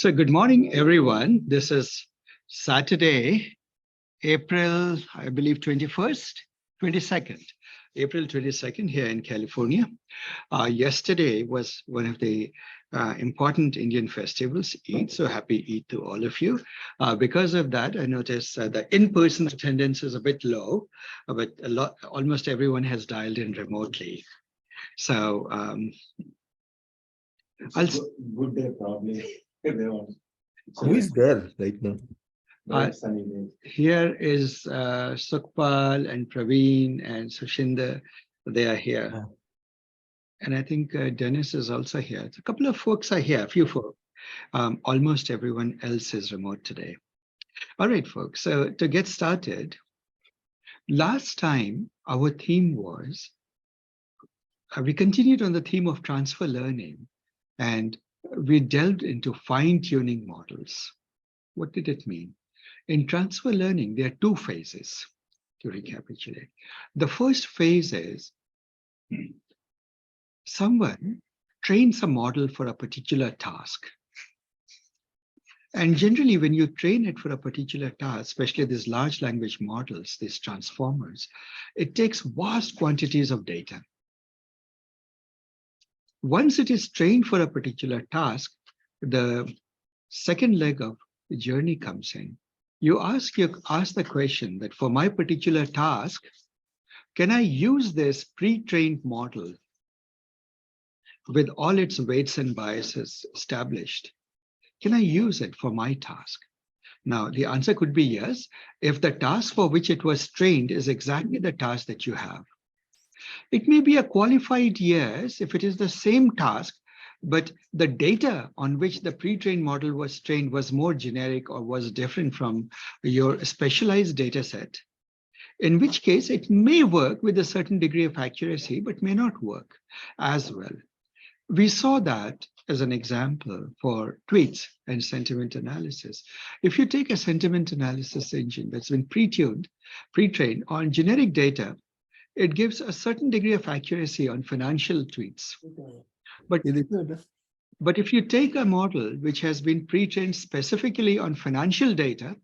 So good morning, everyone. This is Saturday, April, I believe, 21st, 22nd, April 22nd here in California. Yesterday was one of the important Indian festivals, Eid. So happy Eid to all of you. Because of that, I noticed the in-person attendance is a bit low, but almost everyone has dialed in remotely. So good day, probably. Who is there right now? Here is Sukhpal and Praveen and Sushinder. They are here. Oh. And I think Dennis is also here. A couple of folks are here, a few folks. Almost everyone else is remote today. All right, folks. So to get started, last time our theme was, we continued on the theme of transfer learning, and we delved into fine-tuning models. What did it mean? In transfer learning, there are two phases, to recapitulate. The first phase is someone trains a model for a particular task. And generally, when you train it for a particular task, especially these large language models, these transformers, it takes vast quantities of data. Once it is trained for a particular task, the second leg of the journey comes in. You ask the question that for my particular task, can I use this pre-trained model with all its weights and biases established? Can I use it for my task? Now, the answer could be yes, if the task for which it was trained is exactly the task that you have. It may be a qualified yes if it is the same task, but the data on which the pre-trained model was trained was more generic or was different from your specialized data set, in which case it may work with a certain degree of accuracy, but may not work as well. We saw that as an example for tweets and sentiment analysis. If you take a sentiment analysis engine that's been pre-trained on generic data, it gives a certain degree of accuracy on financial tweets. But if you take a model which has been pre-trained specifically on financial data,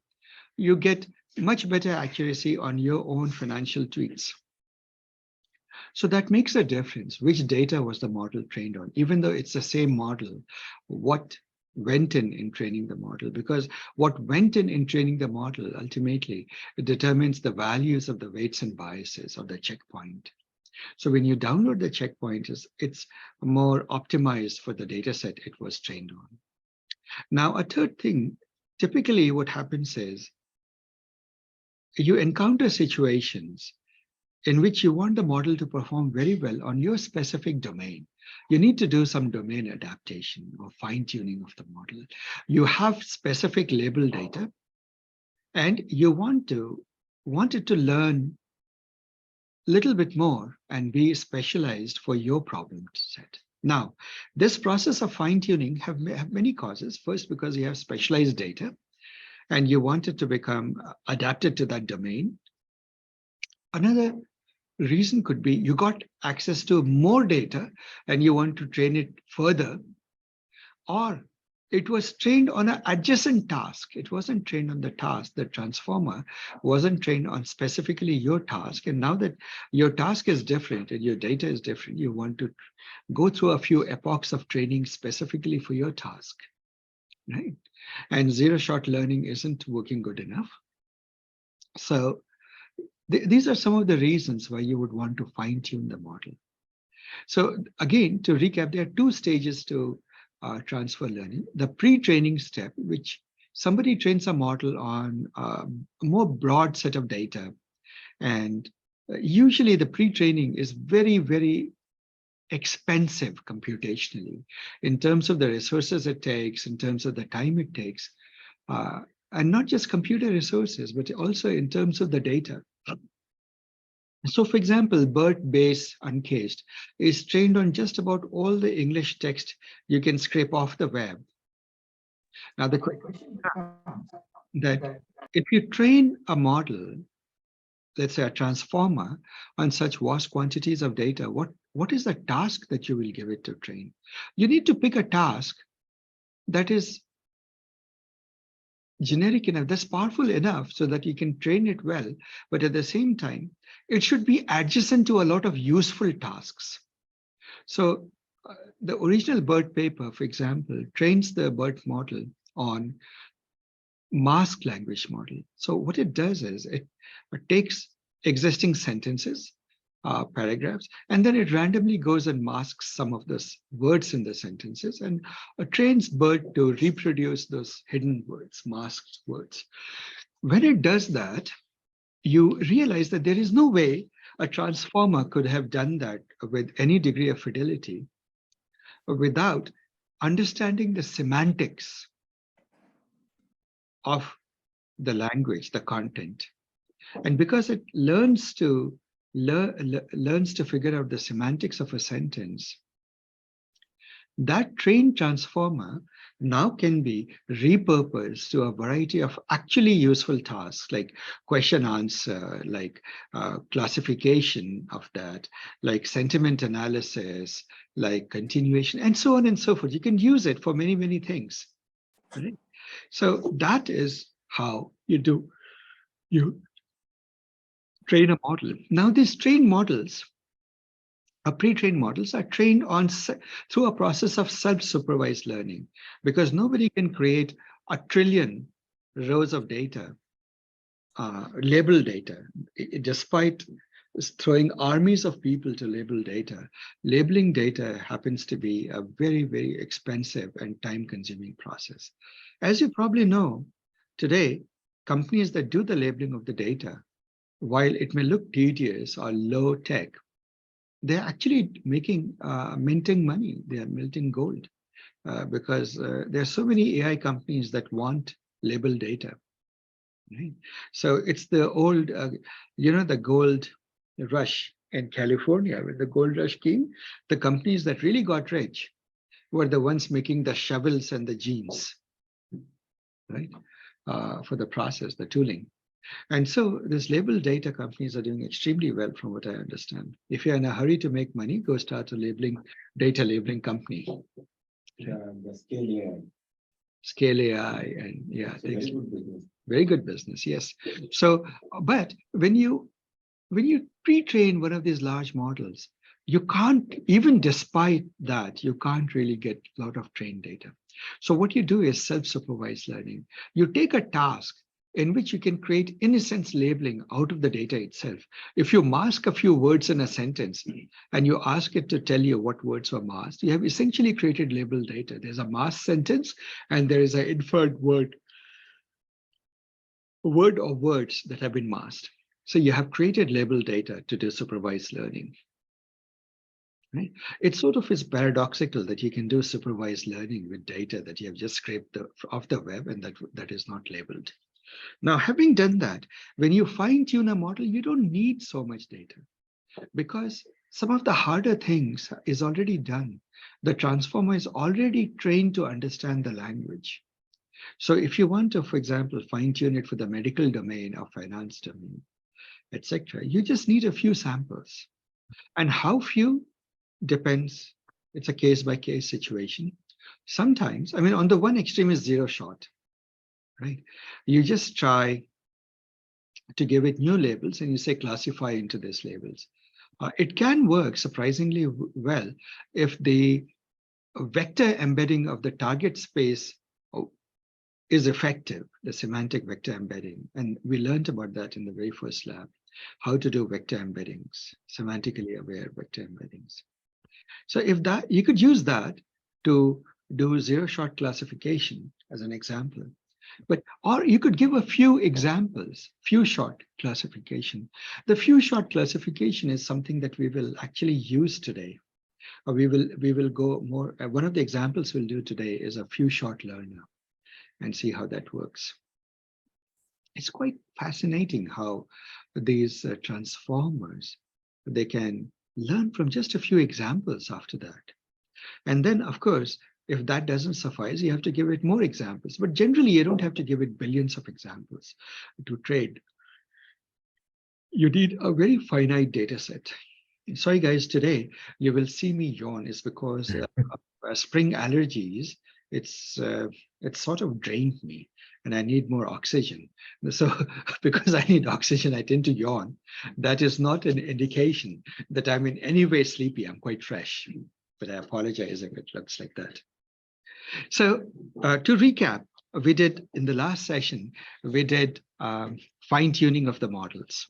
you get much better accuracy on your own financial tweets. So that makes a difference. Which data was the model trained on? Even though it's the same model, what went in training the model? Because what went in training the model, ultimately, it determines the values of the weights and biases of the checkpoint. So when you download the checkpoint, it's more optimized for the data set it was trained on. Now, a third thing, typically what happens is you encounter situations in which you want the model to perform very well on your specific domain. You need to do some domain adaptation or fine-tuning of the model. You have specific label data, and you want it to learn a little bit more and be specialized for your problem set. Now, this process of fine-tuning have many causes. First, because you have specialized data, and you want it to become adapted to that domain. Another reason could be you got access to more data and you want to train it further, or it was trained on an adjacent task. It wasn't trained on the task. The transformer wasn't trained on specifically your task. And now that your task is different and your data is different, you want to go through a few epochs of training specifically for your task, right? And zero-shot learning isn't working good enough. So these are some of the reasons why you would want to fine-tune the model. So again, to recap, there are two stages to transfer learning. The pre-training step, which somebody trains a model on a more broad set of data. And usually the pre-training is very, very expensive computationally in terms of the resources it takes, in terms of the time it takes, and not just computer resources, but also in terms of the data. So for example, BERT-based uncased is trained on just about all the English text you can scrape off the web. Now the question comes that if you train a model, let's say a transformer, on such vast quantities of data, what is the task that you will give it to train? You need to pick a task that is generic enough, that's powerful enough so that you can train it well. But at the same time, it should be adjacent to a lot of useful tasks. So the original BERT paper, for example, trains the BERT model on masked language model. So what it does is it takes existing sentences, paragraphs, and then it randomly goes and masks some of those words in the sentences and trains BERT to reproduce those hidden words, masked words. When it does that, you realize that there is no way a transformer could have done that with any degree of fidelity without understanding the semantics of the language, the content. And because it learns to figure out the semantics of a sentence, that trained transformer now can be repurposed to a variety of actually useful tasks like question answer, like classification of that, like sentiment analysis, like continuation, and so on and so forth. You can use it for many, many things. Right? So that is how you train a model. Now, these trained models, pre-trained models, are trained on through a process of self-supervised learning, because nobody can create a trillion rows of data, label data, despite throwing armies of people to label data. Labeling data happens to be a very, very expensive and time-consuming process. As you probably know, today, companies that do the labeling of the data, while it may look tedious or low tech, they're actually minting money. They are minting gold because there are so many AI companies that want label data. Right? So it's the old, the gold rush in California. When the gold rush came, the companies that really got rich were the ones making the shovels and the jeans, right? For the process, the tooling. And so these label data companies are doing extremely well from what I understand. If you're in a hurry to make money, go start a data labeling company. The scale AI. Scale AI and yeah, Very good business. Very good business, yes. So, but when you pre-train one of these large models, you can't, even despite that, you can't really get a lot of trained data. So what you do is self-supervised learning. You take a task in which you can create, in a sense, labeling out of the data itself. If you mask a few words in a sentence and you ask it to tell you what words were masked, you have essentially created label data. There's a masked sentence and there is an inferred word or words that have been masked. So you have created label data to do supervised learning. Right? It sort of is paradoxical that you can do supervised learning with data that you have just scraped off the web and that is not labeled. Now, having done that, when you fine-tune a model, you don't need so much data because some of the harder things is already done. The transformer is already trained to understand the language. So if you want to, for example, fine-tune it for the medical domain or finance domain, etc., you just need a few samples. And how few depends. It's a case-by-case situation. Sometimes, I mean, on the one extreme is zero shot, right? You just try to give it new labels and you say classify into these labels. It can work surprisingly well if the vector embedding of the target space is effective, the semantic vector embedding. And we learned about that in the very first lab, how to do vector embeddings, semantically aware vector embeddings. So if that, you could use that to do zero-shot classification as an example. But, or you could give a few examples, few-shot classification. The few-shot classification is something that we will actually use today. Or we will go more, one of the examples we'll do today is a few-shot learner and see how that works. It's quite fascinating how these transformers, they can learn from just a few examples after that. And then, of course, if that doesn't suffice, you have to give it more examples. But generally, you don't have to give it billions of examples to trade. You need a very finite data set. Sorry, guys, today you will see me yawn is because spring allergies it's sort of drained me, and I need more oxygen. So because I need oxygen, I tend to yawn. That is not an indication that I'm in any way sleepy. I'm quite fresh, but I apologize if it looks like that. So to recap, we did in the last session, we did fine tuning of the models.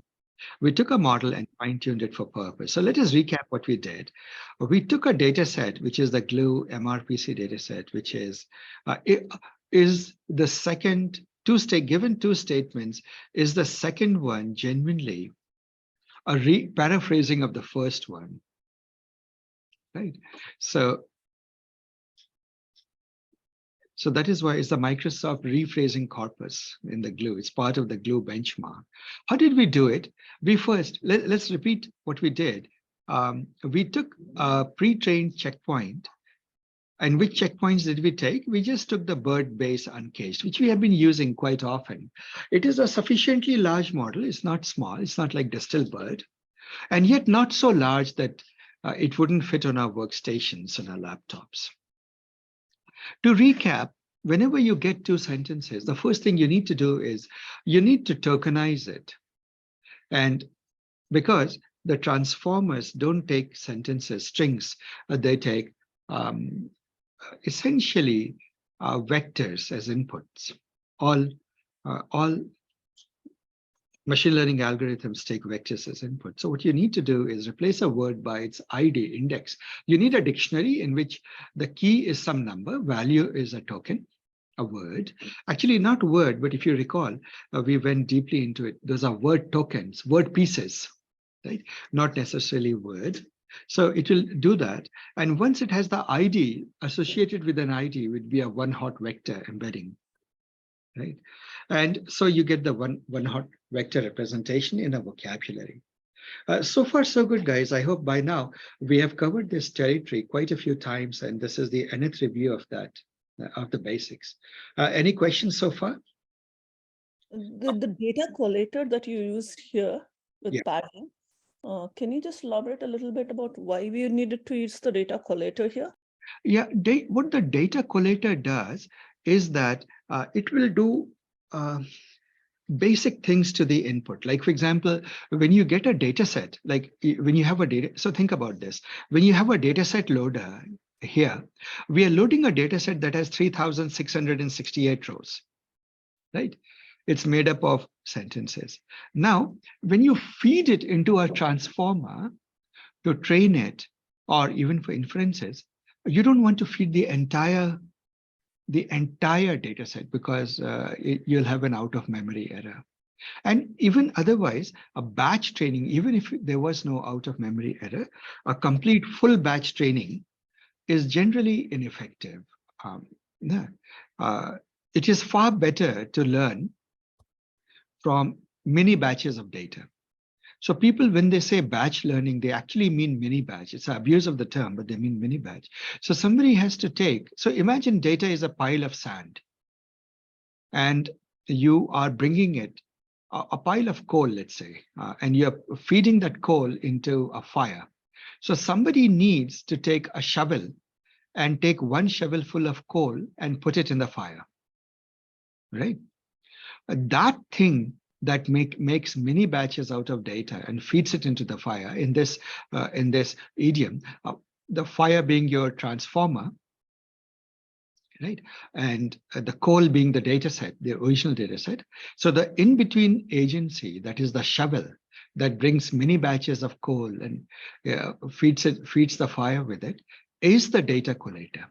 We took a model and fine-tuned it for purpose. So let us recap what we did. We took a data set, which is the GLUE MRPC data set, which is the second given two statements, is the second one genuinely a paraphrasing of the first one, right? So that is why it's the Microsoft rephrasing corpus in the GLUE. It's part of the GLUE benchmark. How did we do it? We first, let's repeat what we did. We took a pre-trained checkpoint. And which checkpoints did we take? We just took the bird base uncaged, which we have been using quite often. It is a sufficiently large model. It's not small. It's not like Distilbird, and yet not so large that it wouldn't fit on our workstations and our laptops. To recap, whenever you get two sentences, the first thing you need to do is you need to tokenize it. And because the transformers don't take sentences, strings, they take essentially vectors as inputs. All machine learning algorithms take vectors as input. So what you need to do is replace a word by its ID index. You need a dictionary in which the key is some number, value is a token, a word. Actually, not word, but if you recall, we went deeply into it. Those are word tokens, word pieces, right? Not necessarily word. So it will do that. And once it has the ID, associated with an ID would be a one hot vector embedding, right? And so you get the one hot vector representation in a vocabulary. So far, so good, guys. I hope by now we have covered this territory quite a few times, and this is the nth review of that, of the basics. Any questions so far? The data collator that you used here with Yeah. padding, can you just elaborate a little bit about why we needed to use the data collator here? Yeah, what the data collator does is that it will do basic things to the input. Like, for example, when you get a data set, like when you have a data, so think about this. When you have a data set loader here, we are loading a data set that has 3,668 rows, right? It's made up of sentences. Now, when you feed it into a transformer to train it, or even for inferences, you don't want to feed the entire data set because you'll have an out of memory error. And even otherwise, a batch training, even if there was no out of memory error, a complete full batch training is generally ineffective. It is far better to learn from mini batches of data. So people, when they say batch learning, they actually mean mini batch. It's an abuse of the term, but they mean mini batch. So somebody has to take, so imagine data is a pile of sand and you are bringing it, a pile of coal, let's say, and you're feeding that coal into a fire. So somebody needs to take a shovel and take one shovel full of coal and put it in the fire, right? That thing that makes many batches out of data and feeds it into the fire in this idiom, the fire being your transformer, right? And the coal being the data set, the original data set. So the in-between agency, that is the shovel that brings many batches of coal and feeds the fire with it, is the data collator.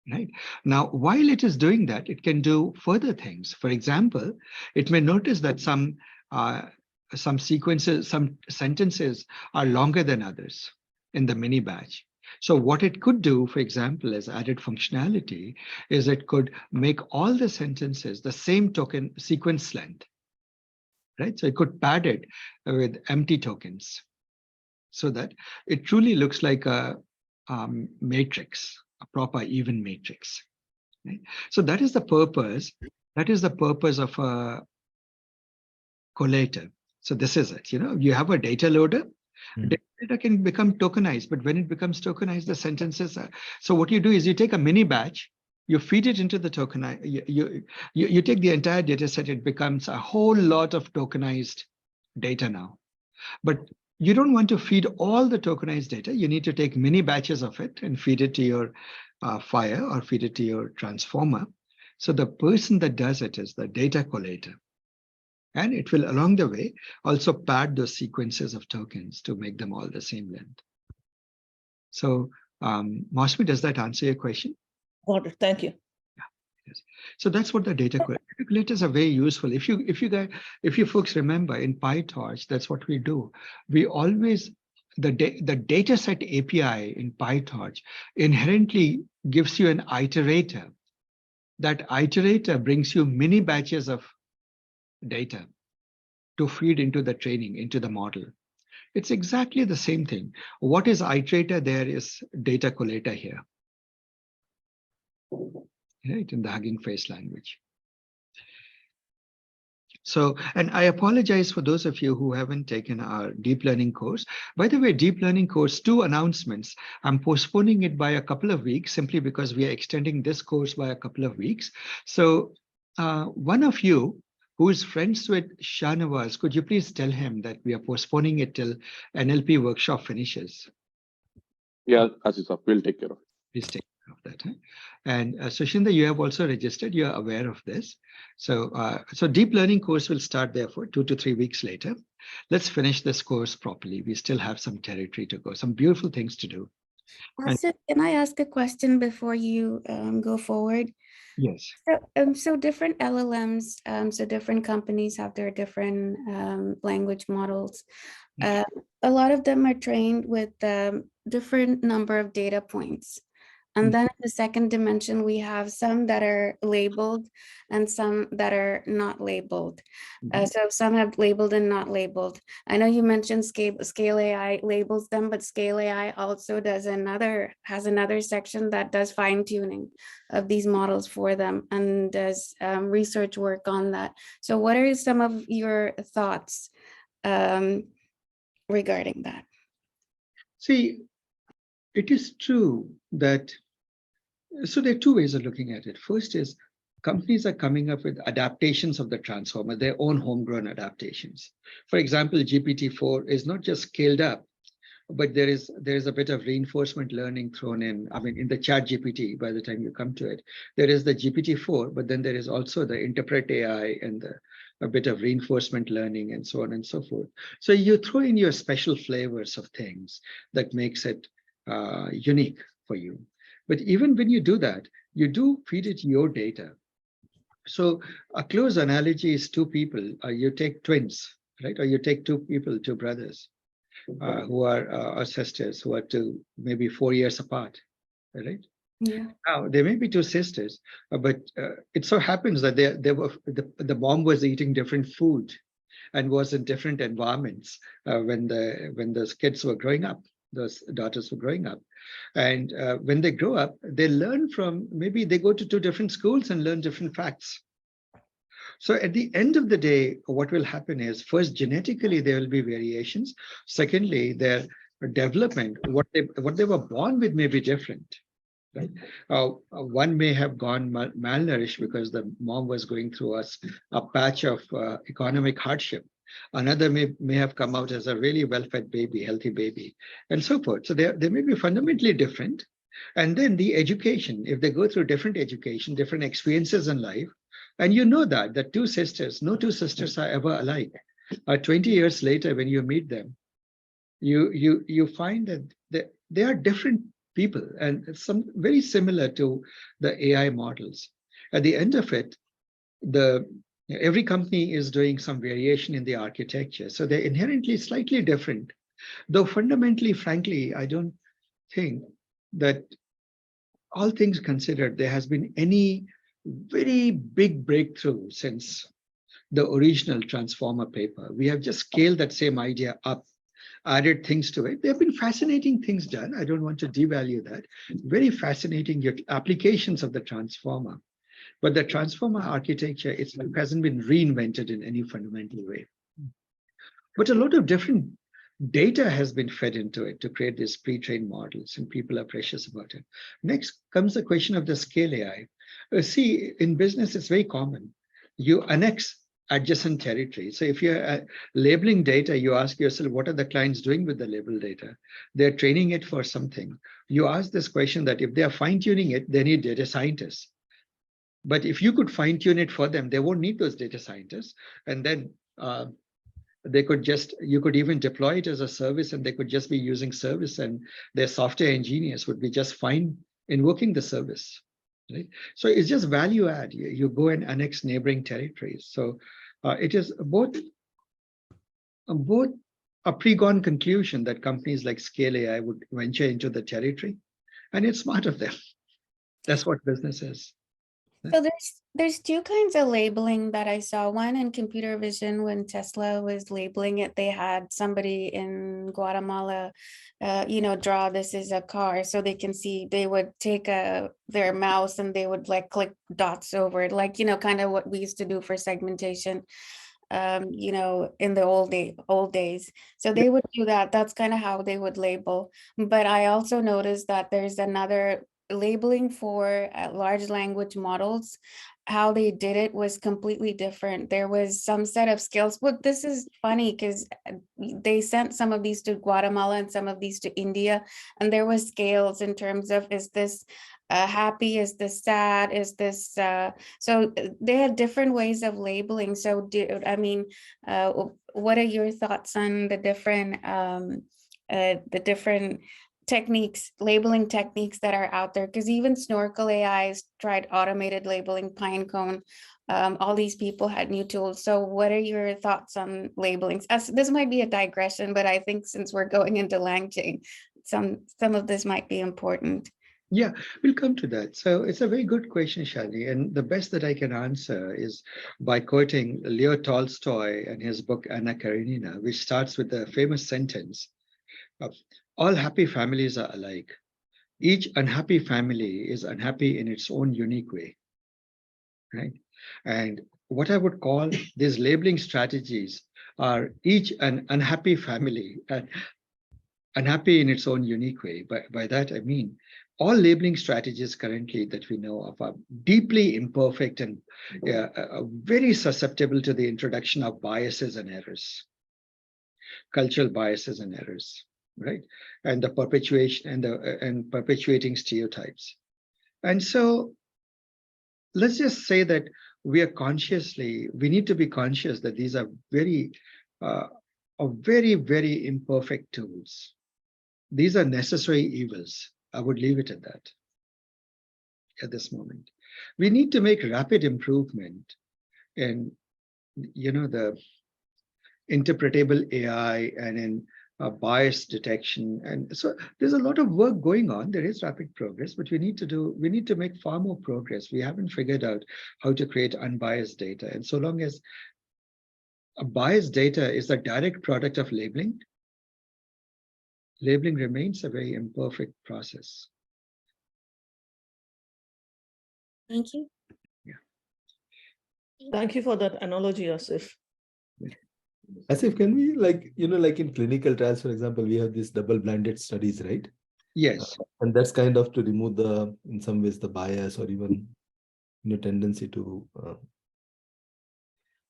Right. Now, while it is doing that, it can do further things. For example, it may notice that some sequences, some sentences are longer than others in the mini batch. So what it could do, for example, as added functionality, is it could make all the sentences the same token sequence length, right? So it could pad it with empty tokens so that it truly looks like a matrix, a proper even matrix. Right? So that is the purpose. That is the purpose of a collator. So this is it. You know, you have a data loader Data can become tokenized, but when it becomes tokenized, the sentences are. So what you do is you take a mini batch, you feed it into the token, you take the entire data set, it becomes a whole lot of tokenized data now. But you don't want to feed all the tokenized data. You need to take mini batches of it and feed it to your Fire or feed it to your transformer. So the person that does it is the data collator. And it will, along the way, also pad those sequences of tokens to make them all the same length. So, Mosby, does that answer your question? Got it. Thank you. Yes. So that's what the data calculators are very useful. If you folks remember in PyTorch, that's what we do. We always the dataset API in PyTorch inherently gives you an iterator. That iterator brings you mini batches of data to feed into the training, into the model. It's exactly the same thing. What is iterator there is data collator here. Right, in the Hugging Face language. So, and I apologize for those of you who haven't taken our deep learning course. By the way, deep learning course, 2 announcements. I'm postponing it by a couple of weeks simply because we are extending this course by a couple of weeks. So one of you who is friends with Shahnawaz, could you please tell him that we are postponing it till NLP workshop finishes? Yeah, Asisa, we'll take care of it. Please take care of that. Huh? And Sushinda, you have also registered. You are aware of this. So, so deep learning course will start therefore 2 to 3 weeks later. Let's finish this course properly. We still have some territory to go, some beautiful things to do. Also, can I ask a question before you go forward? Yes. So different LLMs, so different companies have their different language models. A lot of them are trained with different number of data points. And then in the second dimension, we have some that are labeled and some that are not labeled. So some have labeled and not labeled. I know you mentioned Scale AI labels them, but Scale AI also has another section that does fine tuning of these models for them and does research work on that. So what are some of your thoughts regarding that? See, it is true that, so there are 2 ways of looking at it. First is companies are coming up with adaptations of the transformer, their own homegrown adaptations. For example, GPT-4 is not just scaled up, but there is a bit of reinforcement learning thrown in. I mean, in the chat GPT, by the time you come to it, there is the GPT-4, but then there is also the Interpret AI and a bit of reinforcement learning and so on and so forth. So you throw in your special flavors of things that makes it unique for you. But even when you do that, you do feed it your data. So a close analogy is 2 people. You take twins, right? Or you take 2 people, 2 brothers who are sisters, who are maybe 4 years apart, right? Yeah. Now, there may be 2 sisters, but it so happens that the mom was eating different food and was in different environments when those kids were growing up. Those daughters were growing up. And when they grow up, they learn from, maybe they go to 2 different schools and learn different facts. So at the end of the day, what will happen is, first, genetically, there will be variations. Secondly, their development, what they were born with may be different. Right? One may have gone malnourished because the mom was going through a patch of economic hardship. Another may have come out as a really well-fed baby, healthy baby, and so forth. So they may be fundamentally different. And then the education, if they go through different education, different experiences in life, and you know that no 2 sisters are ever alike. 20 years later, when you meet them, you find that they are different people and some very similar to the AI models. At the end of it, every company is doing some variation in the architecture. So they're inherently slightly different, though fundamentally, frankly, I don't think that, all things considered, there has been any very big breakthrough since the original transformer paper. We have just scaled that same idea up, added things to it. There have been fascinating things done. I don't want to devalue that. Very fascinating applications of the transformer. But the transformer architecture hasn't been reinvented in any fundamental way. But a lot of different Data has been fed into it to create these pre-trained models, and people are precious about it. Next comes the question of the scale AI. See, in business, it's very common. You annex adjacent territory. So if you're labeling data, you ask yourself, what are the clients doing with the label data? They're training it for something. You ask this question that if they are fine-tuning it, they need data scientists. But if you could fine-tune it for them, they won't need those data scientists. And then they could just, you could even deploy it as a service, and they could just be using service, and their software engineers would be just fine invoking the service, right? So it's just value add. You go and annex neighboring territories. So it is both a pre-gone conclusion that companies like Scale AI would venture into the territory, and it's smart of them. That's what business is. So there's two kinds of labeling that I saw. One in computer vision, when Tesla was labeling it, they had somebody in Guatemala, draw this is a car, so they can see. They would take their mouse and they would like click dots over it, like kind of what we used to do for segmentation, in the old days. So they would do that. That's kind of how they would label. But I also noticed that there's another labeling for large language models. How they did it was completely different. There was some set of skills. But this is funny because they sent some of these to Guatemala and some of these to India, and there was scales in terms of, is this happy, is this sad, is this so they had different ways of labeling. So what are your thoughts on the different techniques, labeling techniques that are out there? Because even Snorkel AI's tried automated labeling, Pinecone. All these people had new tools. So what are your thoughts on labelings? This might be a digression, but I think since we're going into LangChain, some of this might be important. Yeah, we'll come to that. So it's a very good question, Shadi. And the best that I can answer is by quoting Leo Tolstoy and his book, Anna Karenina, which starts with the famous sentence, all happy families are alike. Each unhappy family is unhappy in its own unique way, right? And what I would call these labeling strategies are each an unhappy family and unhappy in its own unique way. By that, I mean, all labeling strategies currently that we know of are deeply imperfect and very susceptible to the introduction of biases and errors, cultural biases and errors, right? And the perpetuation and perpetuating stereotypes. And so let's just say that we need to be conscious that these are very, very imperfect tools. These are necessary evils. I would leave it at that at this moment. We need to make rapid improvement in, the interpretable AI and in bias detection. And so there's a lot of work going on. There is rapid progress, but we need to make far more progress. We haven't figured out how to create unbiased data. And so long as a biased data is a direct product of labeling remains a very imperfect process. Thank you. Thank you for that analogy, Asif. Asif, can we like in clinical trials, for example, we have these double-blinded studies, right? Yes. And that's kind of to remove in some ways, the bias or even tendency to.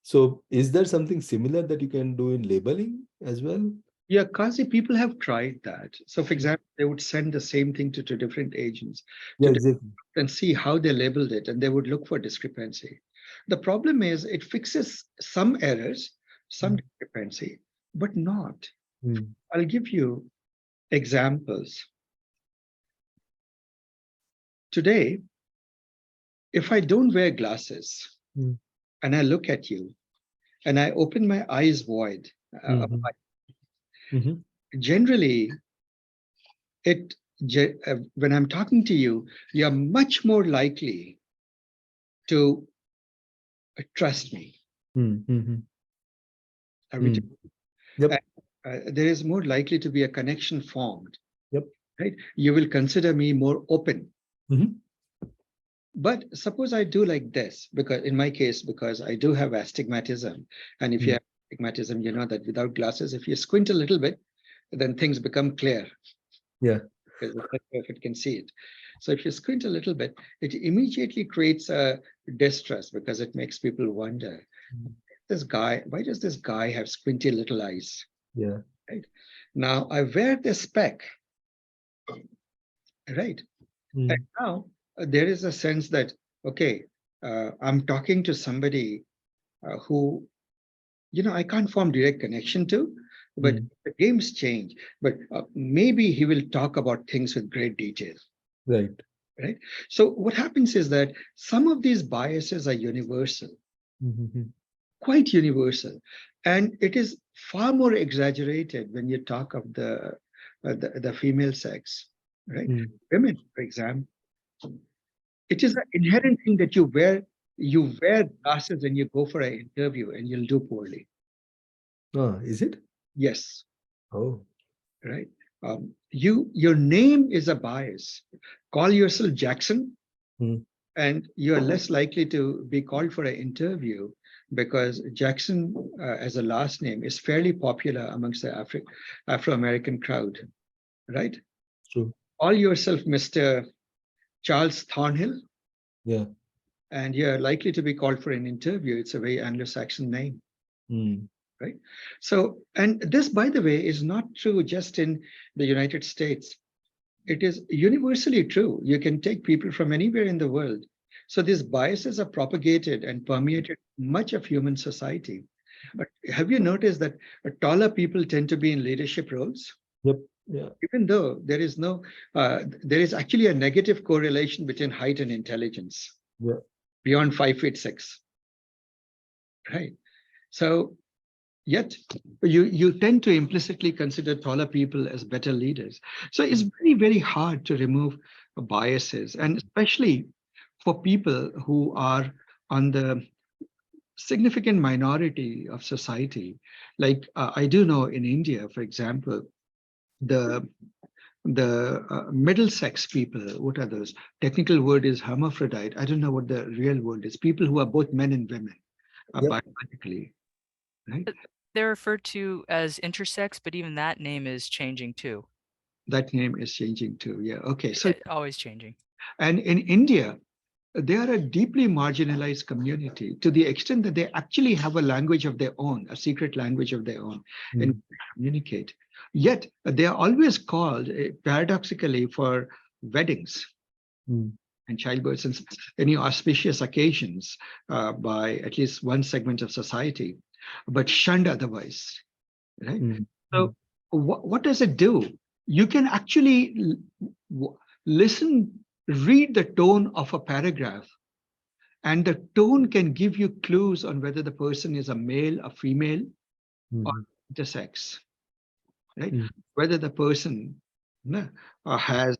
So is there something similar that you can do in labeling as well? Yeah, Kazi, people have tried that. So for example, they would send the same thing to different agents Exactly. and see how they labeled it, and they would look for discrepancy. The problem is it fixes some errors, some discrepancy, but not. I'll give you examples. Today, if I don't wear glasses and I look at you and I open my eyes wide, generally, when I'm talking to you, you're much more likely to trust me. Yep. There is more likely to be a connection formed. Yep. Right? You will consider me more open. But suppose I do like this, because in my case, because I do have astigmatism. And if you have astigmatism, you know that without glasses, if you squint a little bit, then things become clear. Yeah. Because if it can see it. So if you squint a little bit, it immediately creates a distrust because it makes people wonder, this guy, why does this guy have squinty little eyes? Yeah. Right. Now I wear this spec, right? Mm. And now there is a sense that, okay, I'm talking to somebody who, I can't form direct connection to, but the games change. But maybe he will talk about things with great detail. Right. Right. So what happens is that some of these biases are universal, quite universal, and it is far more exaggerated when you talk of the female sex. Right. Women, for example, it is an inherent thing that you wear glasses and you go for an interview and you'll do poorly. Oh, is it? Yes. Oh. Right. Your name is a bias. Call yourself Jackson, and you are less likely to be called for an interview because Jackson, as a last name, is fairly popular amongst the Afro-American crowd. Right. True. Call yourself Mr. Charles Thornhill, Yeah. and you're likely to be called for an interview. It's a very Anglo-Saxon name. Right. So, and this, by the way, is not true just in the United States. It is universally true. You can take people from anywhere in the world. So these biases are propagated and permeated much of human society. But have you noticed that taller people tend to be in leadership roles? Yep. Yeah. Even though there is actually a negative correlation between height and intelligence. Yeah. Beyond 5'6". Right. So yet you tend to implicitly consider taller people as better leaders. So it's very, very hard to remove biases, and especially for people who are on the significant minority of society. Like I do know in India, for example, the middle sex people, what are those? Technical word is hermaphrodite. I don't know what the real word is. People who are both men and women biologically, right? They're referred to as intersex, but even that name is changing too. That name is changing too. Yeah. Okay. So always changing. And in India, they are a deeply marginalized community to the extent that they actually have a language of their own, a secret language of their own, and communicate. Yet they are always called, paradoxically, for weddings and childbirths and any auspicious occasions by at least one segment of society, but shunned otherwise. Right. So what does it do? You can actually read the tone of a paragraph, and the tone can give you clues on whether the person is a male, a female, or intersex. Right. Whether the person has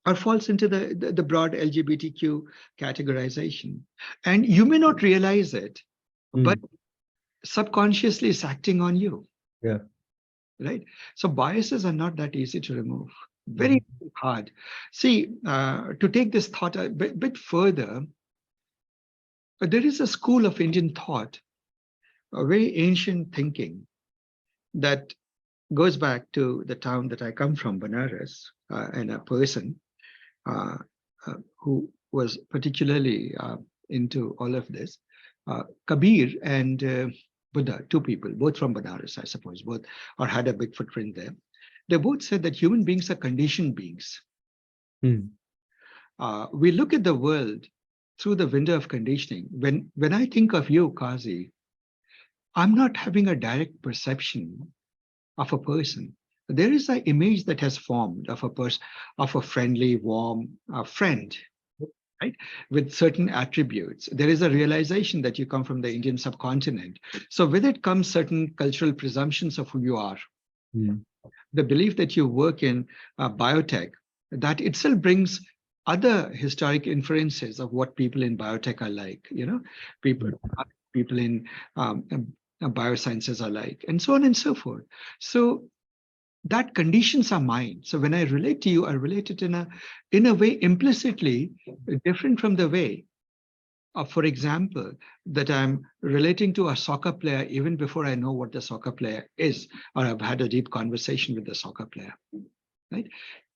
or falls into the broad LGBTQ categorization. And you may not realize it, but subconsciously it's acting on you. Yeah. Right. So biases are not that easy to remove. Very hard. See, to take this thought a bit further, there is a school of Indian thought, a very ancient thinking that goes back to the town that I come from, Banaras, and a person who was particularly into all of this. Kabir and Buddha, two people, both from Banaras, I suppose, both, or had a big footprint there. They both said that human beings are conditioned beings. We look at the world through the window of conditioning. When I think of you, Kazi, I'm not having a direct perception of a person. There is an image that has formed of a person, of a friendly, warm friend, right, with certain attributes. There is a realization that you come from the Indian subcontinent. So with it comes certain cultural presumptions of who you are. The belief that you work in biotech, that itself brings other historic inferences of what people in biotech are like, people in biosciences are like, and so on and so forth. So that conditions our mind. So when I relate to you, I relate it in a way implicitly different from the way for example, that I'm relating to a soccer player even before I know what the soccer player is, or I've had a deep conversation with the soccer player, right?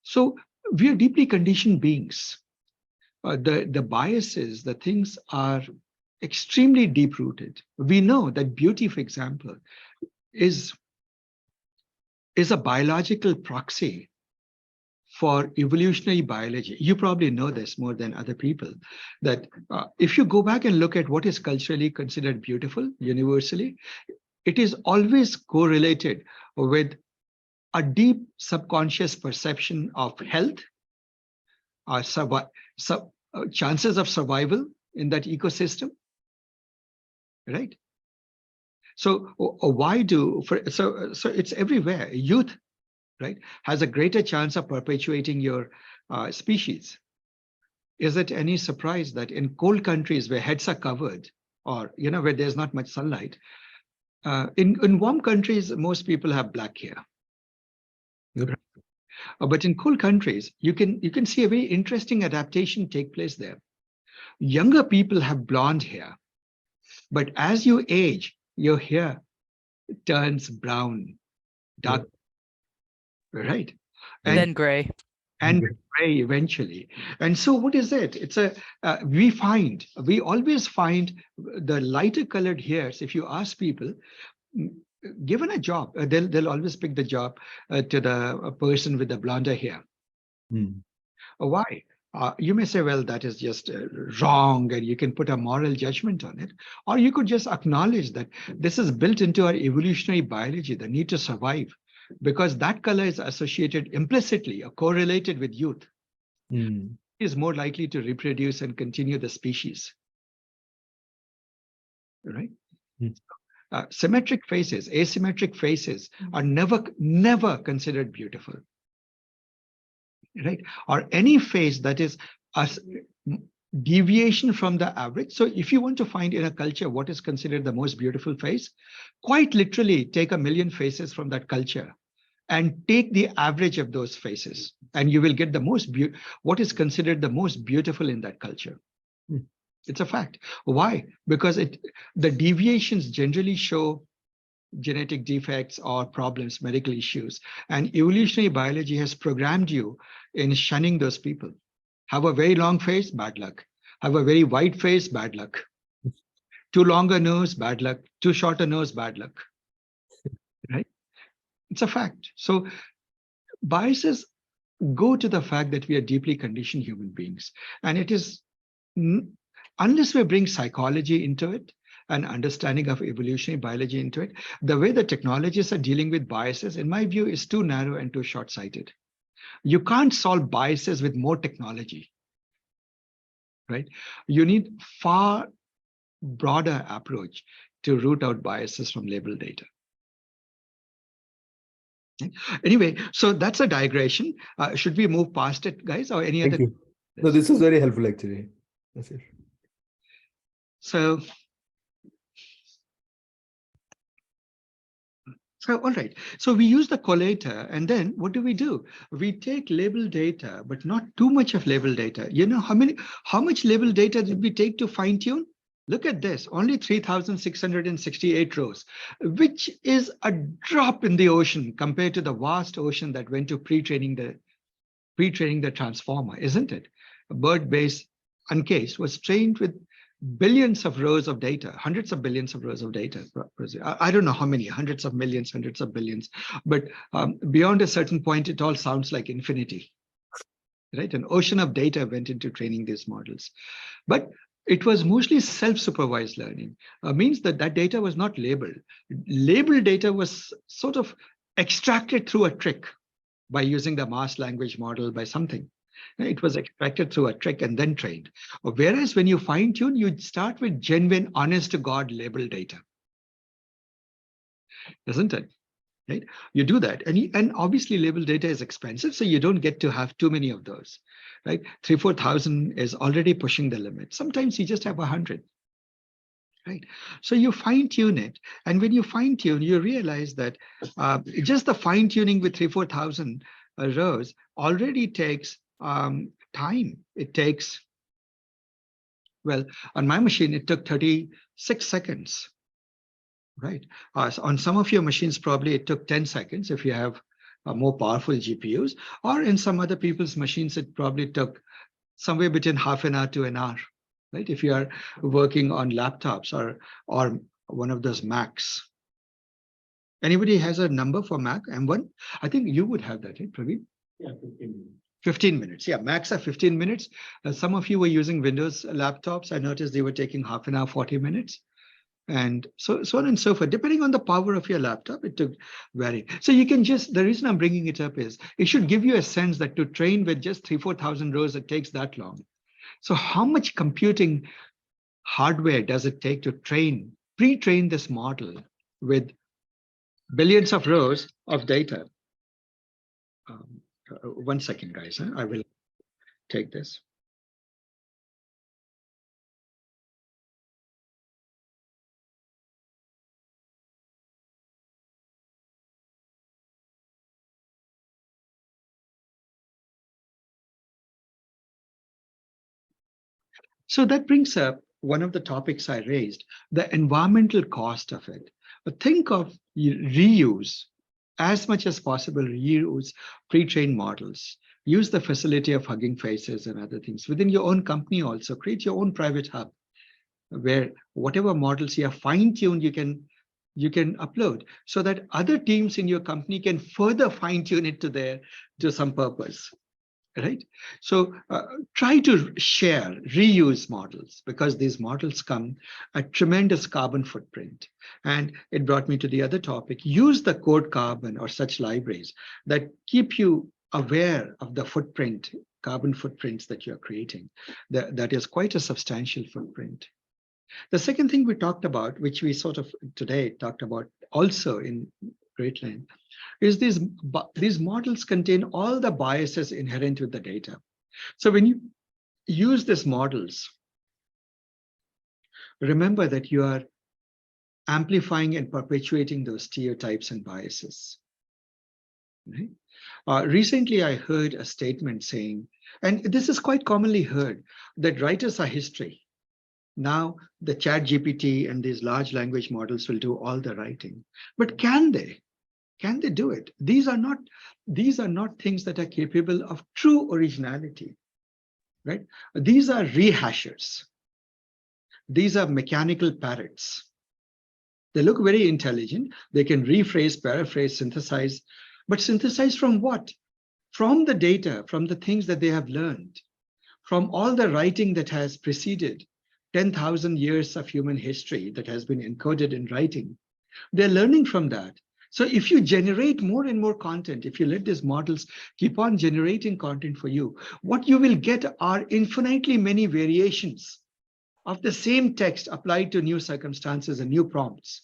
So we are deeply conditioned beings. The biases, the things are extremely deep rooted. We know that beauty, for example, is a biological proxy for evolutionary biology. You probably know this more than other people, that if you go back and look at what is culturally considered beautiful universally, it is always correlated with a deep subconscious perception of health, chances of survival in that ecosystem, right? So so it's everywhere. Youth, right, has a greater chance of perpetuating your species. Is it any surprise that in cold countries where heads are covered, or where there's not much sunlight, in warm countries most people have black hair? Yep. But in cool countries, you can see a very interesting adaptation take place there. Younger people have blonde hair, but as you age, your hair turns brown, dark, right? And Then gray. gray eventually. And so what is it? It's we always find the lighter colored hairs. If you ask people, given a job, they'll always pick the job to the person with the blonder hair. Why? You may say, well, that is just wrong, and you can put a moral judgment on it. Or you could just acknowledge that this is built into our evolutionary biology, the need to survive, because that color is associated implicitly or correlated with youth. Is more likely to reproduce and continue the species. Right? Symmetric faces, asymmetric faces are never considered beautiful. Right? Or any face that is a deviation from the average. So if you want to find in a culture what is considered the most beautiful face, quite literally take 1 million faces from that culture and take the average of those faces, and you will get the what is considered the most beautiful in that culture. It's a fact. Why? Because the deviations generally show genetic defects or problems, medical issues. And evolutionary biology has programmed you in shunning those people. Have a very long face, bad luck. Have a very wide face, bad luck. Too long a nose, bad luck. Too short a nose, bad luck. Right? It's a fact. So biases go to the fact that we are deeply conditioned human beings. And it is, unless we bring psychology into it, and understanding of evolutionary biology into it, the way the technologies are dealing with biases, in my view, is too narrow and too short-sighted. You can't solve biases with more technology, right? You need far broader approach to root out biases from label data. Anyway, so that's a digression. Should we move past it, guys, or any other? Thank you. No, this was very helpful, actually. That's it. So, all right. So we use the collator, and then what do? We take label data, but not too much of label data. You know how much label data did we take to fine tune? Look at this, only 3,668 rows, which is a drop in the ocean compared to the vast ocean that went to pre-training the transformer, isn't it? A bird-based uncased was trained with billions of rows of data, hundreds of billions of rows of data. I don't know how many, hundreds of millions, hundreds of billions, but beyond a certain point, it all sounds like infinity, right? An ocean of data went into training these models. But it was mostly self-supervised learning, means that data was not labeled. Labeled data was sort of extracted through a trick by using the mass language model, by something. It was extracted through a trick and then trained. Whereas when you fine tune, you start with genuine, honest to God labeled data. Isn't it? Right? You do that. And obviously labeled data is expensive, so you don't get to have too many of those. Right? 3,000-4,000 is already pushing the limit. Sometimes you just have 100. Right? So you fine tune it. And when you fine tune, you realize that just the fine tuning with 3,000-4,000 rows already takes time. It takes Well, on my machine, it took 36 seconds, right? So on some of your machines, probably it took 10 seconds if you have more powerful GPUs, or in some other people's machines, it probably took somewhere between half an hour to an hour, right? If you are working on laptops or one of those Macs. Anybody has a number for Mac M1? I think you would have that, right, Praveen? Yeah, 15 minutes. 15 minutes. Yeah, max are 15 minutes. Some of you were using Windows laptops. I noticed they were taking half an hour, 40 minutes. And so on and so forth. Depending on the power of your laptop, it took vary. So you can just, the reason I'm bringing it up is it should give you a sense that to train with just 3,000-4,000 rows, it takes that long. So how much computing hardware does it take to pre-train this model with billions of rows of data? 1 second, guys. I will take this. So that brings up one of the topics I raised, the environmental cost of it. But think of reuse as much as possible, reuse pre-trained models. Use the facility of Hugging Faces and other things. Within your own company also, create your own private hub where whatever models you have fine-tuned, you can upload so that other teams in your company can further fine-tune it to some purpose. Right? So try to share, reuse models, because these models come a tremendous carbon footprint. And it brought me to the other topic. Use the code carbon or such libraries that keep you aware of the carbon footprints that you're creating. That is quite a substantial footprint. The second thing we talked about, which we sort of today talked about also in great length, is these models contain all the biases inherent with the data. So when you use these models, remember that you are amplifying and perpetuating those stereotypes and biases. Right? Recently, I heard a statement saying, and this is quite commonly heard, that writers are history. Now the chat GPT and these large language models will do all the writing. But can they? Can they do it? These are not things that are capable of true originality, right? These are rehashers. These are mechanical parrots. They look very intelligent. They can rephrase, paraphrase, synthesize, but synthesize from what? From the data, from the things that they have learned, from all the writing that has preceded 10,000 years of human history that has been encoded in writing. They're learning from that. So if you generate more and more content, if you let these models keep on generating content for you, what you will get are infinitely many variations of the same text applied to new circumstances and new prompts.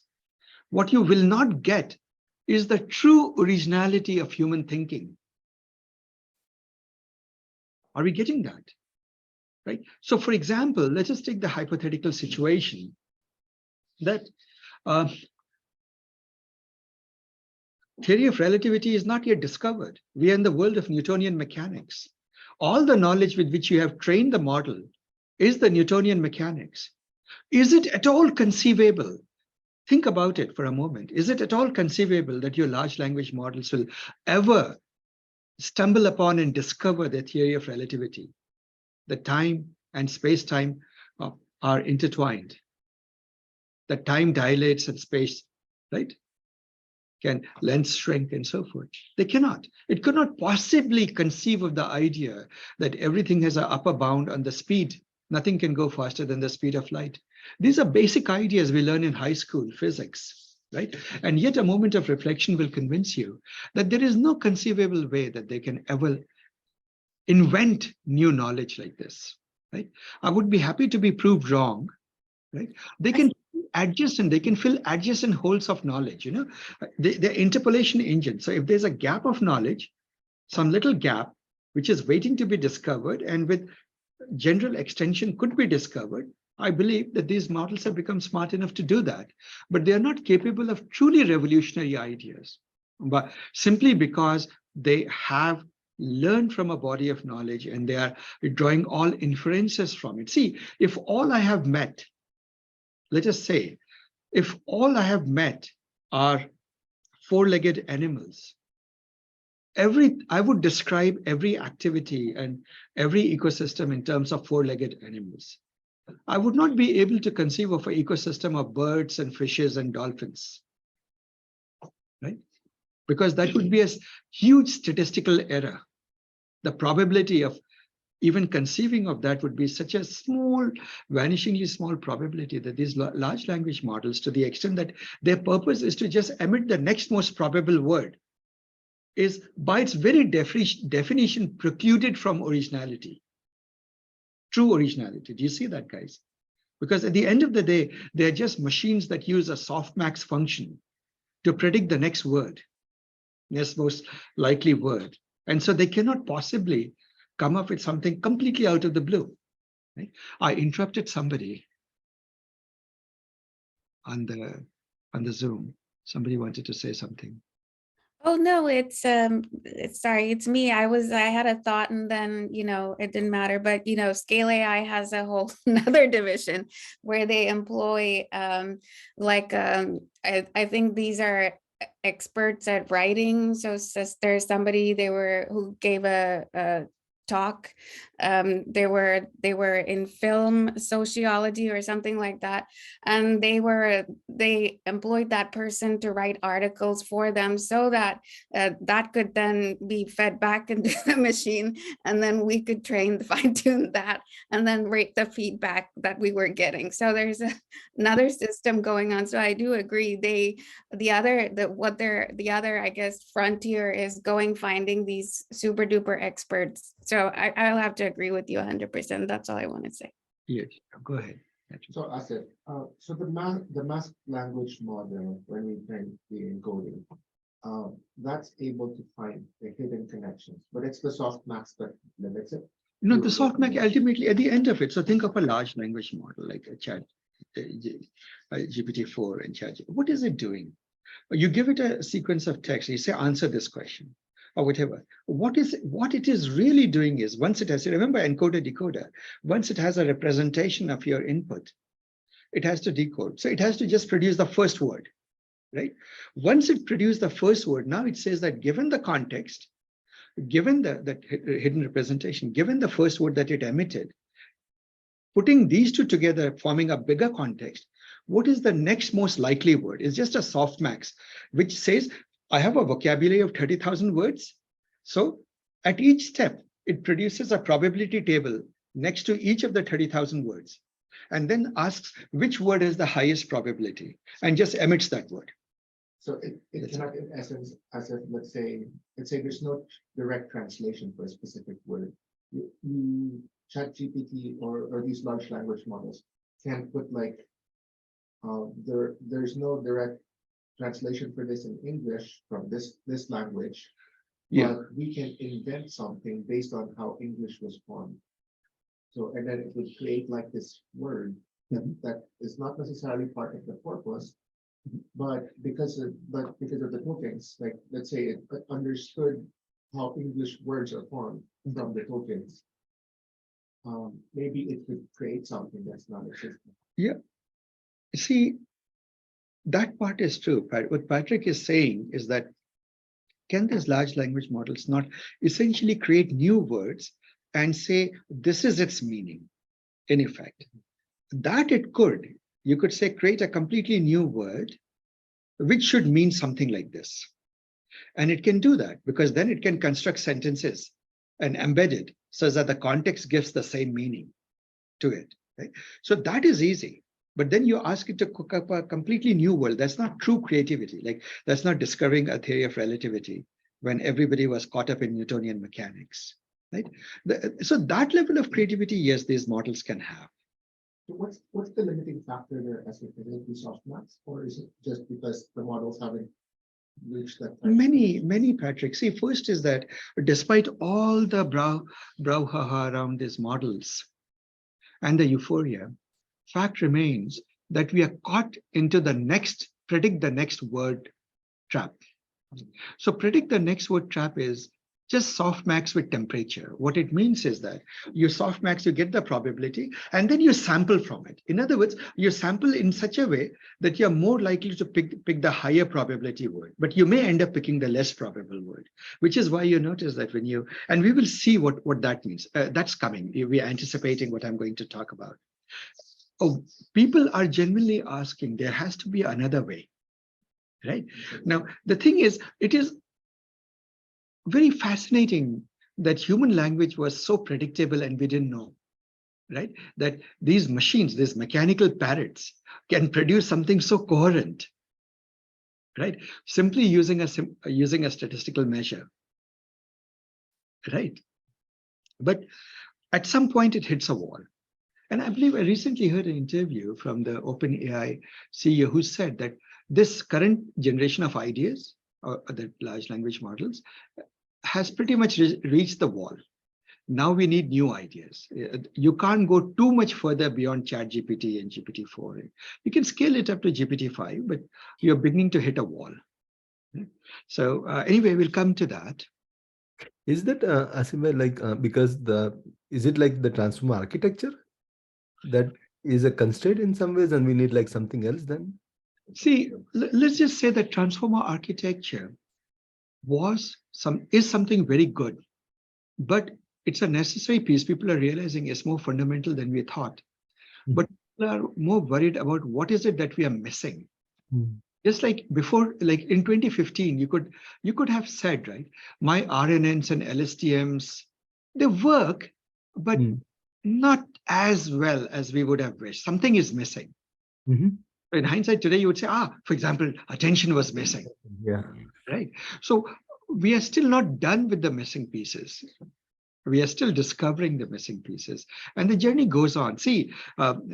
What you will not get is the true originality of human thinking. Are we getting that? Right? So for example, let's just take the hypothetical situation that theory of relativity is not yet discovered. We are in the world of Newtonian mechanics. All the knowledge with which you have trained the model is the Newtonian mechanics. Is it at all conceivable? Think about it for a moment. Is it at all conceivable that your large language models will ever stumble upon and discover the theory of relativity? The time and space-time are intertwined. The time dilates and space, right? Can length shrink and so forth. They cannot. It could not possibly conceive of the idea that everything has an upper bound on the speed. Nothing can go faster than the speed of light. These are basic ideas we learn in high school physics, right? And yet a moment of reflection will convince you that there is no conceivable way that they can ever invent new knowledge like this, right? I would be happy to be proved wrong, right? They can adjacent, they can fill adjacent holes of knowledge, you know, they're interpolation engines. So if there's a gap of knowledge, some little gap, which is waiting to be discovered and with general extension could be discovered, I believe that these models have become smart enough to do that, but they are not capable of truly revolutionary ideas, but simply because they have learn from a body of knowledge and they are drawing all inferences from it. See, if all I have met, let us say, if all I have met are four-legged animals, I would describe every activity and every ecosystem in terms of four-legged animals. I would not be able to conceive of an ecosystem of birds and fishes and dolphins, right? Because that would be a huge statistical error. The probability of even conceiving of that would be such a small, vanishingly small probability that these large language models, to the extent that their purpose is to just emit the next most probable word, is by its very definition precluded from originality, true originality. Do you see that, guys? Because at the end of the day, they're just machines that use a softmax function to predict the next word, next most likely word. And so they cannot possibly come up with something completely out of the blue. Right? I interrupted somebody on the Zoom. Somebody wanted to say something. Oh no, it's sorry, it's me. I had a thought and then, it didn't matter. But Scale AI has a whole another division where they employ I think these are experts at writing. So there's somebody who gave a talk. They were in film sociology or something like that, and they employed that person to write articles for them so that that could then be fed back into the machine, and then we could fine tune that and then rate the feedback that we were getting. So there's another system going on. So I do agree. The other I guess frontier is finding these super duper experts. So I'll have to agree with you 100%. That's all I want to say. Yes, go ahead. So Asif, so the mask language model, when we train the encoding, that's able to find the hidden connections, but it's the softmax that limits it. No, the softmax ultimately at the end of it. So think of a large language model like a GPT-4 and Chat. What is it doing? You give it a sequence of text. You say, answer this question, or whatever. What it is really doing is, once it has, remember encoder decoder, once it has a representation of your input, it has to decode. So it has to just produce the first word, right? Once it produced the first word, now it says that given the context, given the hidden representation, given the first word that it emitted, putting these two together, forming a bigger context, what is the next most likely word? It's just a softmax, which says, I have a vocabulary of 30,000 words. So at each step, it produces a probability table next to each of the 30,000 words, and then asks which word is the highest probability, and just emits that word. So it cannot, in essence, as if let's say there's no direct translation for a specific word. ChatGPT or these large language models can put like there's no direct translation for this in English from this language, Yeah. but we can invent something based on how English was formed. So and then it would create like this word that is not necessarily part of the corpus, but because of the tokens, like let's say it understood how English words are formed from the tokens. Maybe it could create something that's not existing. Yeah. See, that part is true. What Patrick is saying is that can these large language models not essentially create new words and say, this is its meaning, in effect? That it could. You could say, create a completely new word, which should mean something like this. And it can do that because then it can construct sentences and embed it so that the context gives the same meaning to it. Right? So that is easy. But then you ask it to cook up a completely new world. That's not true creativity. Like that's not discovering a theory of relativity when everybody was caught up in Newtonian mechanics. Right? So that level of creativity, yes, these models can have. So what's the limiting factor there as it is the softmax, or is it just because the models haven't reached that? Many, Patrick. See, first is that despite all the brouhaha around these models and the euphoria, fact remains that we are caught into the predict the next word trap. So predict the next word trap is just softmax with temperature. What it means is that you softmax, you get the probability, and then you sample from it. In other words, you sample in such a way that you're more likely to pick the higher probability word, but you may end up picking the less probable word, which is why you notice that when you, and we will see what that means. That's coming. We are anticipating what I'm going to talk about. Oh, people are genuinely asking, there has to be another way, right? Now, the thing is, it is very fascinating that human language was so predictable and we didn't know, right? That these machines, these mechanical parrots, can produce something so coherent, right? Simply using a statistical measure, right? But at some point it hits a wall. And I believe I recently heard an interview from the OpenAI CEO who said that this current generation of ideas, or the large language models, has pretty much reached the wall. Now we need new ideas. You can't go too much further beyond ChatGPT and GPT-4. You can scale it up to GPT-5, but you're beginning to hit a wall. So anyway, we'll come to that. Is that Asim, like because is it like the transformer architecture that is a constraint in some ways, and we need like something else then? See, let's just say that transformer architecture is something very good, but it's a necessary piece. People are realizing it's more fundamental than we thought. But people are more worried about what is it that we are missing. Just like before, like in 2015, you could have said, right, my RNNs and LSTMs, they work, but not as well as we would have wished. Something is missing. In hindsight today, you would say, for example, attention was missing. Yeah. Right. So we are still not done with the missing pieces. We are still discovering the missing pieces, and the journey goes on. See,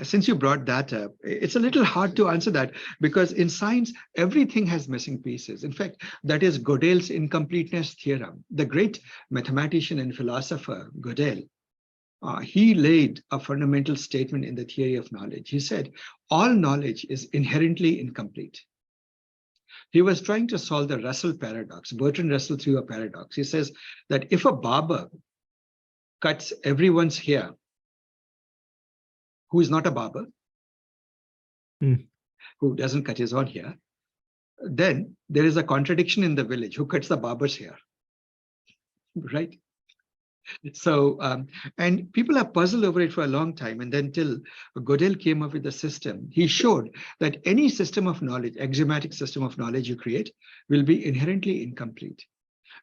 since you brought that up, it's a little hard to answer that because in science, everything has missing pieces. In fact, that is Gödel's incompleteness theorem. The great mathematician and philosopher Gödel, he laid a fundamental statement in the theory of knowledge. He said, all knowledge is inherently incomplete. He was trying to solve the Russell paradox. Bertrand Russell threw a paradox. He says that if a barber cuts everyone's hair who is not a barber, who doesn't cut his own hair, then there is a contradiction in the village. Who cuts the barber's hair? Right? So, and people have puzzled over it for a long time. And then till Gödel came up with a system, he showed that any system of knowledge, axiomatic system of knowledge you create, will be inherently incomplete.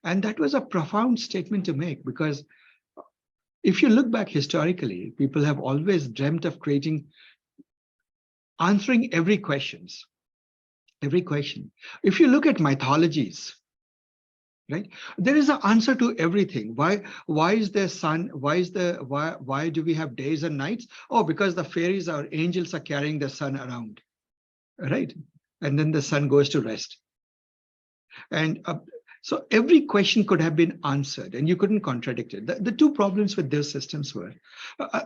And that was a profound statement to make, because if you look back historically, people have always dreamt of answering every question. If you look at mythologies, right, there is an answer to everything. Why is there sun? Why do we have days and nights? Oh, because the fairies or angels are carrying the sun around, right? And then the sun goes to rest. And so every question could have been answered and you couldn't contradict it. The two problems with those systems were,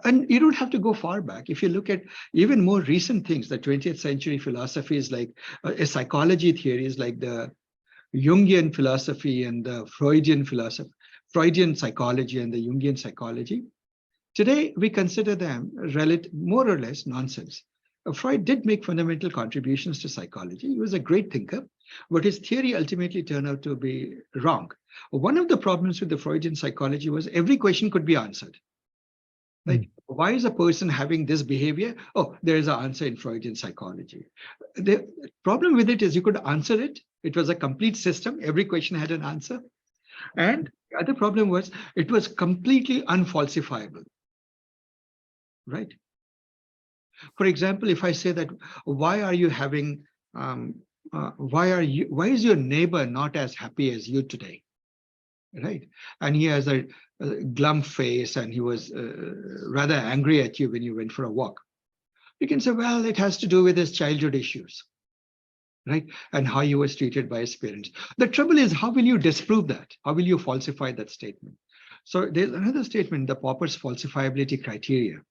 and you don't have to go far back. If you look at even more recent things, the 20th century philosophies like psychology theories like the Jungian philosophy and the Freudian psychology and the Jungian psychology, today we consider them more or less nonsense. Freud did make fundamental contributions to psychology. He was a great thinker, but his theory ultimately turned out to be wrong. One of the problems with the Freudian psychology was every question could be answered. Like, why is a person having this behavior? Oh, there is an answer in Freudian psychology. The problem with it is you could answer it. It was a complete system. Every question had an answer. And the other problem was it was completely unfalsifiable, right? For example, if I say that, why are you having, why is your neighbor not as happy as you today? Right? And he has a glum face and he was rather angry at you when you went for a walk. You can say, well, it has to do with his childhood issues, right? And how he was treated by his parents. The trouble is, how will you disprove that? How will you falsify that statement? So there's another statement, the Popper's falsifiability criteria,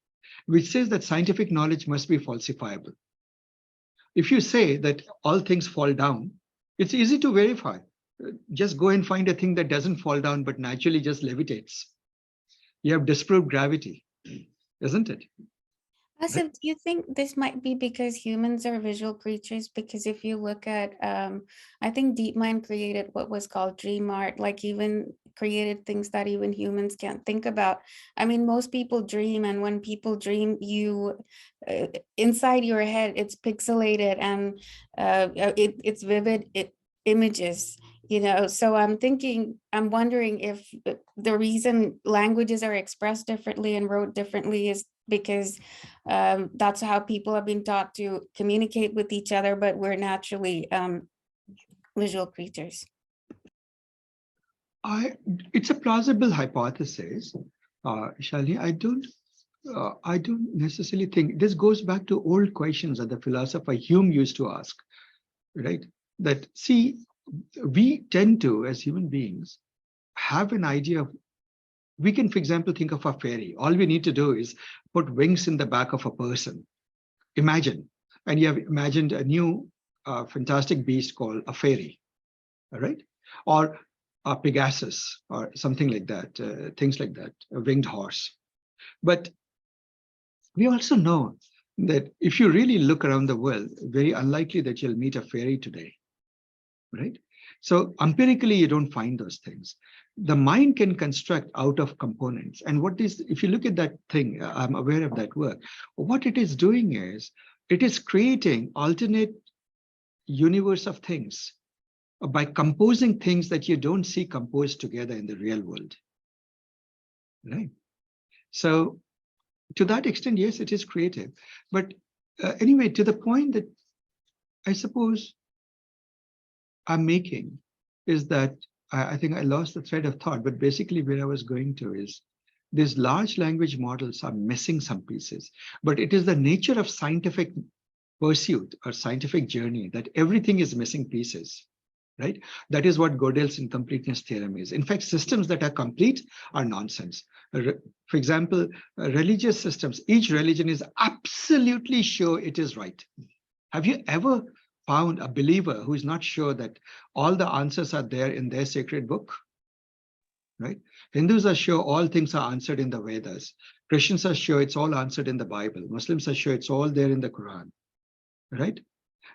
which says that scientific knowledge must be falsifiable. If you say that all things fall down, it's easy to verify. just go and find a thing that doesn't fall down but naturally just levitates. You have disproved gravity, isn't it? Asif, do you think this might be because humans are visual creatures? Because if you look at, I think DeepMind created what was called dream art, like even created things that even humans can't think about. I mean, most people dream, and when people dream, you inside your head, it's pixelated and it's vivid images. So I'm wondering if the reason languages are expressed differently and wrote differently is because that's how people have been taught to communicate with each other, but we're naturally visual creatures. It's a plausible hypothesis, Shalini. I don't necessarily think this goes back to old questions that the philosopher Hume used to ask, right? That see, we tend to, as human beings, have an idea of, we can, for example, think of a fairy. All we need to do is put wings in the back of a person. Imagine, and you have imagined a new fantastic beast called a fairy, all right? Or a Pegasus or something like that, things like that, a winged horse. But we also know that if you really look around the world, very unlikely that you'll meet a fairy today, right? So empirically, you don't find those things. The mind can construct out of components. And what is, if you look at that thing, I'm aware of that work, what it is doing is, it is creating alternate universe of things by composing things that you don't see composed together in the real world, right? So to that extent, yes, it is creative. But anyway, to the point that I suppose I'm making is that I think I lost the thread of thought, but basically where I was going to is these large language models are missing some pieces, but it is the nature of scientific pursuit or scientific journey that everything is missing pieces, right? That is what Gödel's incompleteness theorem is. In fact, systems that are complete are nonsense. For example, religious systems, each religion is absolutely sure it is right. Have you ever found a believer who is not sure that all the answers are there in their sacred book? Right? Hindus are sure all things are answered in the Vedas. Christians are sure it's all answered in the Bible. Muslims are sure it's all there in the Quran. Right?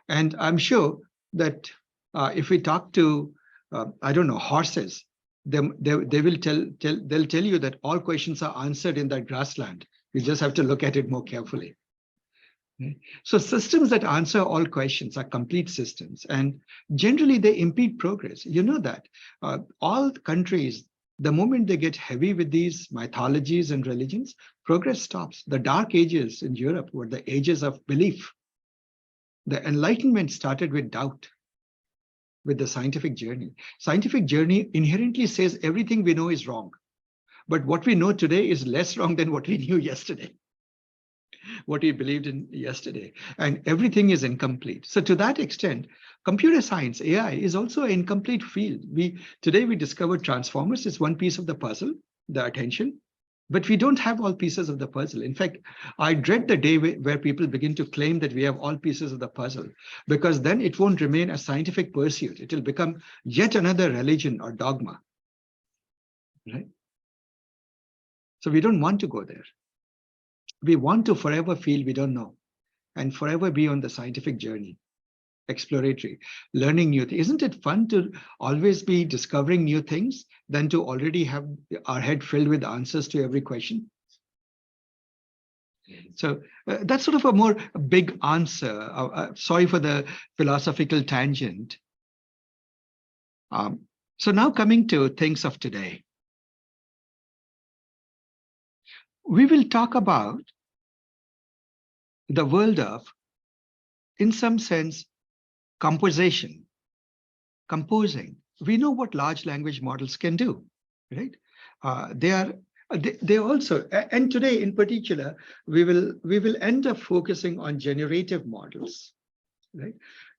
And I'm sure that if we talk to, I don't know, horses, they will they'll tell you that all questions are answered in that grassland. You just have to look at it more carefully. So systems that answer all questions are complete systems, and generally they impede progress. You know that all countries, the moment they get heavy with these mythologies and religions, progress stops. The Dark Ages in Europe were the ages of belief. The Enlightenment started with doubt, with the scientific journey. Scientific journey inherently says everything we know is wrong, but what we know today is less wrong than what we knew yesterday. What we believed in yesterday, and everything is incomplete. So to that extent, computer science, AI, is also an incomplete field. Today we discovered transformers is one piece of the puzzle, the attention, but we don't have all pieces of the puzzle. In fact, I dread the day where people begin to claim that we have all pieces of the puzzle, because then it won't remain a scientific pursuit. It will become yet another religion or dogma, right? So we don't want to go there. We want to forever feel we don't know and forever be on the scientific journey, exploratory, learning new things. Isn't it fun to always be discovering new things than to already have our head filled with answers to every question? So that's sort of a more big answer. Sorry for the philosophical tangent. So now coming to things of today. We will talk about the world of, in some sense, composition, composing. We know what large language models can do, right? They also, and today in particular, we will end up focusing on generative models, right?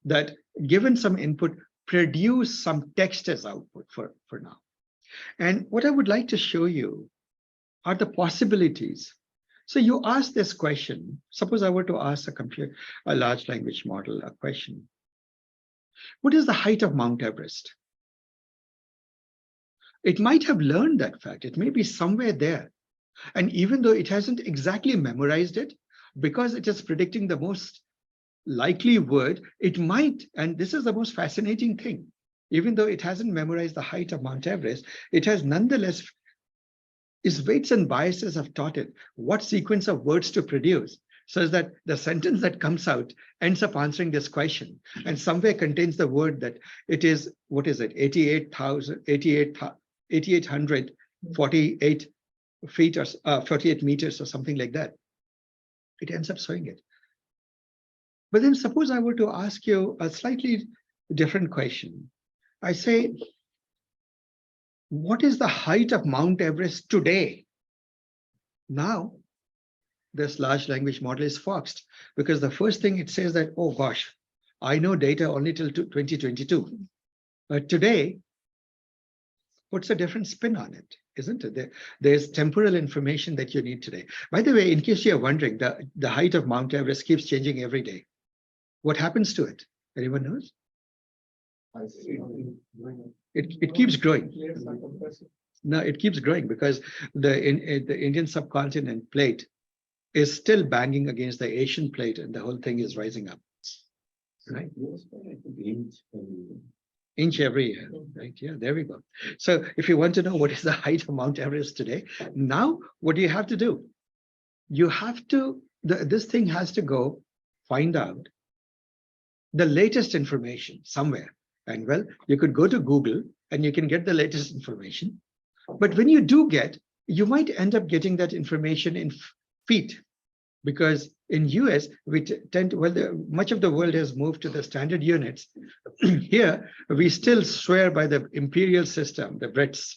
That given some input, produce some text as output for now. And what I would like to show you are the possibilities. So you ask this question. Suppose I were to ask a large language model a question. What is the height of Mount Everest? It might have learned that fact. It may be somewhere there. And even though it hasn't exactly memorized it, because it is predicting the most likely word, it might, and this is the most fascinating thing, even though it hasn't memorized the height of Mount Everest, it has nonetheless, its weights and biases have taught it what sequence of words to produce, so that the sentence that comes out ends up answering this question, and somewhere contains the word that it is, what is it, 8,848 feet or 48 meters or something like that. It ends up showing it. But then suppose I were to ask you a slightly different question. I say, what is the height of Mount Everest today? Now, this large language model is foxed, because the first thing it says that, oh gosh, I know data only till 2022. But today puts a different spin on it, isn't it? There's temporal information that you need today. By the way, in case you're wondering, the height of Mount Everest keeps changing every day. What happens to it? Anyone knows? It keeps growing. No, it keeps growing because the Indian subcontinent plate is still banging against the Asian plate, and the whole thing is rising up. Right? Inch every year, right? Yeah, there we go. So if you want to know what is the height of Mount Everest today, now what do you have to do? You have to, this thing has to go find out the latest information somewhere. And well, you could go to Google and you can get the latest information. But when you do get, you might end up getting that information in feet, because in US, we tend to, well, much of the world has moved to the standard units. Here, we still swear by the imperial system, the Brits,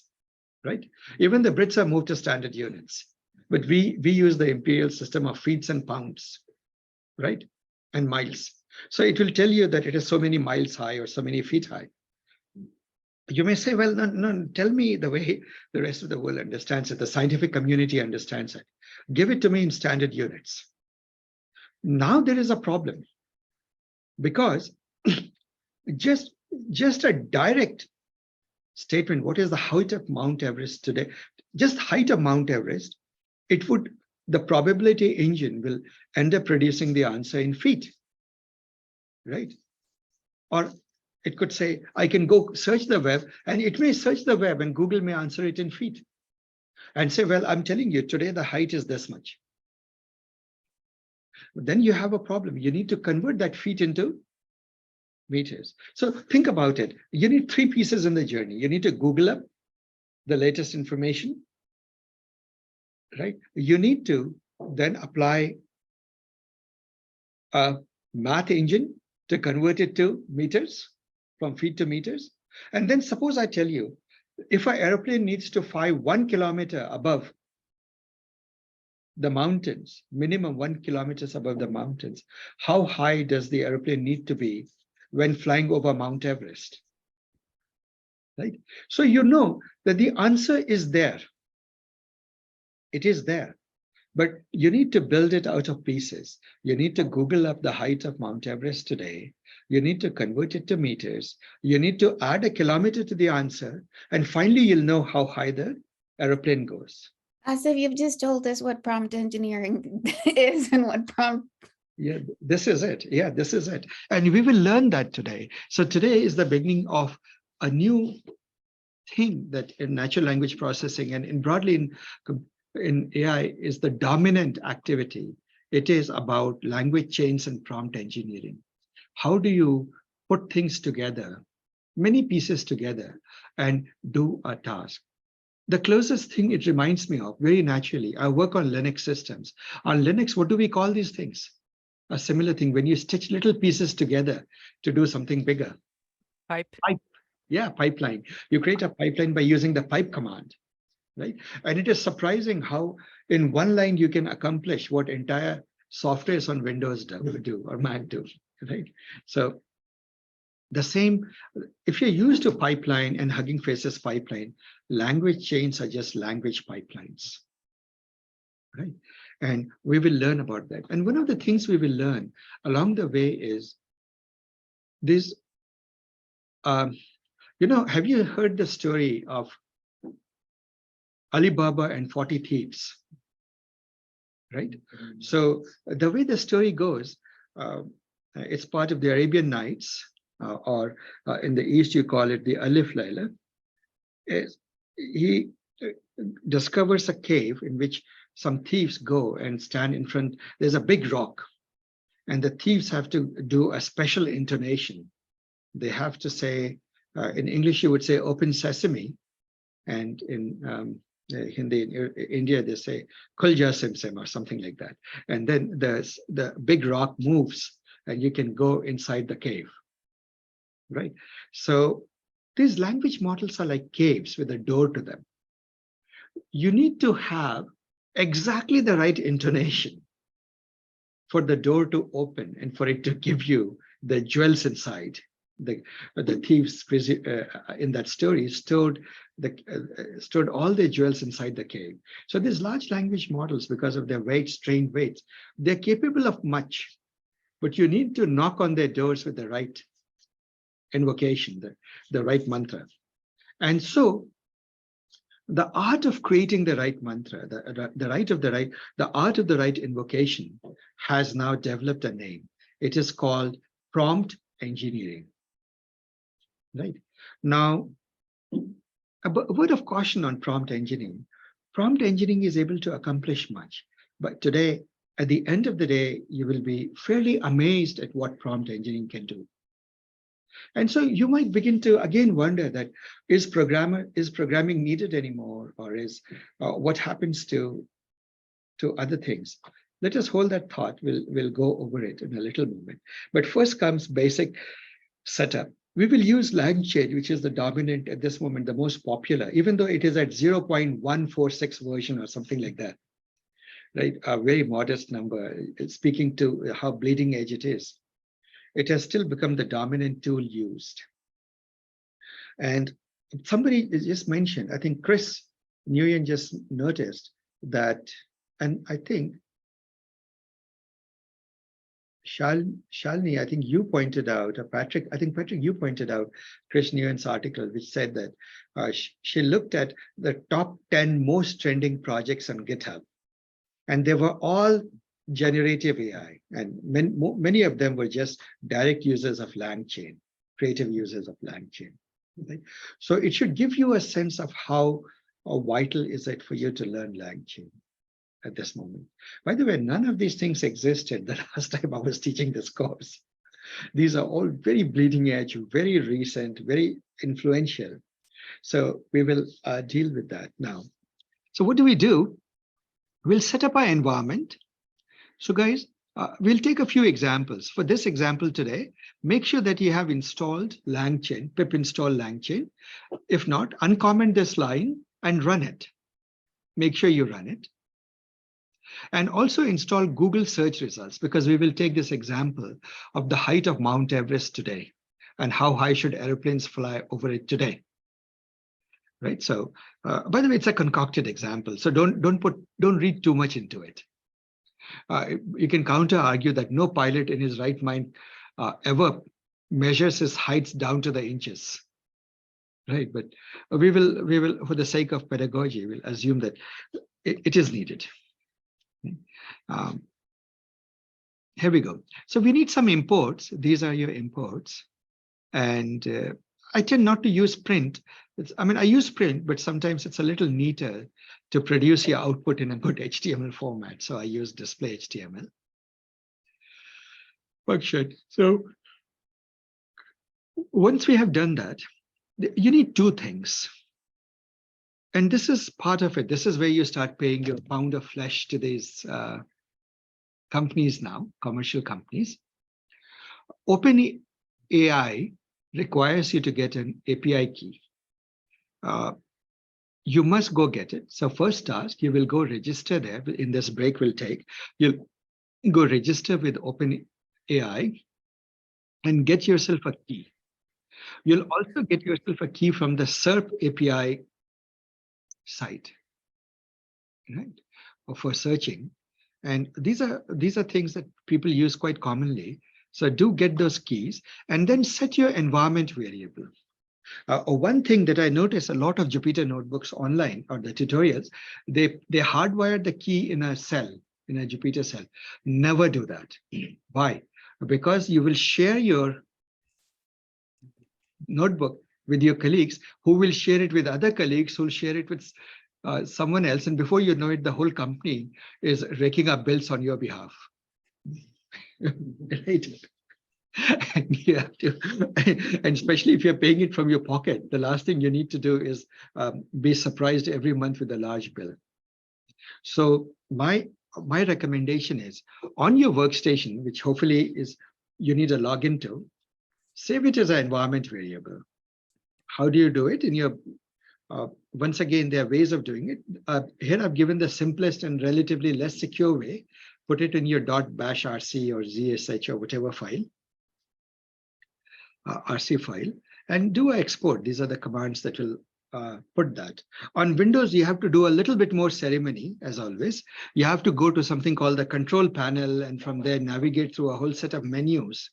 right? Even the Brits have moved to standard units, but we use the imperial system of feet and pounds, right? And miles. So it will tell you that it is so many miles high or so many feet high. You may say, well, no, tell me the way the rest of the world understands it, the scientific community understands it. Give it to me in standard units. Now there is a problem, because just a direct statement, what is the height of Mount Everest today? Just height of Mount Everest, it would, the probability engine will end up producing the answer in feet, right? Or it could say, I can go search the web, and it may search the web and Google may answer it in feet and say, well, I'm telling you today the height is this much. But then you have a problem. You need to convert that feet into meters. So think about it. You need three pieces in the journey. You need to Google up the latest information, right? You need to then apply a math engine to convert it to meters, from feet to meters. And then suppose I tell you, if an airplane needs to fly 1 kilometer above the mountains, minimum 1 kilometers above the mountains, how high does the airplane need to be when flying over Mount Everest? Right? So you know that the answer is there. It is there. But you need to build it out of pieces. You need to Google up the height of Mount Everest today. You need to convert it to meters. You need to add a kilometer to the answer. And finally, you'll know how high the airplane goes. As if you've just told us what prompt engineering is and what prompt. Yeah, this is it. Yeah, this is it. And we will learn that today. So today is the beginning of a new thing that in natural language processing and broadly in AI is the dominant activity. It is about language chains and prompt engineering. How do you put things together, many pieces together, and do a task? The closest thing it reminds me of, very naturally, I work on Linux systems. On Linux, what do we call these things? A similar thing, when you stitch little pieces together to do something bigger. Pipe. Yeah, pipeline. You create a pipeline by using the pipe command, right? And it is surprising how in one line you can accomplish what entire softwares on Windows do or Mac do, right? So the same, if you're used to pipeline and Hugging Face's pipeline, language chains are just language pipelines, right? And we will learn about that. And one of the things we will learn along the way is this, have you heard the story of Alibaba and 40 thieves, right? So the way the story goes, it's part of the Arabian Nights, or in the East you call it the Alif Laila. He discovers a cave in which some thieves go and stand in front. There's a big rock, and the thieves have to do a special intonation. They have to say, in English you would say "Open Sesame," and in Hindi, in India, they say "Khul ja sim sim" or something like that. And then the big rock moves, and you can go inside the cave, right? So these language models are like caves with a door to them. You need to have exactly the right intonation for the door to open and for it to give you the jewels inside. The thieves in that story stored all their jewels inside the cave. So these large language models, because of their weights, trained weights, they're capable of much, but you need to knock on their doors with the right invocation, the right mantra. And so the art of creating the right mantra, the art of the right invocation has now developed a name. It is called prompt engineering. Right now, a word of caution on prompt engineering. Prompt engineering is able to accomplish much, but today, at the end of the day, you will be fairly amazed at what prompt engineering can do. And so you might begin to again wonder that is programming needed anymore, or is what happens to other things? Let us hold that thought. We'll go over it in a little moment. But first comes basic setup. We will use LangChain, which is the dominant at this moment, the most popular, even though it is at 0.146 version or something like that, right? A very modest number, speaking to how bleeding edge it is. It has still become the dominant tool used. And somebody just mentioned, I think Chris Nguyen just noticed that, and I think Shalini, I think you pointed out, or Patrick, you pointed out Chris Nguyen's article, which said that she looked at the top 10 most trending projects on GitHub, and they were all generative AI, and many of them were just direct users of LangChain, creative users of LangChain. Right? So it should give you a sense of how vital is it for you to learn LangChain at this moment. By the way, none of these things existed the last time I was teaching this course. These are all very bleeding edge, very recent, very influential. So we will deal with that now. So what do? We'll set up our environment. So guys, we'll take a few examples. For this example today, make sure that you have installed LangChain, pip install LangChain. If not, uncomment this line and run it. Make sure you run it. And also install Google search results, because we will take this example of the height of Mount Everest today and how high should airplanes fly over it today. Right. So, by the way, it's a concocted example. So don't read too much into it. You can counter argue that no pilot in his right mind ever measures his heights down to the inches. Right. But we will, for the sake of pedagogy, we'll assume that it is needed. Here we go. So we need some imports. These are your imports. And I tend not to use print. I use print, but sometimes it's a little neater to produce your output in a good HTML format. So I use display HTML. Function. So once we have done that, you need two things. And this is part of it. This is where you start paying your pound of flesh to these companies now, commercial companies. OpenAI requires you to get an API key. You must go get it. So first task, you will go register there. In this break we'll take, you'll go register with OpenAI and get yourself a key. You'll also get yourself a key from the SERP API site, right? For searching. And these are things that people use quite commonly. So do get those keys and then set your environment variable. One thing that I notice a lot of Jupyter notebooks online or the tutorials, they hardwire the key in a cell, in a Jupyter cell. Never do that. Why? Because you will share your notebook with your colleagues, who will share it with other colleagues, who will share it with someone else. And before you know it, the whole company is raking up bills on your behalf. Right? And you have to, and especially if you're paying it from your pocket, the last thing you need to do is be surprised every month with a large bill. So my recommendation is, on your workstation, which hopefully is you need a login to, save it as an environment variable. How do you do it? In your once again, there are ways of doing it. Here I've given the simplest and relatively less secure way. Put it in your .bash rc or zsh or whatever file. RC file, and do an export. These are the commands that will put that. On Windows, you have to do a little bit more ceremony, as always. You have to go to something called the control panel, and from there navigate through a whole set of menus,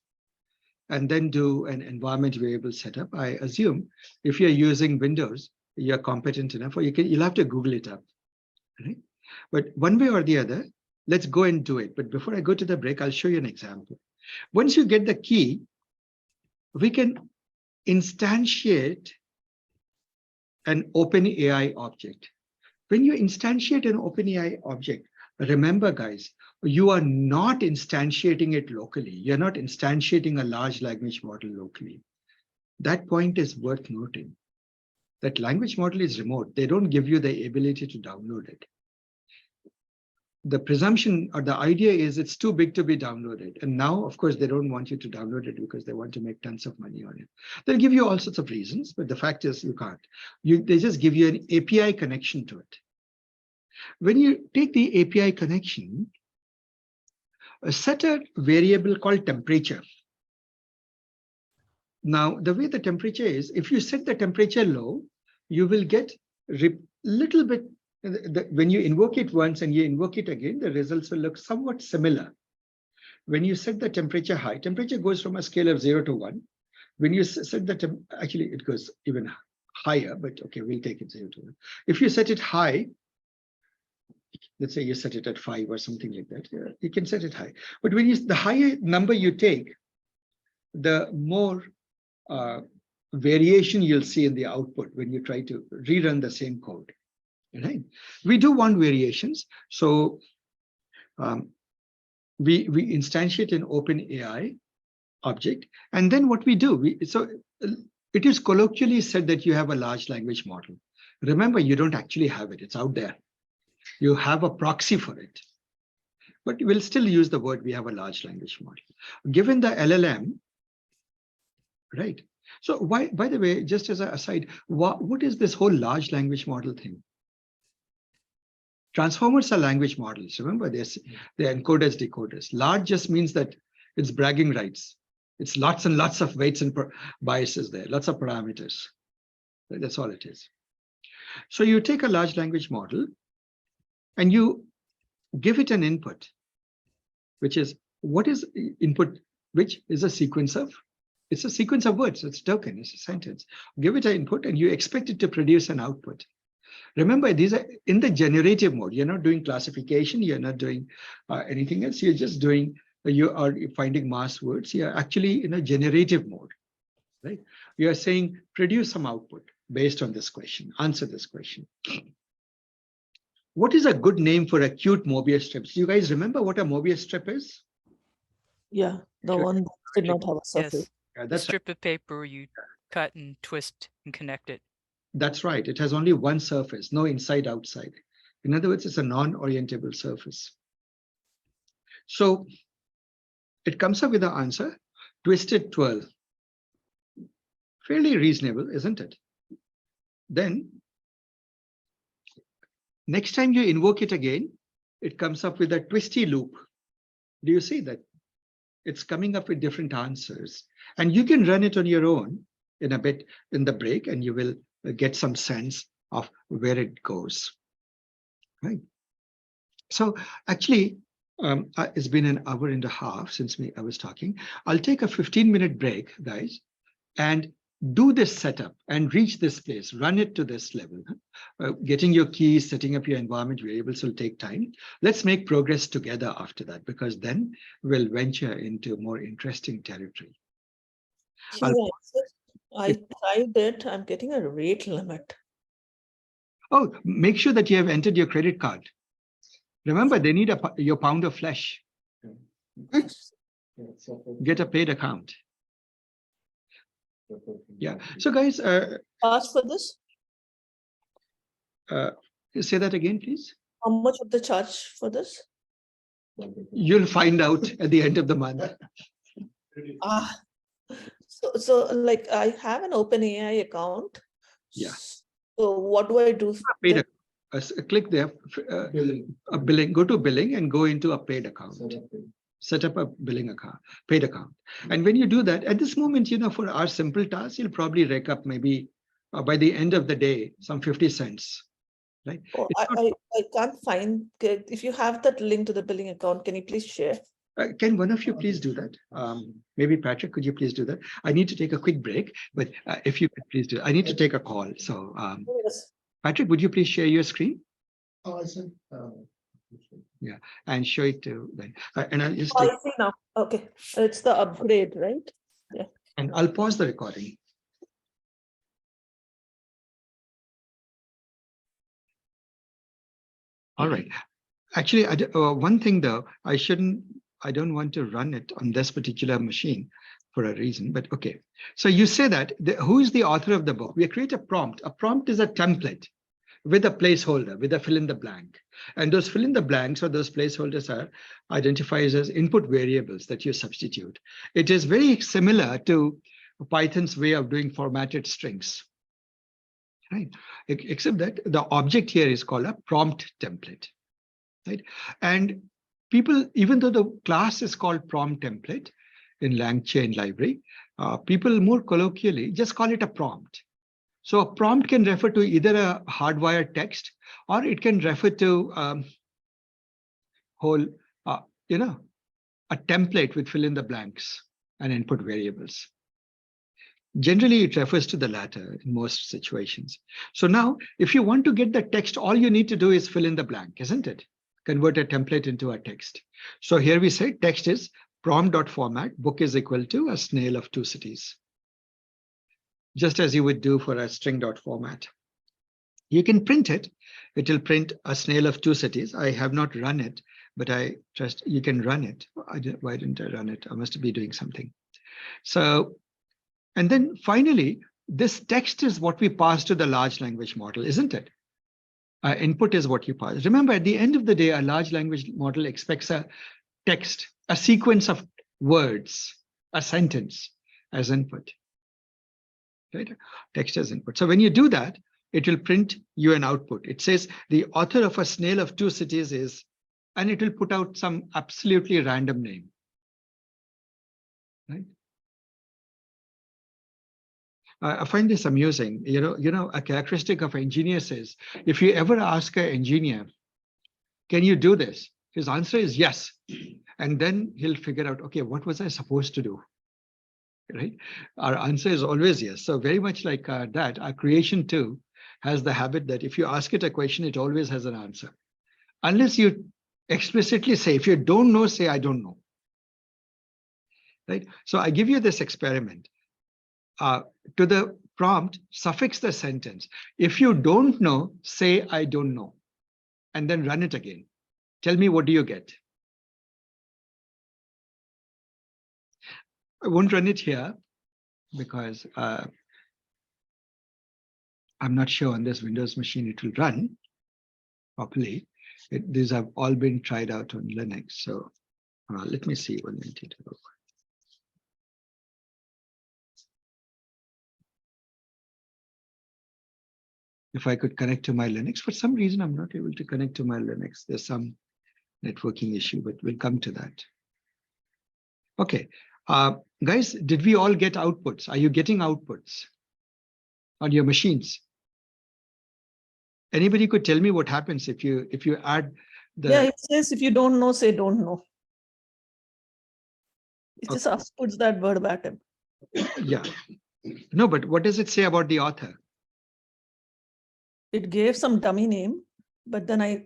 and then do an environment variable setup. I assume if you're using Windows, you're competent enough, or you'll have to Google it up. Right? But one way or the other, let's go and do it. But before I go to the break, I'll show you an example. Once you get the key, we can instantiate an OpenAI object. When you instantiate an OpenAI object, remember, guys, you are not instantiating it locally. You're not instantiating a large language model locally. That point is worth noting. That language model is remote. They don't give you the ability to download it. The presumption or the idea is it's too big to be downloaded. And now, of course, they don't want you to download it because they want to make tons of money on it. They'll give you all sorts of reasons, but the fact is you can't. They just give you an API connection to it. When you take the API connection, set a variable called temperature. Now, the way the temperature is, if you set the temperature low, you will get little bit. When you invoke it once and you invoke it again, the results will look somewhat similar. When you set the temperature high, temperature goes from a scale of 0 to 1. When you set the actually it goes even higher, but okay, we'll take it 0 to 1. If you set it high, let's say you set it at 5 or something like that, yeah, you can set it high. But when the higher number you take, the more variation you'll see in the output when you try to rerun the same code. Right? We do want variations, so we instantiate an OpenAI object, and then what we do, it is colloquially said that you have a large language model. Remember, you don't actually have it; it's out there. You have a proxy for it, but we'll still use the word we have a large language model. Given the LLM, right? So why? By the way, just as an aside, what is this whole large language model thing? Transformers are language models. Remember, they're encoders, decoders. Large just means that it's bragging rights. It's lots and lots of weights and biases there, lots of parameters. That's all it is. So you take a large language model and you give it an input, which is what is input, which is a sequence of, it's a sequence of words. It's a token, it's a sentence. Give it an input and you expect it to produce an output. Remember, these are in the generative mode. You're not doing classification. You're not doing anything else. You're just doing, you are finding mass words. You're actually in a generative mode, right? You're saying, produce some output based on this question, answer this question. What is a good name for acute Mobius strips? Do you guys remember what a Mobius strip is? Yeah, the one that did not have a surface. Yes. Yeah, The that's strip of paper you cut and twist and connect it. That's right. It has only one surface, no inside outside. In other words, it's a non-orientable surface. So it comes up with the answer, twisted twirl. Fairly reasonable, isn't it? Then next time you invoke it again, it comes up with a twisty loop. Do you see that? It's coming up with different answers. And you can run it on your own in a bit in the break, and you will get some sense of where it goes. Right. So actually, it's been an hour and a half since I was talking. I'll take a 15-minute break, guys, and do this setup and reach this place, run it to this level. Getting your keys, setting up your environment variables will take time. Let's make progress together after that, because then we'll venture into more interesting territory. Yeah, I tried it. I'm getting a rate limit. Oh, make sure that you have entered your credit card. Remember, they need your pound of flesh. Get a paid account. Yeah. So guys, Ask for this. say that again, please. How much would they charge for this? You'll find out at the end of the month. Ah, so like I have an OpenAI account. Yeah. So what do I do? Paid click there, a billing, go to billing and go into a paid account. Set up a billing account, paid account. And when you do that, at this moment, for our simple tasks, you'll probably rake up maybe by the end of the day, some 50 cents, right? Oh, I can't find, if you have that link to the billing account, can you please share? Can one of you please do that? Maybe Patrick, could you please do that? I need to take a quick break, but if you could please do it. I need to take a call. So Yes. Patrick, would you please share your screen? Oh, I said, Yeah, and show it to them. And I'll just Oh, take, I see now. Okay, it's the upgrade, right? Yeah. and I'll pause the recording. All right. Actually, one thing though, I don't want to run it on this particular machine for a reason, but okay. So you say that, who is the author of the book? We create a prompt. A prompt is a template with a placeholder, with a fill in the blank. And those fill in the blanks or those placeholders are identified as input variables that you substitute. It is very similar to Python's way of doing formatted strings, right? Except that the object here is called a prompt template, right? And people, even though the class is called prompt template in LangChain library, people more colloquially just call it a prompt. So a prompt can refer to either a hardwired text, or it can refer to whole, a template with fill in the blanks and input variables. Generally, it refers to the latter in most situations. So now, if you want to get the text, all you need to do is fill in the blank, isn't it? Convert a template into a text. So here we say text is prompt.format, book is equal to a snail of 2 cities. Just as you would do for a string.format. You can print it. It will print a snail of 2 cities. I have not run it, but I trust you can run it. Why didn't I run it? I must be doing something. So, and then finally, this text is what we pass to the large language model, isn't it? Input is what you pass. Remember, at the end of the day, a large language model expects a text, a sequence of words, a sentence as input. Right? Text as input. So when you do that, it will print you an output. It says the author of a snail of 2 cities is, and it will put out some absolutely random name. Right? I find this amusing. A characteristic of engineers is, if you ever ask an engineer, can you do this? His answer is yes. And then he'll figure out, okay, what was I supposed to do? Right? Our answer is always yes. So very much like that, our creation too has the habit that if you ask it a question, it always has an answer. Unless you explicitly say, if you don't know, say, I don't know. Right? So I give you this experiment. To the prompt, suffix the sentence. If you don't know, say, I don't know. And then run it again. Tell me, what do you get? I won't run it here because I'm not sure on this Windows machine it will run properly. These have all been tried out on Linux. So let me see 1 minute. If I could connect to my Linux, for some reason, I'm not able to connect to my Linux. There's some networking issue, but we'll come to that. Okay, guys, did we all get outputs? Are you getting outputs on your machines? Anybody could tell me what happens if you add the... Yeah, it says if you don't know, say don't know. It just puts that verbatim. Yeah. No, but what does it say about the author? It gave some dummy name, but then I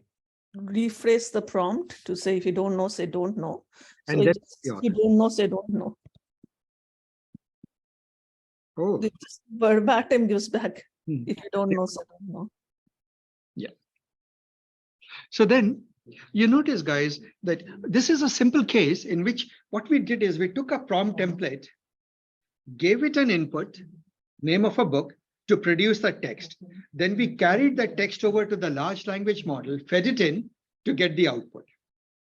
rephrased the prompt to say, if you don't know, say don't know. So And it then just, the if author. you don't know, say don't know. Oh, It just verbatim gives back. hmm. If you don't know, say don't know. So then you notice, guys, that this is a simple case in which what we did is we took a prompt template, gave it an input, name of a book, to produce the text. Then we carried that text over to the large language model, fed it in to get the output,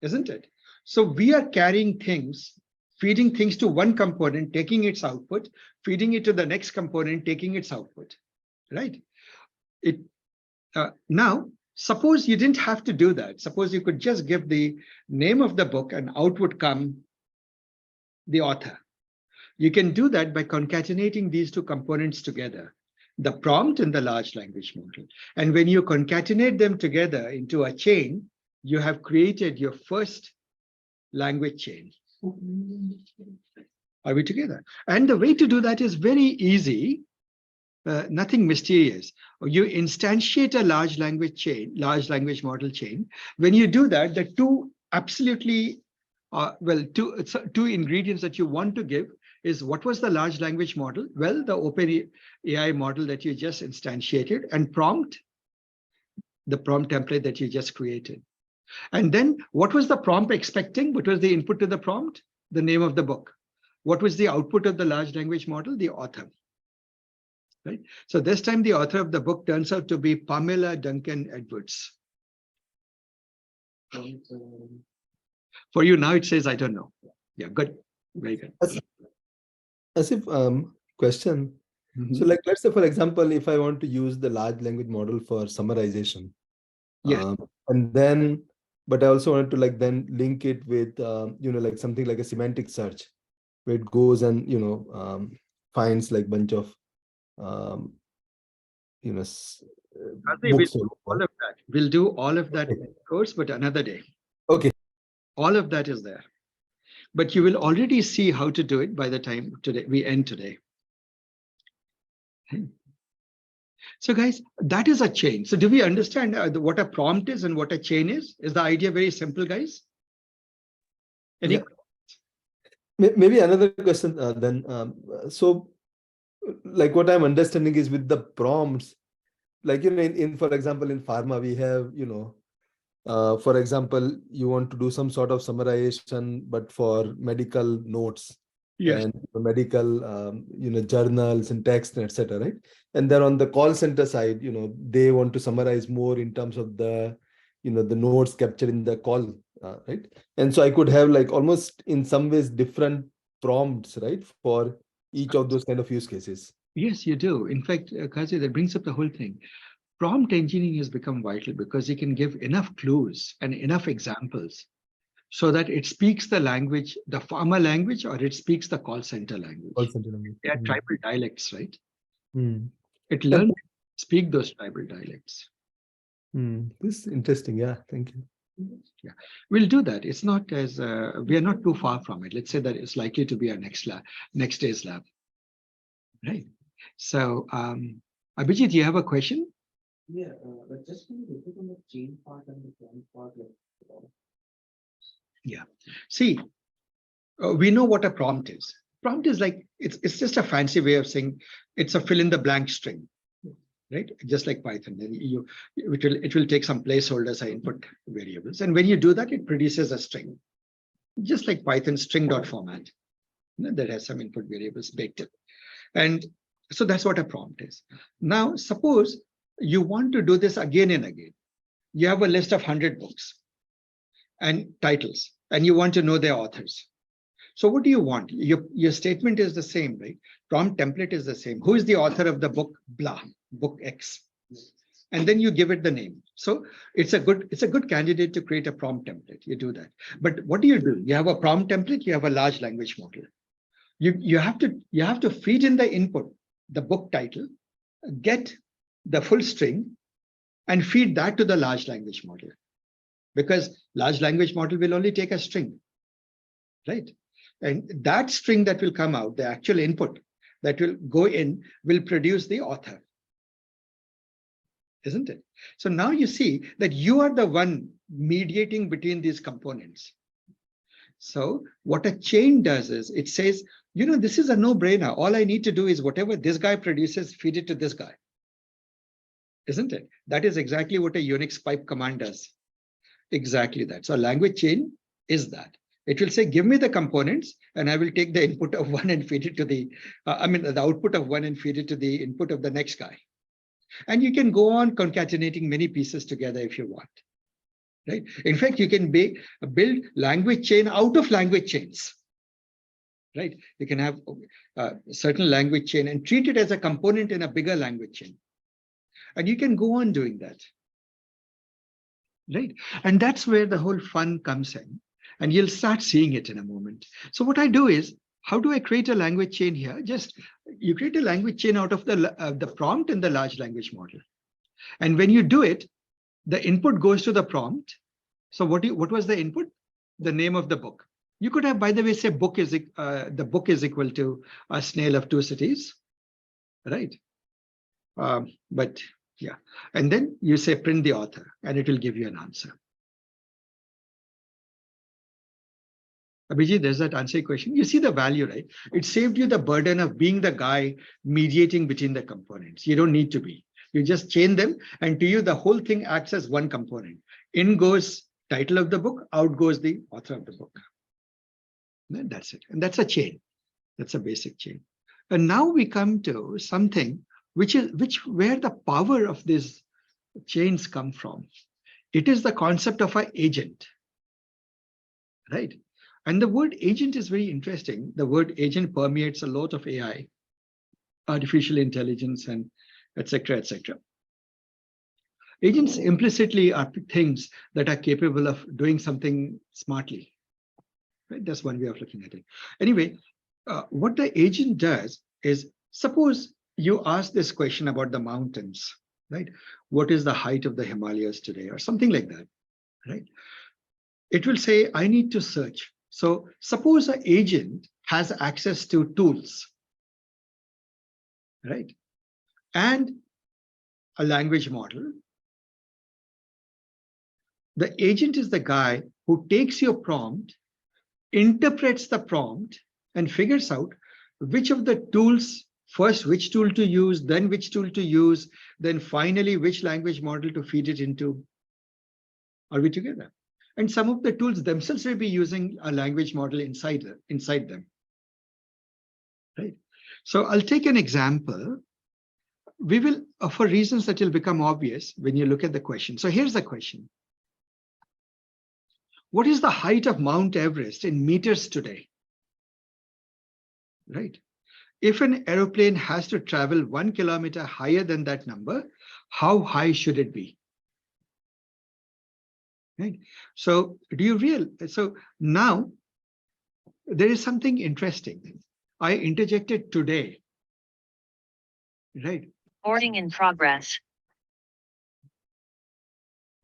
isn't it? So we are carrying things, feeding things to one component, taking its output, feeding it to the next component, taking its output, right? Now, suppose you didn't have to do that. Suppose you could just give the name of the book and out would come the author. You can do that by concatenating these two components together, the prompt and the large language model. And when you concatenate them together into a chain, you have created your first language chain. Are we together? And the way to do that is very easy. Nothing mysterious. You instantiate a large language model chain. When you do that, the two absolutely, two ingredients that you want to give is what was the large language model? Well, the open AI model that you just instantiated, and prompt, the prompt template that you just created. And then what was the prompt expecting? What was the input to the prompt? The name of the book. What was the output of the large language model? The author. Right? So this time the author of the book turns out to be Pamela Duncan Edwards. For you now it says, I don't know. Yeah, good. Very good. As if question. So like, let's say, for example, if I want to use the large language model for summarization, Yeah. and then, but I also wanted to like then link it with, like something like a semantic search, where it goes and, finds like bunch of, books. All of that. We'll do all of that in the course, but another day. Okay. All of that is there. But you will already see how to do it by the time today we end today. So guys, that is a chain. So do we understand what a prompt is and what a chain is? Is the idea very simple, guys? Yeah. Maybe another question then. So like what I'm understanding is with the prompts, like, in for example, in pharma, we have, for example, you want to do some sort of summarization, but for medical notes. Yes. And medical, journals and text, etc. Right? And then on the call center side, they want to summarize more in terms of the, the notes captured in the call, right? And so I could have like almost in some ways different prompts, right, for each of those kind of use cases. Yes, you do. In fact, Kazi, that brings up the whole thing. Prompt engineering has become vital because you can give enough clues and enough examples so that it speaks the language, the pharma language, or it speaks the call center language. Call center language. They are tribal dialects, right? Mm. It learns to speak those tribal dialects. This is interesting. Yeah, thank you. Yeah, we'll do that. It's not as we are not too far from it. Let's say that it's likely to be our next day's lab, right? So, Abhijit, you have a question? Yeah, but just can you repeat on the chain part and the prompt part? Yeah. See, we know what a prompt is. Prompt is like it's just a fancy way of saying it's a fill in the blank string, right? Just like Python. Then it will take some placeholders or input variables, and when you do that, it produces a string, just like Python string.format that has some input variables baked in. And so that's what a prompt is. Now, suppose you want to do this again and again. You have a list of 100 books and titles, and you want to know their authors. So what do you want? Your statement is the same, right? Prompt template is the same. Who is the author of the book blah, book X? And then you give it the name. So it's a good candidate to create a prompt template. You do that. But what do? You have a prompt template, you have a large language model. You have to feed in the input, the book title, get the full string, and feed that to the large language model. Because large language model will only take a string, right? And that string that will come out, the actual input, that will go in will produce the author. Isn't it? So now you see that you are the one mediating between these components. So what a chain does is it says, you know, this is a no-brainer. All I need to do is whatever this guy produces, feed it to this guy. Isn't it? That is exactly what a Unix pipe command does. Exactly that. So a language chain is that. It will say, give me the components, and I will take the input of one and feed it to the, the output of one and feed it to the input of the next guy. And you can go on concatenating many pieces together if you want. Right? In fact, you can build language chain out of language chains. Right? You can have a certain language chain and treat it as a component in a bigger language chain. And you can go on doing that. Right? And that's where the whole fun comes in. And you'll start seeing it in a moment. So what I do is, how do I create a language chain here? Just you create a language chain out of the prompt in the large language model. And when you do it, the input goes to the prompt. So what was the input? The name of the book. You could have, by the way, say the book is equal to A Snail of Two Cities, right? But yeah, and then you say print the author, and it will give you an answer. Abhijit, does that answer your question? You see the value, right? It saved you the burden of being the guy mediating between the components. You don't need to be. You just chain them, and to you, the whole thing acts as one component. In goes title of the book, out goes the author of the book. And that's it. And that's a chain. That's a basic chain. And now we come to something where the power of these chains come from. It is the concept of an agent, right? And the word agent is very interesting. The word agent permeates a lot of AI, artificial intelligence, and etc., etc. Agents implicitly are things that are capable of doing something smartly. Right? That's one way of looking at it. Anyway, what the agent does is, suppose you ask this question about the mountains, right? What is the height of the Himalayas today, or something like that, right? It will say, I need to search. So suppose an agent has access to tools, right? And a language model. The agent is the guy who takes your prompt, interprets the prompt, and figures out which of the tools, first which tool to use, then which tool to use, then finally which language model to feed it into. Are we together? And some of the tools themselves will be using a language model inside them. Right? So I'll take an example. We will, for reasons that will become obvious when you look at the question. So here's the question. What is the height of Mount Everest in meters today? Right? If an aeroplane has to travel 1 kilometer higher than that number, how high should it be? Right? So do you realize? So now there is something interesting. I interjected today, right? Recording in progress.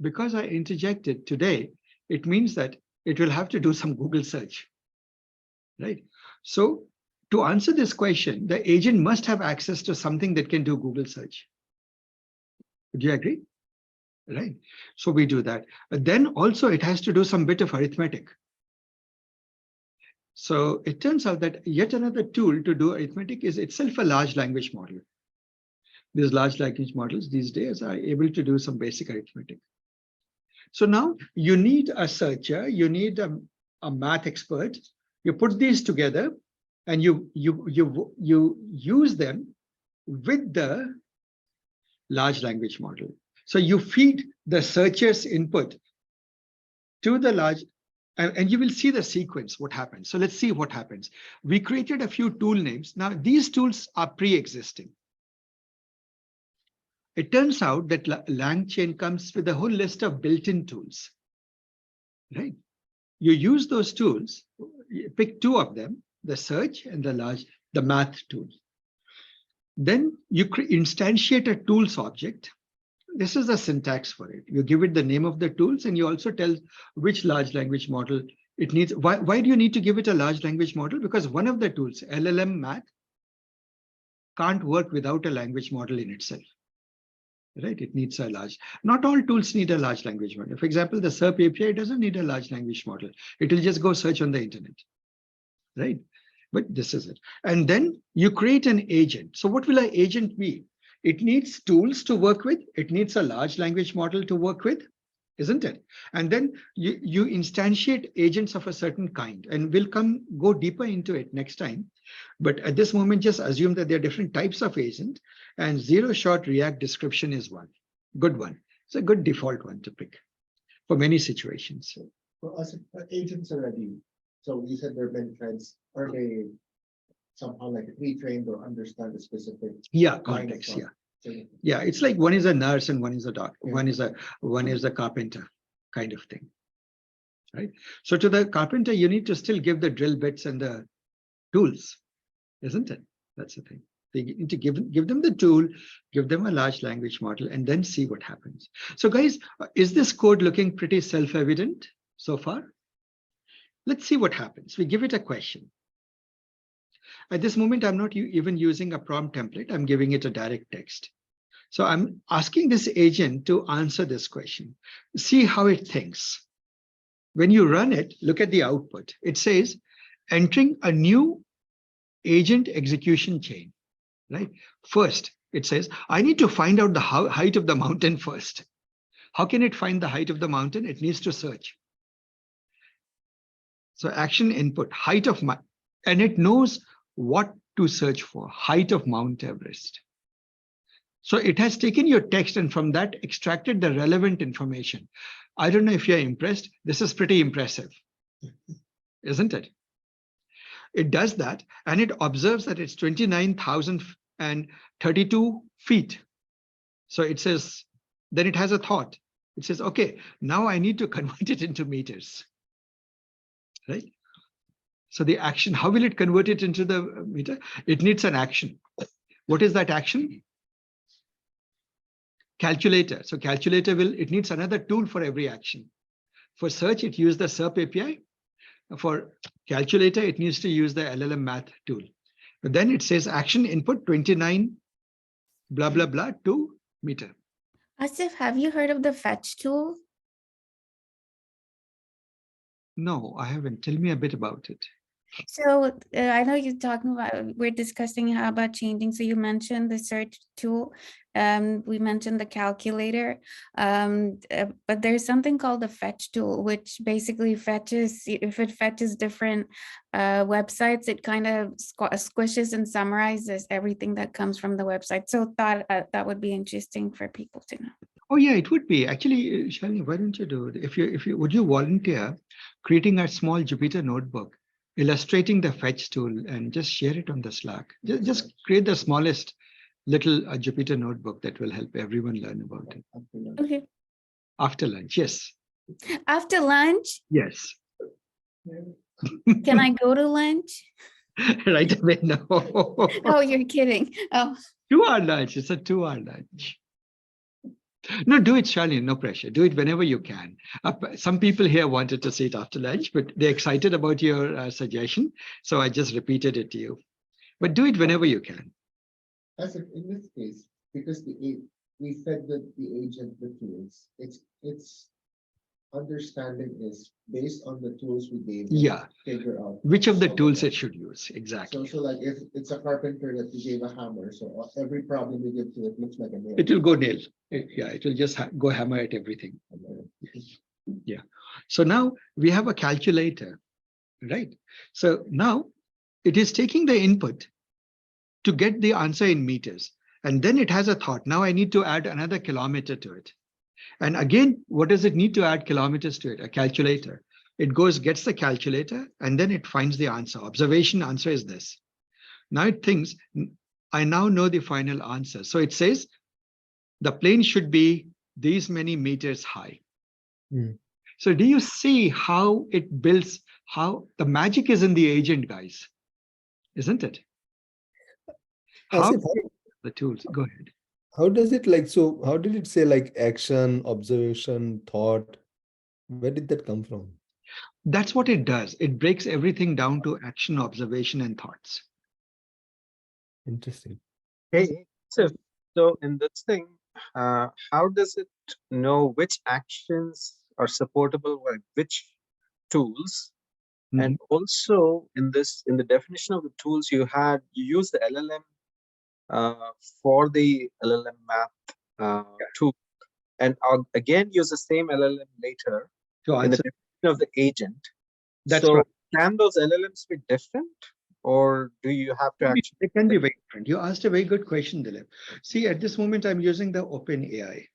Because I interjected today, it means that it will have to do some Google search, right? So to answer this question, the agent must have access to something that can do Google search. Would you agree? Right. So we do that. But then also it has to do some bit of arithmetic. So it turns out that yet another tool to do arithmetic is itself a large language model. These large language models these days are able to do some basic arithmetic. So now you need a searcher, you need a math expert. You put these together and you use them with the large language model. So you feed the searcher's input to the large, and you will see the sequence, what happens. So let's see what happens. We created a few tool names. Now these tools are pre-existing. It turns out that LangChain comes with a whole list of built-in tools, right? You use those tools, you pick two of them, the search and the math tool. Then you instantiate a tools object. This is the syntax for it. You give it the name of the tools, and you also tell which large language model it needs. Why do you need to give it a large language model? Because one of the tools, LLM Math, can't work without a language model in itself. Right? It needs a large, not all tools need a large language model. For example, the SERP API doesn't need a large language model. It will just go search on the internet. Right? But this is it. And then you create an agent. So what will an agent be? It needs tools to work with. It needs a large language model to work with, isn't it? And then you instantiate agents of a certain kind, and we'll go deeper into it next time. But at this moment, just assume that there are different types of agent, and zero-shot React description is one. Good one. It's a good default one to pick for many situations. For us, agents already. So you said there are many kinds. Are they somehow like retrained or understand a specific? Yeah, context. Yeah. thing? Yeah, it's like one is a nurse and one is a doctor, Yeah. one is a carpenter kind of thing. Right. So to the carpenter, you need to still give the drill bits and the tools, isn't it? That's the thing. They need to give them the tool, give them a large language model, and then see what happens. So guys, is this code looking pretty self-evident so far? Let's see what happens. We give it a question. At this moment, I'm not even using a prompt template. I'm giving it a direct text. So I'm asking this agent to answer this question. See how it thinks. When you run it, look at the output. It says, entering a new agent execution chain, right? First, it says, I need to find out the height of the mountain first. How can it find the height of the mountain? It needs to search. So action input, height of, and it knows what to search for, height of Mount Everest. So it has taken your text and from that extracted the relevant information. I don't know if you're impressed. This is pretty impressive, isn't it? It does that and it observes that it's 29,032 feet. So it says, then it has a thought. It says, okay, now I need to convert it into meters, right? So the action, how will it convert it into the meter? It needs an action. What is that action? Calculator. So calculator it needs another tool for every action. For search, it uses the SERP API. For calculator, it needs to use the LLM math tool. But then it says action input 29 blah, blah, blah to meter. Asif, have you heard of the fetch tool? No, I haven't. Tell me a bit about it. So I know you're talking about, we're discussing how about changing. So you mentioned the search tool. We mentioned the calculator, but there's something called the fetch tool, which basically fetches, if it fetches different websites, it kind of squishes and summarizes everything that comes from the website. So thought that would be interesting for people to know. Oh yeah, it would be. Actually, Shalini, why don't you do it? If you would you volunteer creating a small Jupyter notebook, illustrating the fetch tool and just share it on the Slack. Just create the smallest little Jupyter notebook that will help everyone learn about it. Okay. After lunch, yes. After lunch, Yes. can I go to lunch? Right away, no. Oh, you're kidding. Oh, 2-hour lunch, it's a 2-hour lunch. No, do it, Shalini, no pressure. Do it whenever you can. Some people here wanted to see it after lunch, but they're excited about your suggestion. So I just repeated it to you. But do it whenever you can. As in this case, because we fed the agent the tools, its understanding is based on the tools we gave. Yeah. Figure out Which of the tools it should use, exactly. So like if it's a carpenter that you gave a hammer, so every problem you give to it looks like a nail. It will go nail. Yeah, it will just go hammer at everything. Yeah. So now we have a calculator, right? So now it is taking the input to get the answer in meters. And then it has a thought. Now I need to add another kilometer to it. And again, what does it need to add kilometers to it? A calculator. It goes, gets the calculator, and then it finds the answer. Observation answer is this. Now it thinks, I now know the final answer. So it says, the plane should be these many meters high. So do you see how it builds, how the magic is in the agent, guys, isn't it? How the tools, go ahead. How does it like, so how did it say like action, observation, thought? Where did that come from? That's what it does. It breaks everything down to action, observation, and thoughts. Interesting. Hey, so in this thing, how does it know which actions are supportable by which tools? And also in the definition of the tools you use the LLM for the LLM math tool, and again use the same LLM later To in the answer, definition of the agent. that's So right. can those LLMs be different, or do you have to actually? They can be very different. You asked a very good question, Dilip. See, at this moment, I'm using the OpenAI.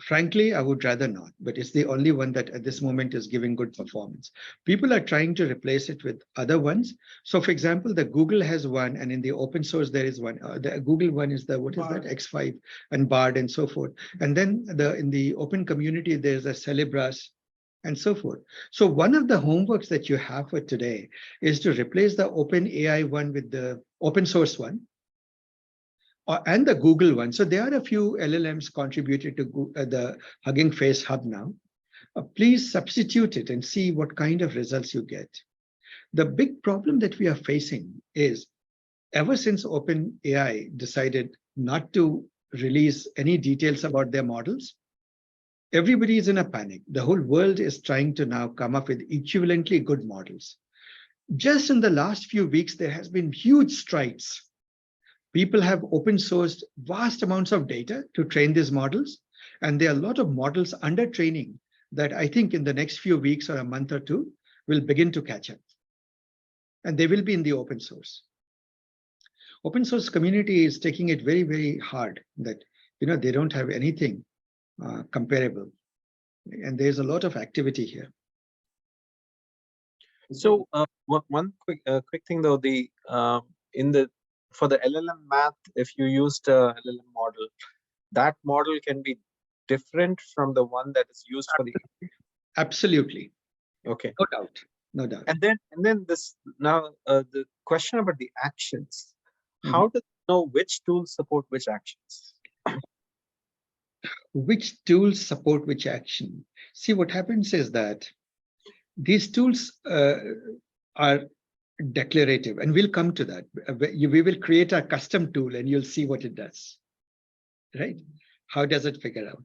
Frankly, I would rather not, but it's the only one that at this moment is giving good performance. People are trying to replace it with other ones. So, for example, the Google has one, and in the open source there is one. The Google one is the what is that X5 and Bard and so forth. And then in the open community there's a Celebras and so forth. So one of the homeworks that you have for today is to replace the OpenAI one with the open source one and the Google one. So there are a few LLMs contributed to the Hugging Face Hub now. Please substitute it and see what kind of results you get. The big problem that we are facing is ever since OpenAI decided not to release any details about their models, everybody is in a panic. The whole world is trying to now come up with equivalently good models. Just in the last few weeks, there has been huge strides. People have open sourced vast amounts of data to train these models. And there are a lot of models under training that I think in the next few weeks or a month or two will begin to catch up. And they will be in the open source. Open source community is taking it very, very hard that they don't have anything comparable. And there's a lot of activity here. So one quick thing though, for the LLM math, if you used a LLM model, that model can be different from the one that is used for the. Absolutely. Okay. No doubt. No doubt. And then this now the question about the actions. How does it know which tools support which actions? Which tools support which action? See, what happens is that these tools are declarative, and we'll come to that. We will create a custom tool and you'll see what it does, right? How does it figure out?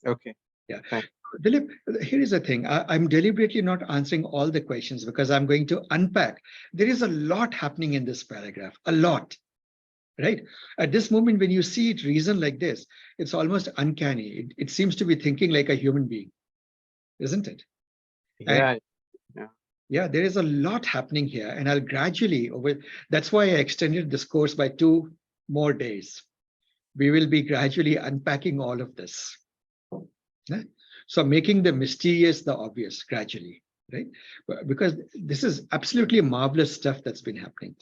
Okay. Yeah. Thanks. Dilip, here is the thing. I'm deliberately not answering all the questions because I'm going to unpack. There is a lot happening in this paragraph, a lot, right? At this moment, when you see it reason like this, it's almost uncanny. It seems to be thinking like a human being, isn't it? Yeah. Yeah, there is a lot happening here, and I'll gradually that's why I extended this course by 2 more days. We will be gradually unpacking all of this. Yeah? So making the mysterious the obvious gradually, right? Because this is absolutely marvelous stuff that's been happening.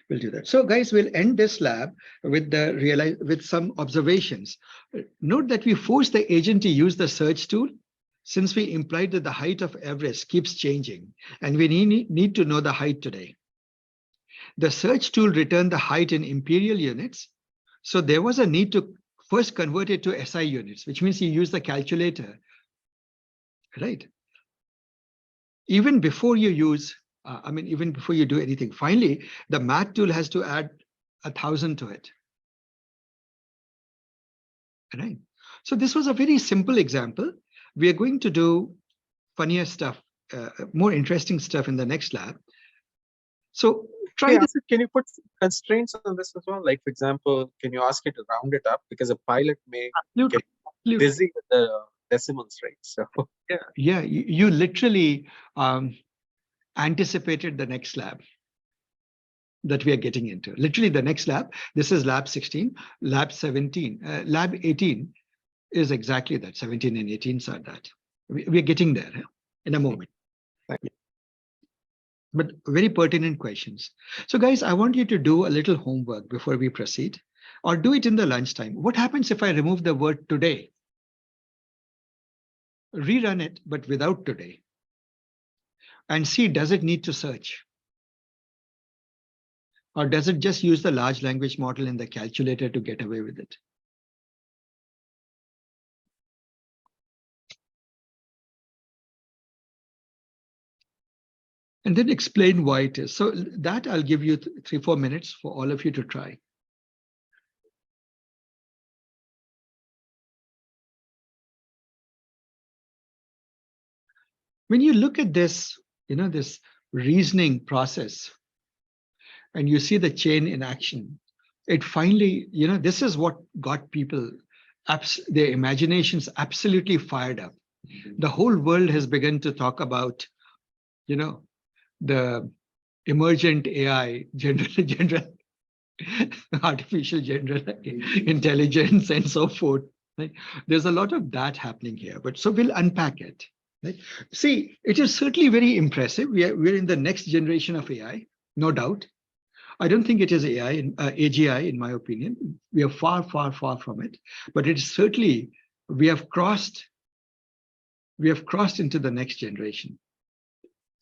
We'll do that. So guys, we'll end this lab with some observations. Note that we force the agent to use the search tool since we implied that the height of Everest keeps changing and we need to know the height today. The search tool returned the height in imperial units. So there was a need to first convert it to SI units, which means you use the calculator, right? Even before you use, even before you do anything. Finally, the math tool has to add 1,000 to it. Right? So this was a very simple example. We are going to do funnier stuff, more interesting stuff in the next lab. So try this. Can you put constraints on this as well? Like, for example, can you ask it to round it up? Because a pilot may get busy with the decimals, right? So yeah, you literally anticipated the next lab that we are getting into. Literally the next lab. This is lab 16, lab 17, lab 18 is exactly that. 17 and 18 are that. We are getting there in a moment. Thank you. But very pertinent questions. So guys, I want you to do a little homework before we proceed, or do it in the lunchtime. What happens if I remove the word today? Rerun it, but without today. And see, does it need to search? Or does it just use the large language model in the calculator to get away with it? and then explain why it is. So that I'll give you 3-4 minutes for all of you to try. When you look at this, this reasoning process, and you see the chain in action, it finally, this is what got people, their imaginations absolutely fired up. The whole world has begun to talk about, the emergent AI, general artificial general intelligence and so forth. Right? There's a lot of that happening here, but so we'll unpack it. Right? See, it is certainly very impressive. We're in the next generation of AI, no doubt. I don't think it is AI, AGI, in my opinion. We are far, far, far from it. But it is certainly, we have crossed into the next generation.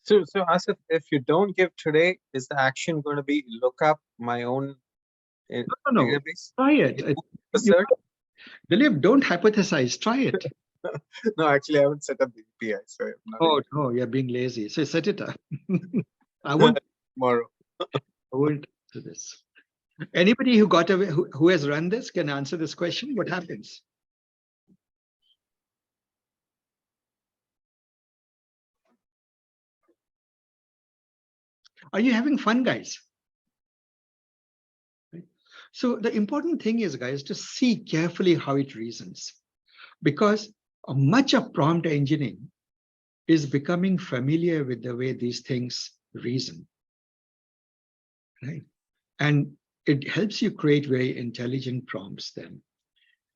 So Asif, if you don't give today, is the action going to be look up my own No. database? Try it. Dilip, don't hypothesize. Try it. No, actually, I haven't set up the API, so I'm not No, you're being lazy. So set it up. I won't. tomorrow. I won't do this. Anybody who got away, who has run this, can answer this question. What happens? Are you having fun, guys? So the important thing is, guys, to see carefully how it reasons, because much of prompt engineering is becoming familiar with the way these things reason, right? And it helps you create very intelligent prompts then.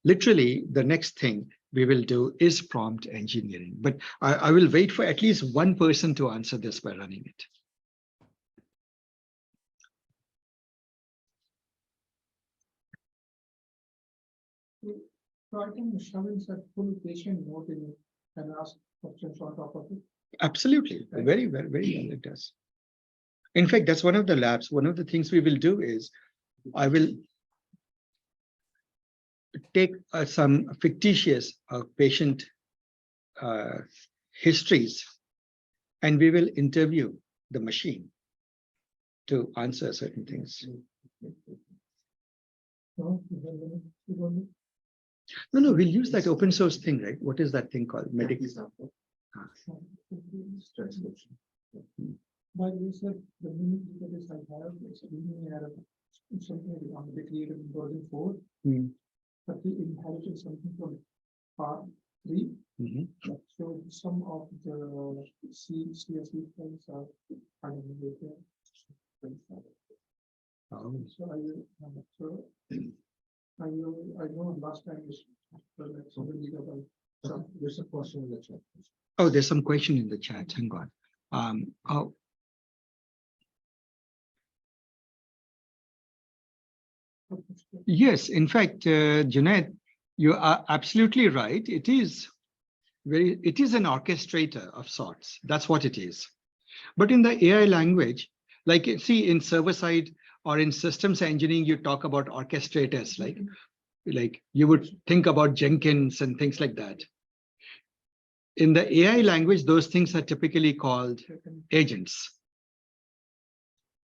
Literally, the next thing we will do is prompt engineering, but I will wait for at least one person to answer this by running it. So I can shove in a full patient note in it and ask questions on top of it. Absolutely, very well it does. In fact, that's one of the labs. One of the things we will do is I will take some fictitious patient histories, and we will interview the machine to answer certain things. No, No, we'll use that open source thing, right? What is that thing called? Medic. Transcription. but you said the minute that is I have is something on the created in version 4, but we inherited something from part 3. So some of the CSV files are unavailable. So I know last time is there's a question in the chat. Oh, there's some question in the chat. Hang on. Yes, in fact, Junaid, you are absolutely right. It is an orchestrator of sorts. That's what it is. But in the AI language, like see in server side or in systems engineering, you talk about orchestrators, like you would think about Jenkins and things like that. In the AI language, those things are typically called agents.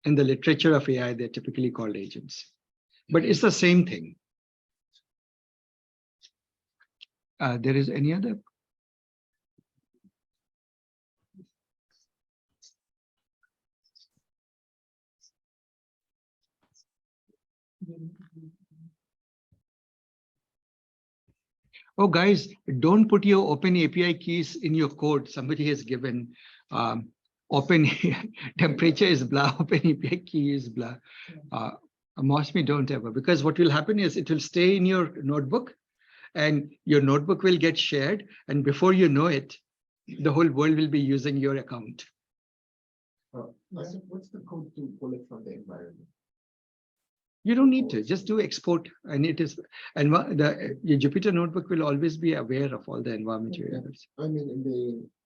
In the literature of AI, they're typically called agents. But it's the same thing. There is any other? Oh, guys, don't put your open API keys in your code. Somebody has given open temperature is blah, open API key is blah. Mostly don't ever, because what will happen is it will stay in your notebook and your notebook will get shared. And before you know it, the whole world will be using your account. What's the code to pull it from the environment? You don't need to, just do export, and it is, and your Jupyter notebook will always be aware of all the environment variables. I mean,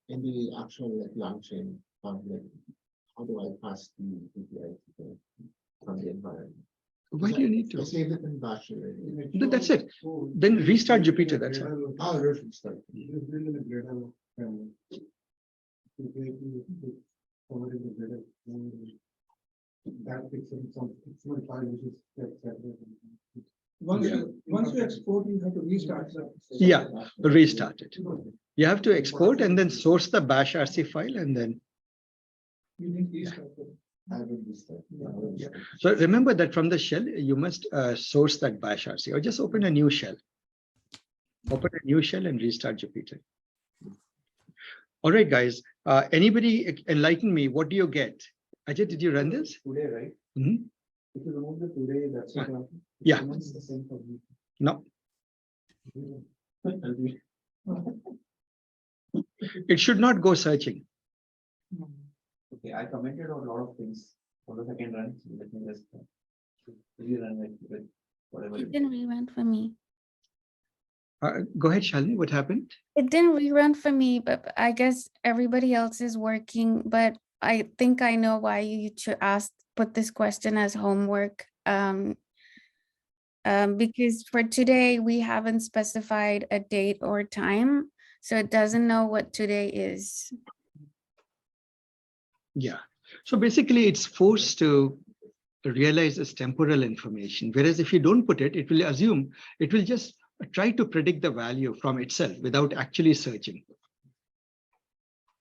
in the actual launching, how do I pass the API from the environment? Why do you need to? I saved it in Bash already. That's it. Then restart Jupyter. That's it. Oh, restart. Over in the middle. That fits in some XML file which is separate. Once you export, you have to restart. Yeah, restart it. You have to export and then source the bash RC file and then. You need restart. I will restart. Yeah. So remember that from the shell, you must source that bash RC or just open a new shell. Open a new shell and restart Jupyter. All right, guys. Anybody enlighten me? What do you get? Ajay, did you run this? Today, right? Mhm. If you remove the today, that's what. Yeah. It's the same for me. No, it should not go searching. Okay, I commented on a lot of things for the second run. So let me just rerun it with whatever. It didn't rerun for me. Go ahead, Shalini. What happened? It didn't rerun for me, but I guess everybody else is working. But I think I know why you should put this question as homework. Because for today, we haven't specified a date or time, so it doesn't know what today is. Yeah. So basically, it's forced to realize this temporal information. Whereas if you don't put it, it will assume, it will just try to predict the value from itself without actually searching.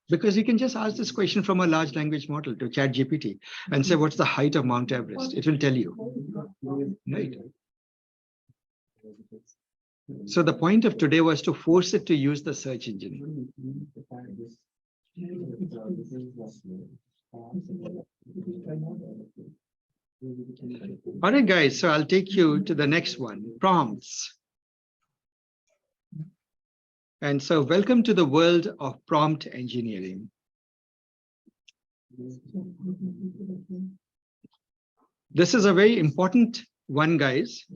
Because you can just ask this question from a large language model to ChatGPT and say, what's the height of Mount Everest? It will tell you. Right. So the point of today was to force it to use the search engine. All right, guys, so I'll take you to the next one, prompts. And so welcome to the world of prompt engineering. This is a very important one, guys.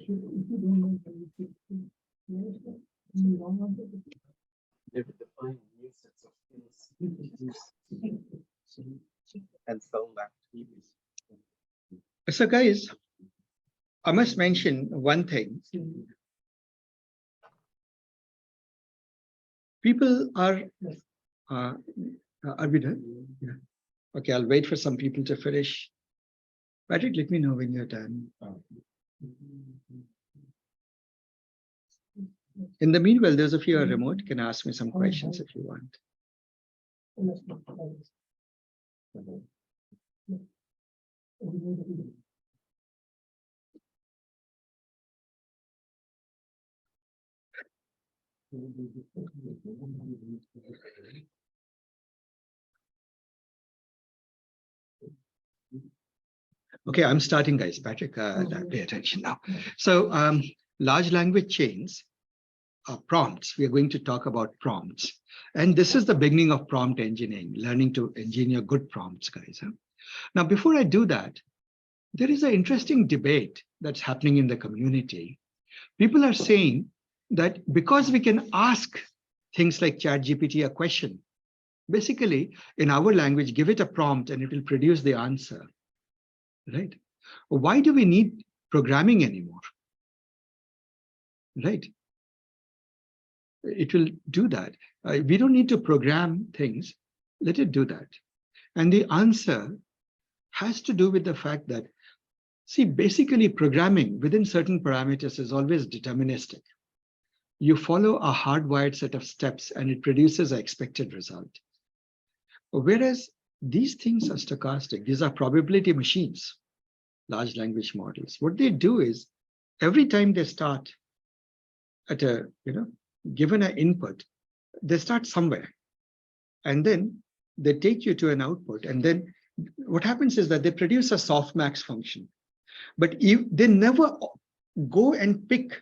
And sell that. So guys, I must mention one thing. People are we done? Yeah. Okay, I'll wait for some people to finish. Patrick, let me know when you're done. In the meanwhile, those of you who are remote can ask me some questions if you want. Okay, I'm starting, guys. Patrick, pay attention now. So large language chains, prompts. We are going to talk about prompts. And this is the beginning of prompt engineering, learning to engineer good prompts, guys. Now, before I do that, there is an interesting debate that's happening in the community. People are saying that because we can ask things like ChatGPT a question, basically in our language, give it a prompt and it will produce the answer, right? Why do we need programming anymore? Right? It will do that. We don't need to program things. Let it do that. And the answer has to do with the fact that, see, basically programming within certain parameters is always deterministic. You follow a hardwired set of steps and it produces an expected result. Whereas these things are stochastic. These are probability machines, large language models. What they do is every time they start at a, given an input, they start somewhere and then they take you to an output. And then what happens is that they produce a softmax function, but they never go and pick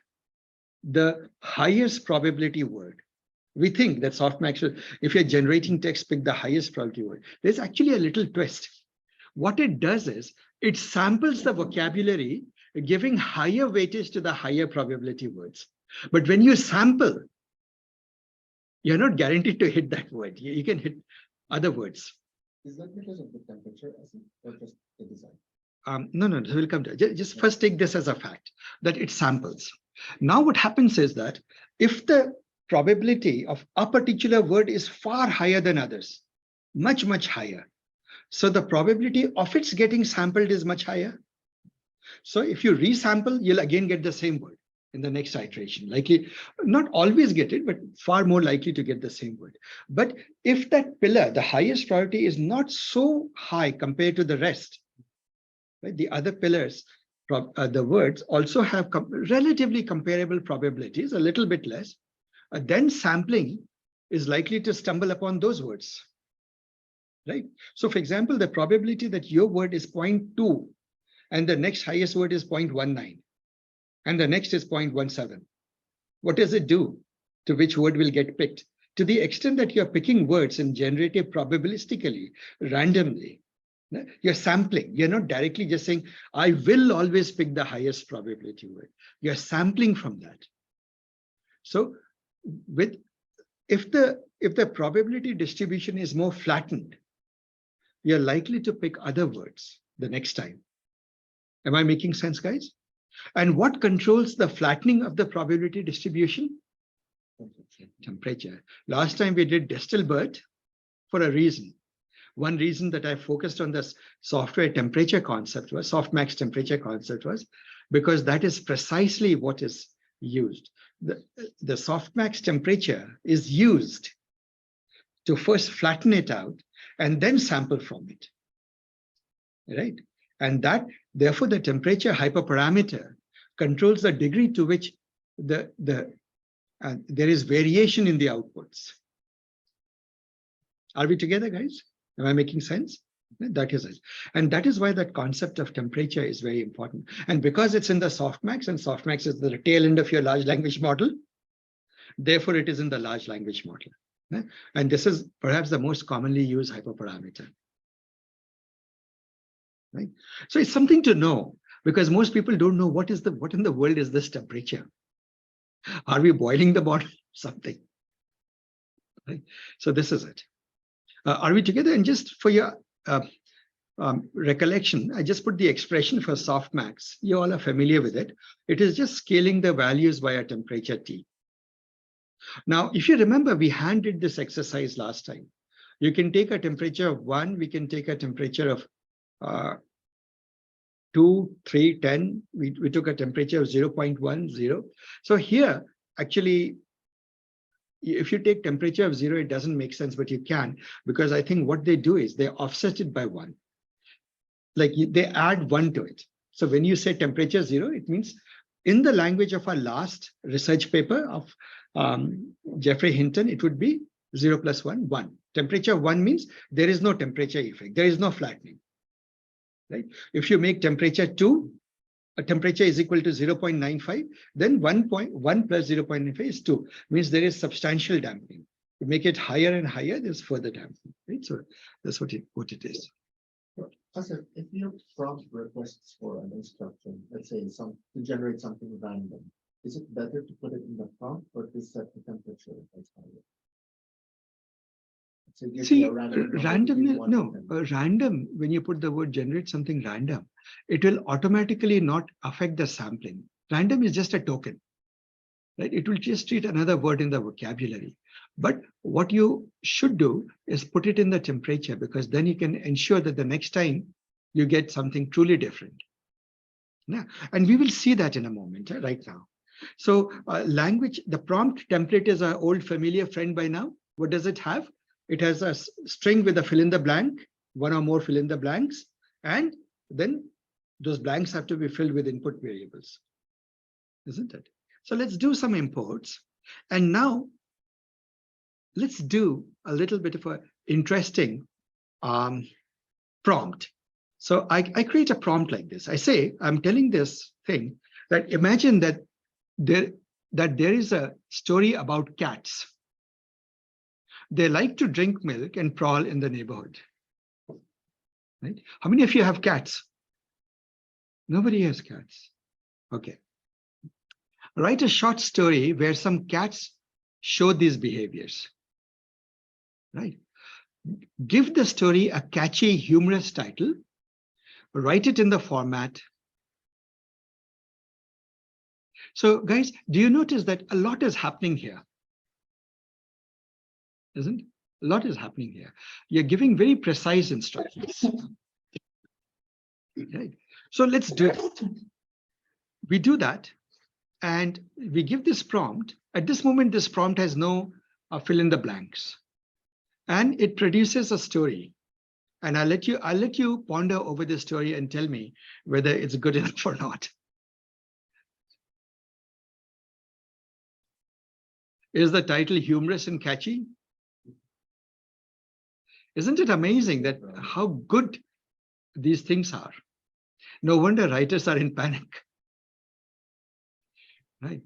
the highest probability word. We think that softmax, if you're generating text, pick the highest probability word. There's actually a little twist. What it does is it samples the vocabulary, giving higher weightage to the higher probability words. But when you sample, you're not guaranteed to hit that word. You can hit other words. Is that because of the temperature, or just the design? No, so we'll come to it. Just first take this as a fact that it samples. Now what happens is that if the probability of a particular word is far higher than others, much, much higher, So the probability of its getting sampled is much higher. So if you resample, you'll again get the same word in the next iteration. Likely, not always get it, but far more likely to get the same word. But if that pillar, the highest priority, is not so high compared to the rest, right? The other pillars, the words also have relatively comparable probabilities, a little bit less. Then sampling is likely to stumble upon those words, right? So for example, the probability that your word is 0.2 and the next highest word is 0.19 and the next is 0.17. What does it do to which word will get picked? To the extent that you're picking words in generative probabilistically, randomly, you're sampling. You're not directly just saying, I will always pick the highest probability word. You're sampling from that. So if the probability distribution is more flattened, you're likely to pick other words the next time. Am I making sense, guys? And what controls the flattening of the probability distribution? Temperature. Last time we did Distelbert for a reason. One reason that I focused on this software temperature concept was, softmax temperature concept was, because that is precisely what is used. The softmax temperature is used to first flatten it out and then sample from it, right? And that, therefore, the temperature hyperparameter controls the degree to which there is variation in the outputs. Are we together, guys? Am I making sense? That is it. And that is why that concept of temperature is very important. And because it's in the softmax, and softmax is the tail end of your large language model, therefore it is in the large language model. And this is perhaps the most commonly used hyperparameter. Right? So it's something to know, because most people don't know what in the world is this temperature. Are we boiling the bottle? Something. Right? So this is it. Are we together? And just for your recollection, I just put the expression for softmax. You all are familiar with it. It is just scaling the values by a temperature T. Now, if you remember, we did this exercise last time. You can take a temperature of 1, we can take a temperature of 2, 3, 10. We took a temperature of 0.10. So here, actually, if you take temperature of 0, it doesn't make sense, but you can, because I think what they do is they offset it by 1. Like they add 1 to it. So when you say temperature 0, it means in the language of our last research paper of Jeffrey Hinton, it would be 0 plus 1, 1. Temperature 1 means there is no temperature effect. There is no flattening. Right? If you make temperature 2, a temperature is equal to 0.95, then 1 plus 0.95 is 2, means there is substantial damping. You make it higher and higher, there's further damping. Right? So that's what it is. Asif, if your prompt requests for an instruction, let's say to generate something random, is it better to put it in the prompt or to set the temperature as higher? So see, random, when you put the word generate something random, it will automatically not affect the sampling. Random is just a token, right? It will just treat another word in the vocabulary. But what you should do is put it in the temperature, because then you can ensure that the next time you get something truly different. Yeah. And we will see that in a moment, right now. So language, the prompt template is our old familiar friend by now. What does it have? It has a string with a fill in the blank, 1 or more fill in the blanks, and then those blanks have to be filled with input variables, isn't it? So let's do some imports. And now let's do a little bit of an interesting prompt. So I create a prompt like this. I say, I'm telling this thing that imagine that there is a story about cats. They like to drink milk and prowl in the neighborhood. Right? How many of you have cats? Nobody has cats. Okay. Write a short story where some cats show these behaviors. Right? Give the story a catchy, humorous title. Write it in the format. So guys, do you notice that a lot is happening here? Isn't it? A lot is happening here. You're giving very precise instructions. Right. So let's do it. We do that and we give this prompt. At this moment, this prompt has no fill in the blanks. And it produces a story. And I'll let you ponder over this story and tell me whether it's good enough or not. Is the title humorous and catchy? Isn't it amazing that how good these things are? No wonder writers are in panic. Right.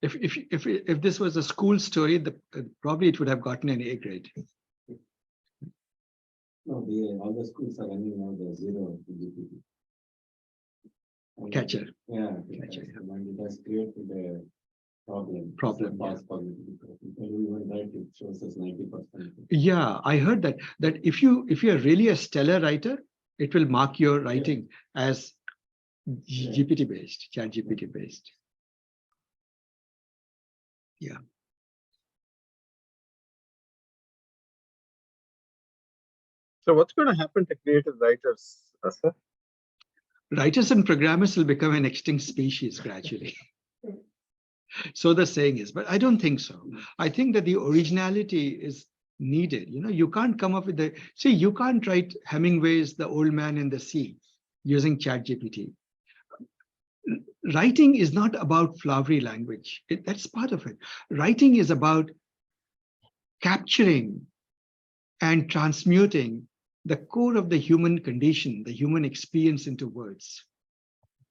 If this was a school story, probably it would have gotten an A grade. No, all the schools are running now the zero GPT. Catcher. Yeah, Catcher, yeah. and it has created a problem. Problem, yeah. Even right, it shows us 90%. Yeah, I heard that if you are really a stellar writer, it will mark your writing as GPT based, Chat GPT based. Yeah. So what's going to happen to creative writers, sir? Writers and programmers will become an extinct species gradually. So the saying is, but I don't think so. I think that the originality is needed. You know, you can't come up with you can't write Hemingway's The Old Man and the Sea using ChatGPT. Writing is not about flowery language. That's part of it. Writing is about capturing and transmuting the core of the human condition, the human experience into words.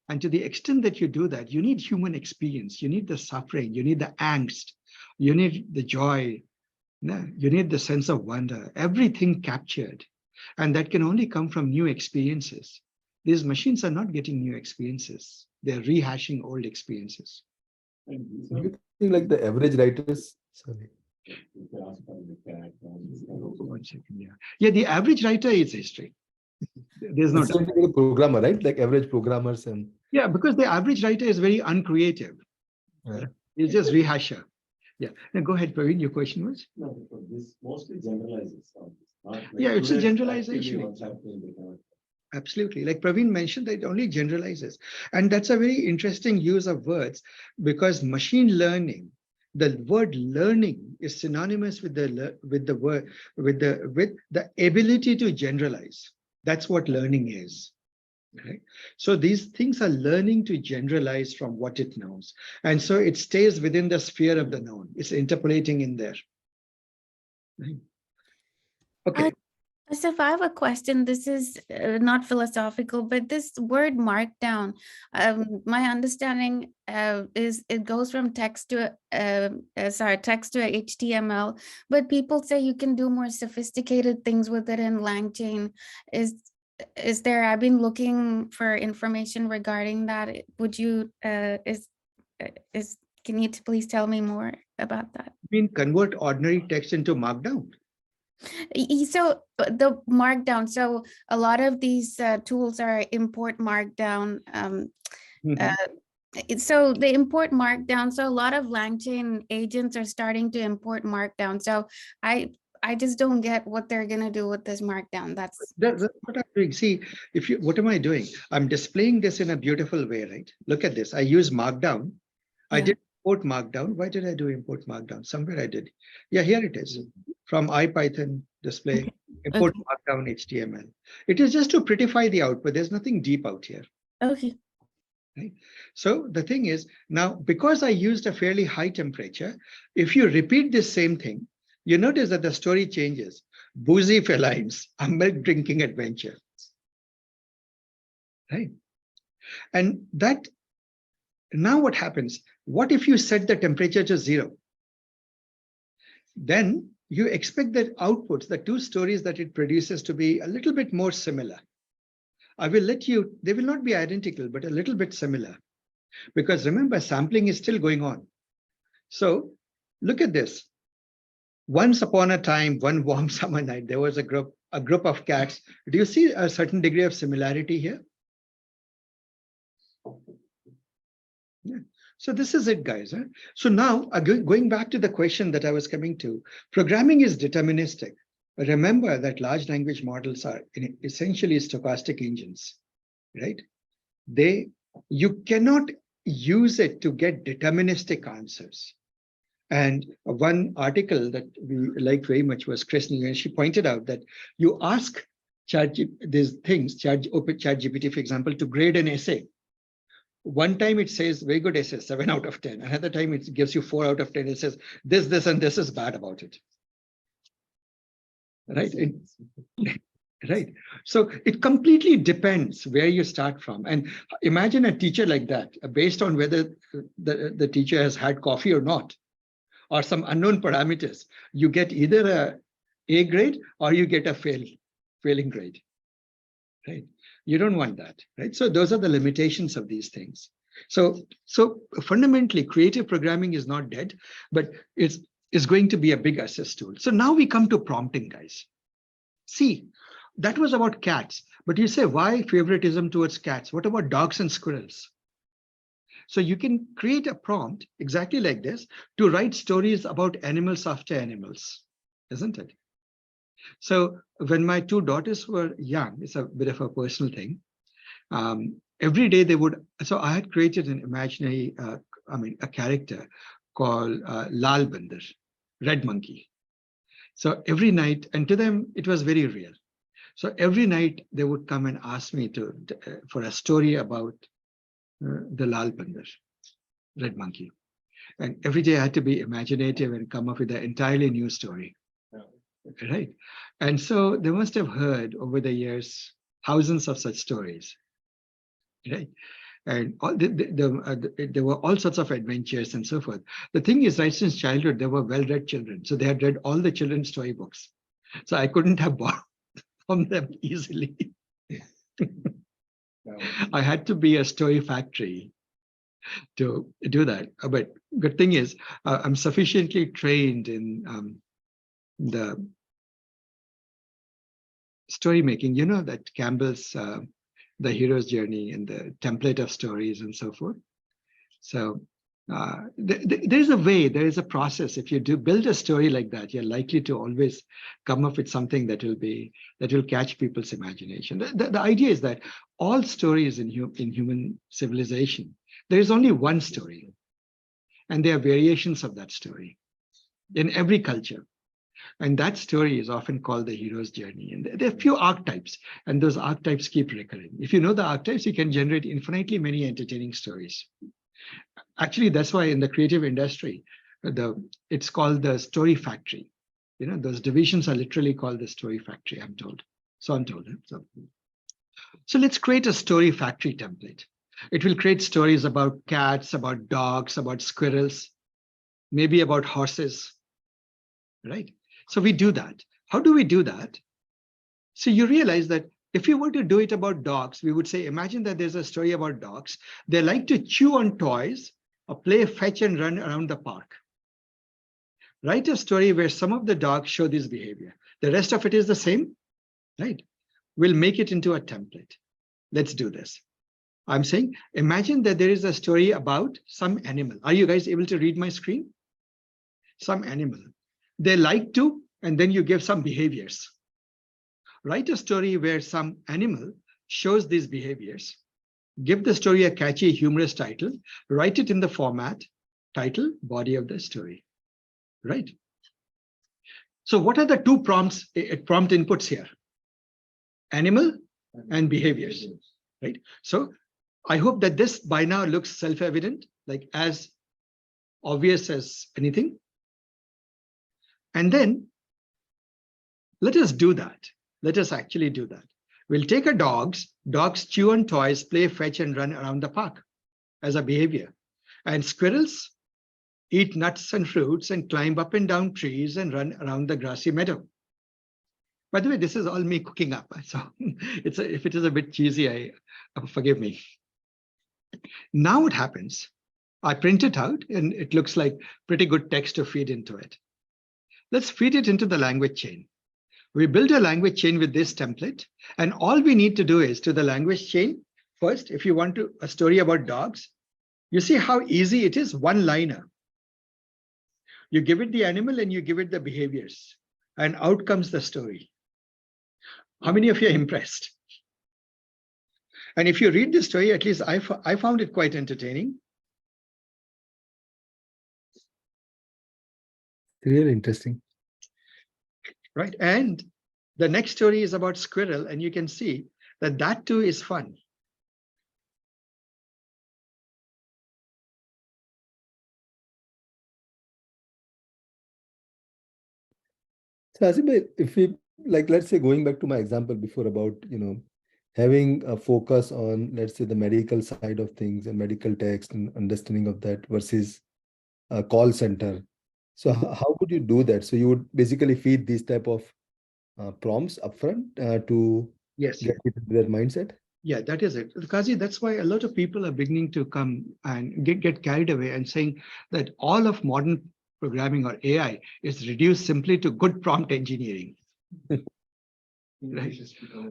And to the extent that you do that, you need human experience. You need the suffering, you need the angst, you need the joy, you need the sense of wonder, everything captured. And that can only come from new experiences. These machines are not getting new experiences. They're rehashing old experiences. Do you think like the average writers, sorry. Yeah, the average writer is history. There's no doubt. Like a programmer, right? Like average programmers and yeah, because the average writer is very uncreative. yeah. He's just rehasher. Yeah. Now go ahead, Praveen. Your question was? No, because this mostly generalizes. Yeah, it's a generalization. What's happening. Absolutely. Like Praveen mentioned, that it only generalizes. And that's a very interesting use of words because machine learning, the word learning is synonymous with the ability to generalize. That's what learning is. Right? So these things are learning to generalize from what it knows. And so it stays within the sphere of the known. It's interpolating in there. Right? Okay. So if I have a question, this is not philosophical, but this word markdown, my understanding is it goes from text to HTML, but people say you can do more sophisticated things with it in LangChain. Is there? I've been looking for information regarding that. Would you can you please tell me more about that? You mean convert ordinary text into markdown? So the markdown, so a lot of these tools are import markdown. So they import markdown. So a lot of LangChain agents are starting to import markdown. So I just don't get what they're gonna do with this markdown. That's what I'm doing. See, what am I doing? I'm displaying this in a beautiful way, right? Look at this. I use markdown. I did import markdown. Why did I do import markdown? Somewhere I did. Yeah, here it is. From IPython display, import markdown HTML. It is just to prettify the output. There's nothing deep out here. Okay. Right? So the thing is, now, because I used a fairly high temperature, if you repeat this same thing, you notice that the story changes. Boozy felines, a milk drinking adventure. Right? And that, now what happens? What if you set the temperature to 0? Then you expect that outputs, the two stories that it produces, to be a little bit more similar. I will let you, they will not be identical, but a little bit similar. Because remember, sampling is still going on. So look at this. Once upon a time, one warm summer night, there was a group of cats. Do you see a certain degree of similarity here? Yeah. So this is it, guys. Huh? So now, going back to the question that I was coming to, programming is deterministic. Remember that large language models are essentially stochastic engines, right? You cannot use it to get deterministic answers. And one article that we liked very much was Chris, and she pointed out that you ask ChatGPT, for example, to grade an essay. One time it says very good essay, 7 out of 10. Another time it gives you 4 out of 10. It says this, and this is bad about it. Right? Right. So it completely depends where you start from. And imagine a teacher like that, based on whether the teacher has had coffee or not, or some unknown parameters, you get either a grade or you get a failing grade. Right? You don't want that, right? So those are the limitations of these things. So fundamentally, creative programming is not dead, but it's going to be a big assist tool. So now we come to prompting, guys. See, that was about cats, but you say, why favoritism towards cats? What about dogs and squirrels? So you can create a prompt exactly like this to write stories about animals after animals, isn't it? So when my 2 daughters were young, it's a bit of a personal thing. Every day they would, so I had created an imaginary, a character called Lal Bandar, red monkey. So every night, and to them, it was very real. So every night they would come and ask me for a story about the Lal Bandar, red monkey. And every day I had to be imaginative and come up with an entirely new story. Right. And so they must have heard over the years thousands of such stories. Right. And there were all sorts of adventures and so forth. The thing is, right since childhood, they were well-read children. So they had read all the children's storybooks. So I couldn't have borrowed from them easily. I had to be a story factory to do that. But good thing is, I'm sufficiently trained in the story making. You know that Campbell's The Hero's Journey and the template of stories and so forth. So there's a way, there is a process. If you do build a story like that, you're likely to always come up with something that will catch people's imagination. The idea is that all stories in human civilization, there is only one story, and there are variations of that story in every culture. And that story is often called the hero's journey. And there are a few archetypes, and those archetypes keep recurring. If you know the archetypes, you can generate infinitely many entertaining stories. Actually, that's why in the creative industry, it's called the story factory. You know, those divisions are literally called the story factory, I'm told. So I'm told. So let's create a story factory template. It will create stories about cats, about dogs, about squirrels, maybe about horses, right? So we do that. How do we do that? So you realize that if you were to do it about dogs, we would say, imagine that there's a story about dogs. They like to chew on toys or play fetch and run around the park. Write a story where some of the dogs show this behavior. The rest of it is the same, right? We'll make it into a template. Let's do this. I'm saying, imagine that there is a story about some animal. Are you guys able to read my screen? Some animal. They like to, and then you give some behaviors. Write a story where some animal shows these behaviors. Give the story a catchy, humorous title. Write it in the format, title, body of the story, right? So what are the two prompt inputs here? Animal and behaviors, right? So I hope that this by now looks self-evident, like as obvious as anything. And then let us do that. Let us actually do that. We'll take a dogs chew on toys, play fetch and run around the park as a behavior. And squirrels eat nuts and fruits and climb up and down trees and run around the grassy meadow. By the way, this is all me cooking up. So if it is a bit cheesy, forgive me. Now what happens? I print it out and it looks like pretty good text to feed into it. Let's feed it into the language chain. We build a language chain with this template, and all we need to do is to the language chain, first, if you want a story about dogs, You see how easy it is? One-liner. You give it the animal and you give it the behaviors, and out comes the story. How many of you are impressed? And if you read the story, at least I found it quite entertaining. Really interesting. Right. And the next story is about squirrel, and you can see that that too is fun. So Asif, if we like, let's say going back to my example before about, having a focus on, let's say, the medical side of things and medical text and understanding of that versus a call center. So how would you do that? So you would basically feed these type of prompts upfront to Yes. get into their mindset? Yeah, that is it. Kazi, that's why a lot of people are beginning to come and get carried away and saying that all of modern programming or AI is reduced simply to good prompt engineering. Right.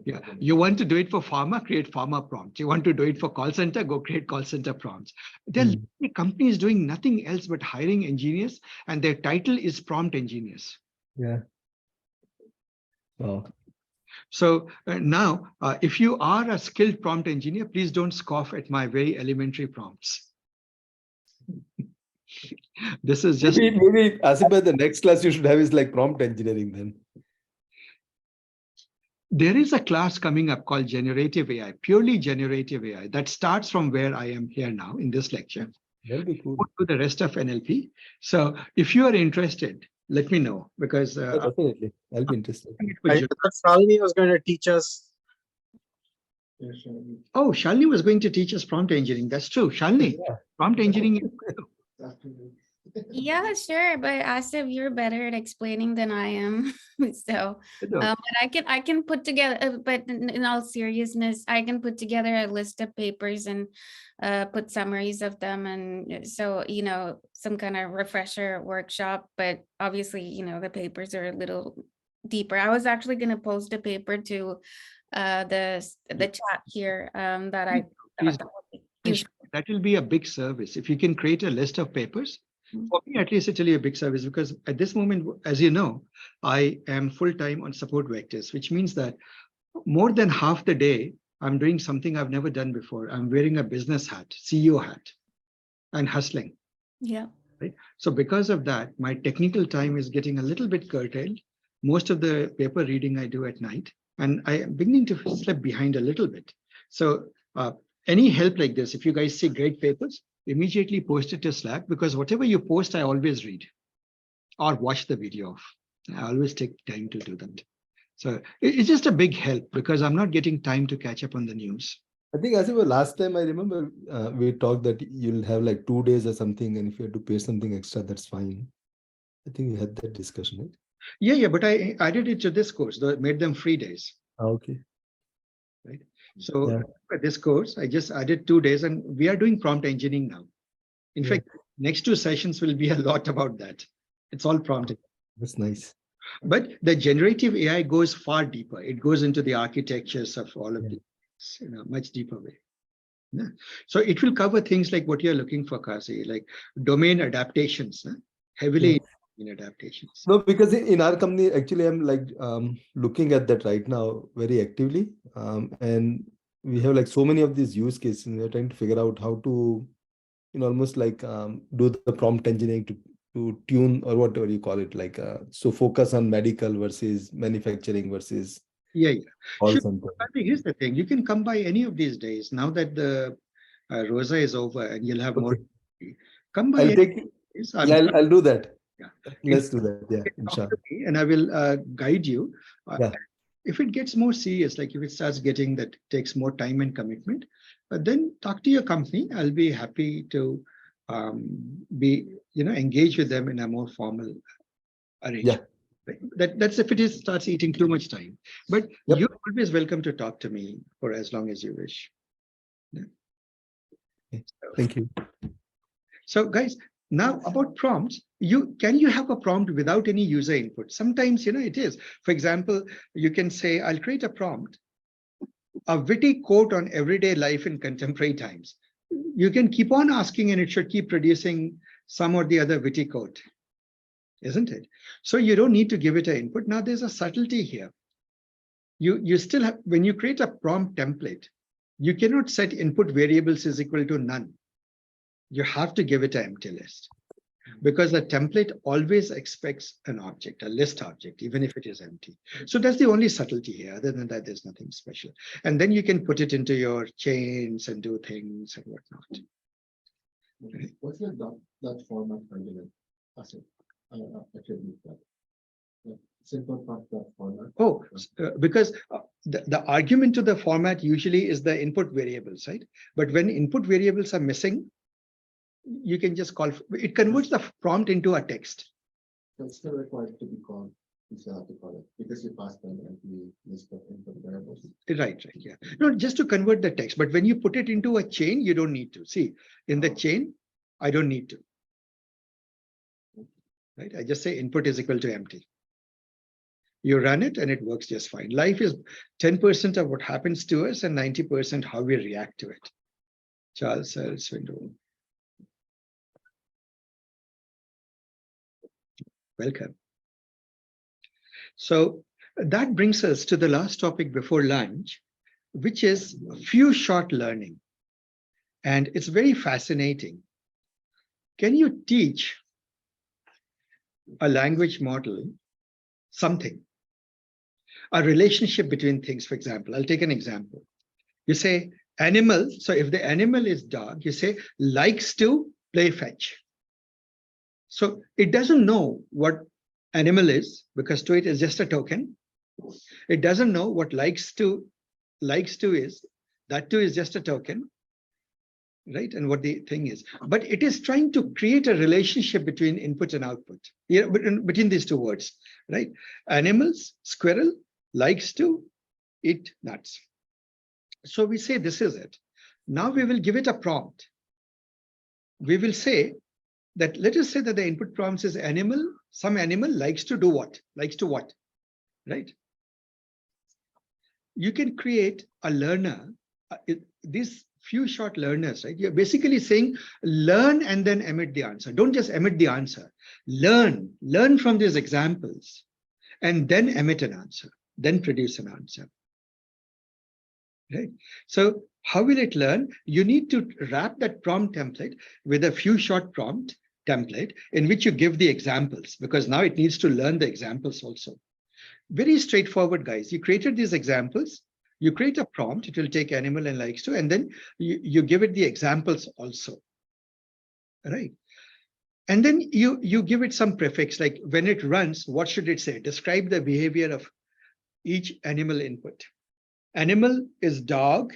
Yeah. You want to do it for pharma, create pharma prompts. You want to do it for call center, go create call center prompts. There are literally companies doing nothing else but hiring engineers, and their title is prompt engineers. Yeah. Wow. So now, if you are a skilled prompt engineer, please don't scoff at my very elementary prompts. This is just maybe Asif, the next class you should have is like prompt engineering then. There is a class coming up called generative AI, purely generative AI, that starts from where I am here now in this lecture. That'll be cool. To the rest of NLP. So if you are interested, let me know, because Yeah, definitely, I'll be interested. I thought Shalini was going to teach us. Oh, Shalini was going to teach us prompt engineering. That's true. Shalini, prompt engineering. Yeah, sure. But Asif, you're better at explaining than I am. So, but I can put together. But in all seriousness, I can put together a list of papers and put summaries of them, and so some kind of refresher workshop. But obviously, the papers are a little deeper. I was actually going to post a paper to the chat here that I. That will be a big service if you can create a list of papers. For me, at least, it's really a big service, because at this moment, as you know, I am full-time on support vectors, which means that more than half the day, I'm doing something I've never done before. I'm wearing a business hat, CEO hat, and hustling. Yeah. Right. So because of that, my technical time is getting a little bit curtailed. Most of the paper reading I do at night, and I am beginning to slip behind a little bit. So any help like this, if you guys see great papers, immediately post it to Slack, because whatever you post, I always read or watch the video of. I always take time to do that. So it's just a big help, because I'm not getting time to catch up on the news. I think Asif, last time I remember we talked that you'll have like 2 days or something, and if you have to pay something extra, that's fine. I think we had that discussion, right? Yeah, but I added it to this course, though it made them free days. Okay. Right. So for this course, I just added 2 days, and we are doing prompt engineering now. In fact, next 2 sessions will be a lot about that. It's all prompting. That's nice. But the generative AI goes far deeper. It goes into the architectures of all of these in a much deeper way. Yeah. So it will cover things like what you're looking for, Kasi, like domain adaptations, heavily in adaptations. No, because in our company, actually, I'm like looking at that right now very actively. And we have like so many of these use cases, and we're trying to figure out how to, almost like do the prompt engineering to tune, or whatever you call it, like so focus on medical versus manufacturing versus call center. Here's the thing: you can come by any of these days now that the Rosa is over, and you'll have more. Come by. I'll do that. Yeah, let's do that. Yeah, inshallah. And I will guide you. If it gets more serious, like if it starts getting that takes more time and commitment, then talk to your company. I'll be happy to engage with them in a more formal arrangement. That's if it starts eating too much time. But you're always welcome to talk to me for as long as you wish. Thank you. So guys, now about prompts, can you have a prompt without any user input? Sometimes, it is. For example, you can say, I'll create a prompt, a witty quote on everyday life in contemporary times. you can keep on asking and it should keep producing some or the other witty quote, isn't it? So you don't need to give it an input. Now there's a subtlety here. You still have, when you create a prompt template, you cannot set input variables is equal to none. You have to give it an empty list, because the template always expects an object, a list object, even if it is empty. So that's the only subtlety here. Other than that, there's nothing special. And then you can put it into your chains and do things and whatnot. What's that format argument? Attribute that. Simple prompt format. Oh, because the argument to the format usually is the input variables, right? But when input variables are missing, you can just call, it converts the prompt into a text. So it's still required to be called. You still have to call it because you passed an empty list of input variables. Right, yeah. No, just to convert the text. But when you put it into a chain, you don't need to. See, in the chain, I don't need to. Right? I just say input is equal to empty. You run it and it works just fine. Life is 10% of what happens to us and 90% how we react to it. Charles Swindoll. Welcome. So that brings us to the last topic before lunch, which is few shot learning. And it's very fascinating. Can you teach a language model something? A relationship between things, for example. I'll take an example. You say animal. So if the animal is dog, you say likes to play fetch. So it doesn't know what animal is, because to it is just a token. It doesn't know what likes to is. That too is just a token, right? And what the thing is. But it is trying to create a relationship between input and output, between these two words, right? Animals, squirrel, likes to eat nuts. So we say this is it. Now we will give it a prompt. We will say that, let us say that the input prompt is animal, some animal likes to do what? Likes to what? Right? You can create a learner, these few short learners, right? You're basically saying learn and then emit the answer. Don't just emit the answer. Learn from these examples and then emit an answer. Then produce an answer, right? So how will it learn? You need to wrap that prompt template with a few short prompt template in which you give the examples, because now it needs to learn the examples also. Very straightforward, guys. You created these examples, you create a prompt, it will take animal and likes to, and then you give it the examples also, right? And then you give it some prefix, like when it runs, what should it say? Describe the behavior of each animal input. Animal is dog,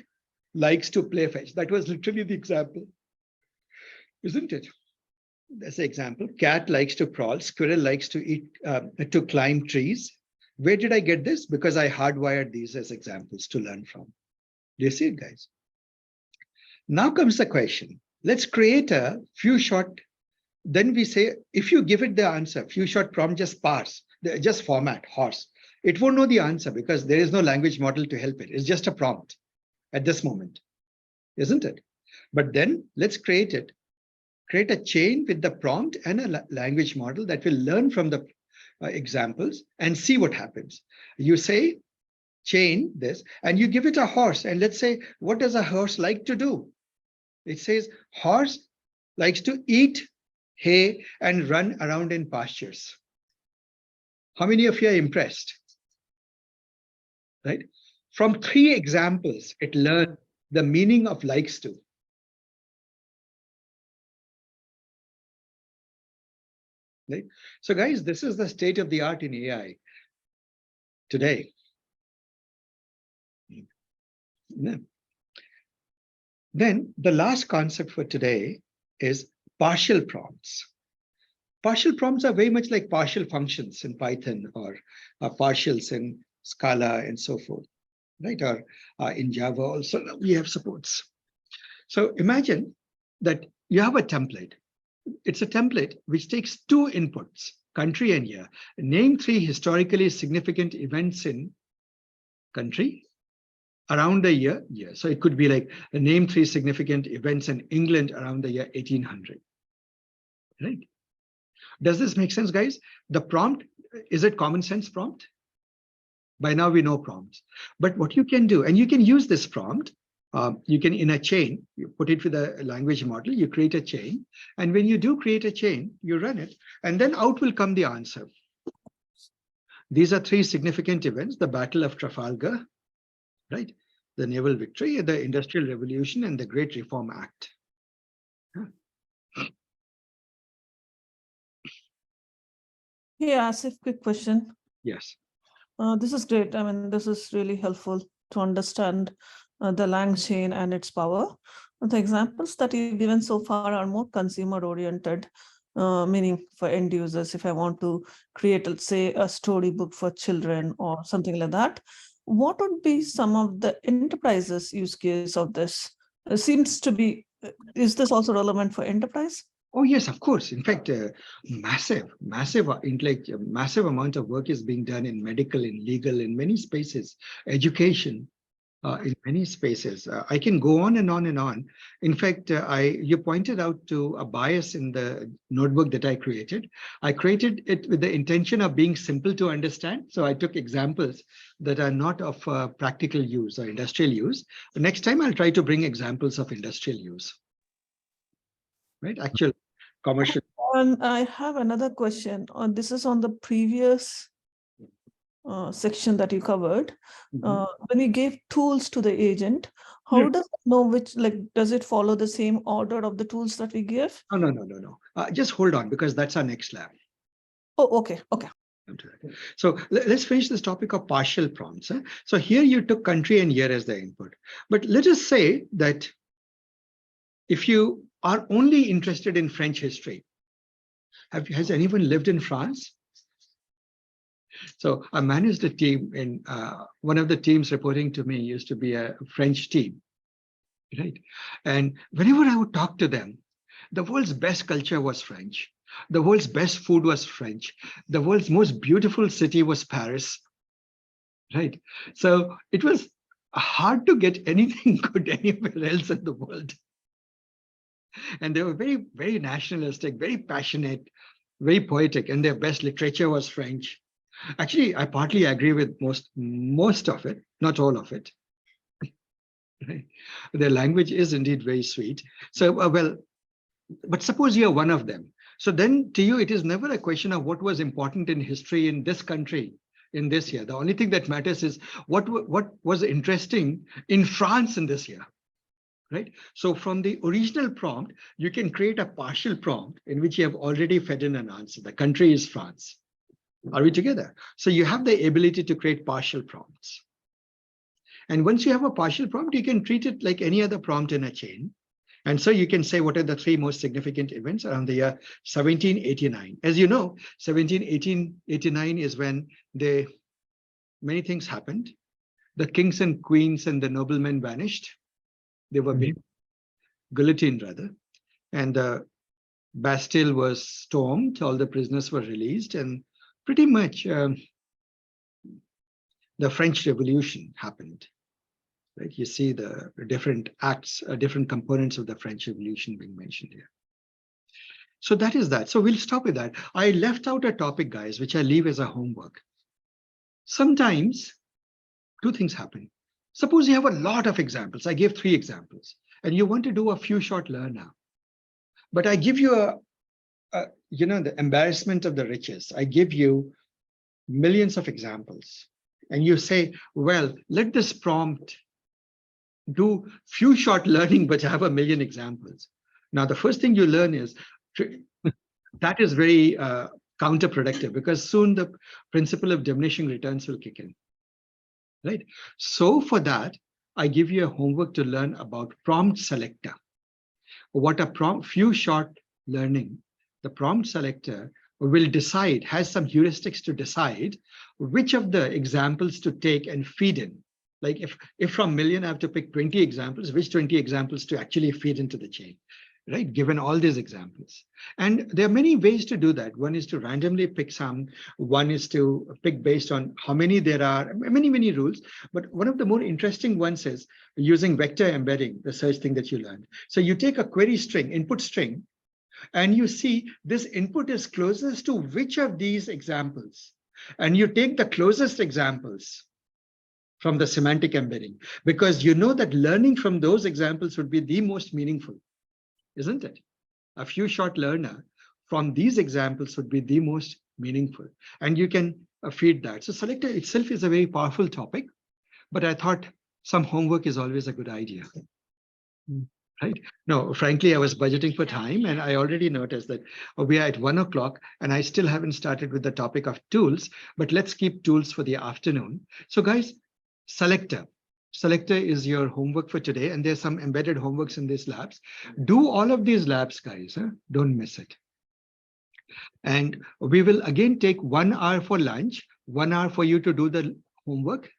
likes to play fetch. That was literally the example, isn't it? That's the example. Cat likes to crawl. Squirrel likes to eat, to climb trees. Where did I get this? Because I hardwired these as examples to learn from. Do you see it, guys? Now comes the question. Let's create a few short. Then we say, if you give it the answer, few short prompt, just parse, just format horse. It won't know the answer because there is no language model to help it. It's just a prompt at this moment, isn't it? But then let's create it. Create a chain with the prompt and a language model that will learn from the examples and see what happens. You say chain this and you give it a horse, and let's say, what does a horse like to do? It says horse likes to eat hay and run around in pastures. How many of you are impressed? Right? From 3 examples, it learned the meaning of likes to. Right? So guys, this is the state of the art in AI today. Yeah. Then the last concept for today is partial prompts. Partial prompts are very much like partial functions in Python, or partials in Scala and so forth, right? Or in Java also we have supports. So imagine that you have a template. It's a template which takes 2 inputs, country and year. Name 3 historically significant events in country Around the year, yeah. So it could be like name 3 significant events in England around the year 1800. Right? Does this make sense, guys? The prompt, is it common sense prompt? By now we know prompts. But what you can do, and you can use this prompt, you can in a chain, you put it with a language model, you create a chain. And when you do create a chain, you run it, and then out will come the answer. These are 3 significant events: the Battle of Trafalgar, right? The naval victory, the Industrial Revolution, and the Great Reform Act. Yeah, Asif, quick question. Yes. This is great. I mean, this is really helpful to understand the Lang chain and its power. The examples that you've given so far are more consumer oriented, meaning for end users. If I want to create, let's say, a storybook for children or something like that, what would be some of the enterprises use case of this? Seems to be, is this also relevant for enterprise? Oh, yes, of course. In fact, massive amount of work is being done in medical, in legal, in many spaces, education, in many spaces. I can go on and on and on. In fact, you pointed out to a bias in the notebook that I created. I created it with the intention of being simple to understand. So I took examples that are not of practical use or industrial use. The next time I'll try to bring examples of industrial use. Right? Actual commercial. And I have another question. This is on the previous section that you covered. When we gave tools to the agent, how does it know which, like, does it follow the same order of the tools that we give? Oh, no. Just hold on, because that's our next lab. Oh, okay. So let's finish this topic of partial prompts. So here you took country and year as the input. But let us say that if you are only interested in French history, has anyone lived in France? So I managed a team, and one of the teams reporting to me used to be a French team, right? And whenever I would talk to them, the world's best culture was French. The world's best food was French. The world's most beautiful city was Paris, right? So it was hard to get anything good anywhere else in the world. And they were very, very nationalistic, very passionate, very poetic, and their best literature was French. Actually, I partly agree with most of it, not all of it. Right? Their language is indeed very sweet. So, well, but suppose you're one of them. So then to you, it is never a question of what was important in history in this country in this year. The only thing that matters is what was interesting in France in this year. Right? So from the original prompt, you can create a partial prompt in which you have already fed in an answer. The country is France. Are we together? So you have the ability to create partial prompts. And once you have a partial prompt, you can treat it like any other prompt in a chain. And so you can say, what are the 3 most significant events around the year 1789? As you know, 1889 is when many things happened. The kings and queens and the noblemen vanished. They were being guillotined, rather. And the Bastille was stormed. All the prisoners were released. And pretty much the French Revolution happened. Right? You see the different acts, different components of the French Revolution being mentioned here. So that is that. So we'll stop with that. I left out a topic, guys, which I leave as a homework. Sometimes 2 things happen. Suppose you have a lot of examples. I gave 3 examples, and you want to do a few short learner. But I give you the embarrassment of the riches. I give you millions of examples, and you say, well, let this prompt do few short learning, but have 1 million examples. Now, the first thing you learn is that is very counterproductive, because soon the principle of diminishing returns will kick in. Right? So for that, I give you a homework to learn about prompt selector. What a few short learning, the prompt selector will decide, has some heuristics to decide which of the examples to take and feed in. Like if from million I have to pick 20 examples, which 20 examples to actually feed into the chain. right? Given all these examples. And there are many ways to do that. One is to randomly pick some, one is to pick based on how many there are, many rules. But one of the more interesting ones is using vector embedding, the search thing that you learned. So you take a query string, input string, and you see this input is closest to which of these examples. And you take the closest examples from the semantic embedding, because you know that learning from those examples would be the most meaningful, isn't it? A few short learner from these examples would be the most meaningful, and you can feed that. So selector itself is a very powerful topic, but I thought some homework is always a good idea. Right? No, frankly, I was budgeting for time, and I already noticed that we are at 1 o'clock and I still haven't started with the topic of tools, but let's keep tools for the afternoon. So guys, selector is your homework for today, and there's some embedded homeworks in these labs. Do all of these labs, guys. Don't miss it. And we will again take 1 hour for lunch, 1 hour for you to do the homework,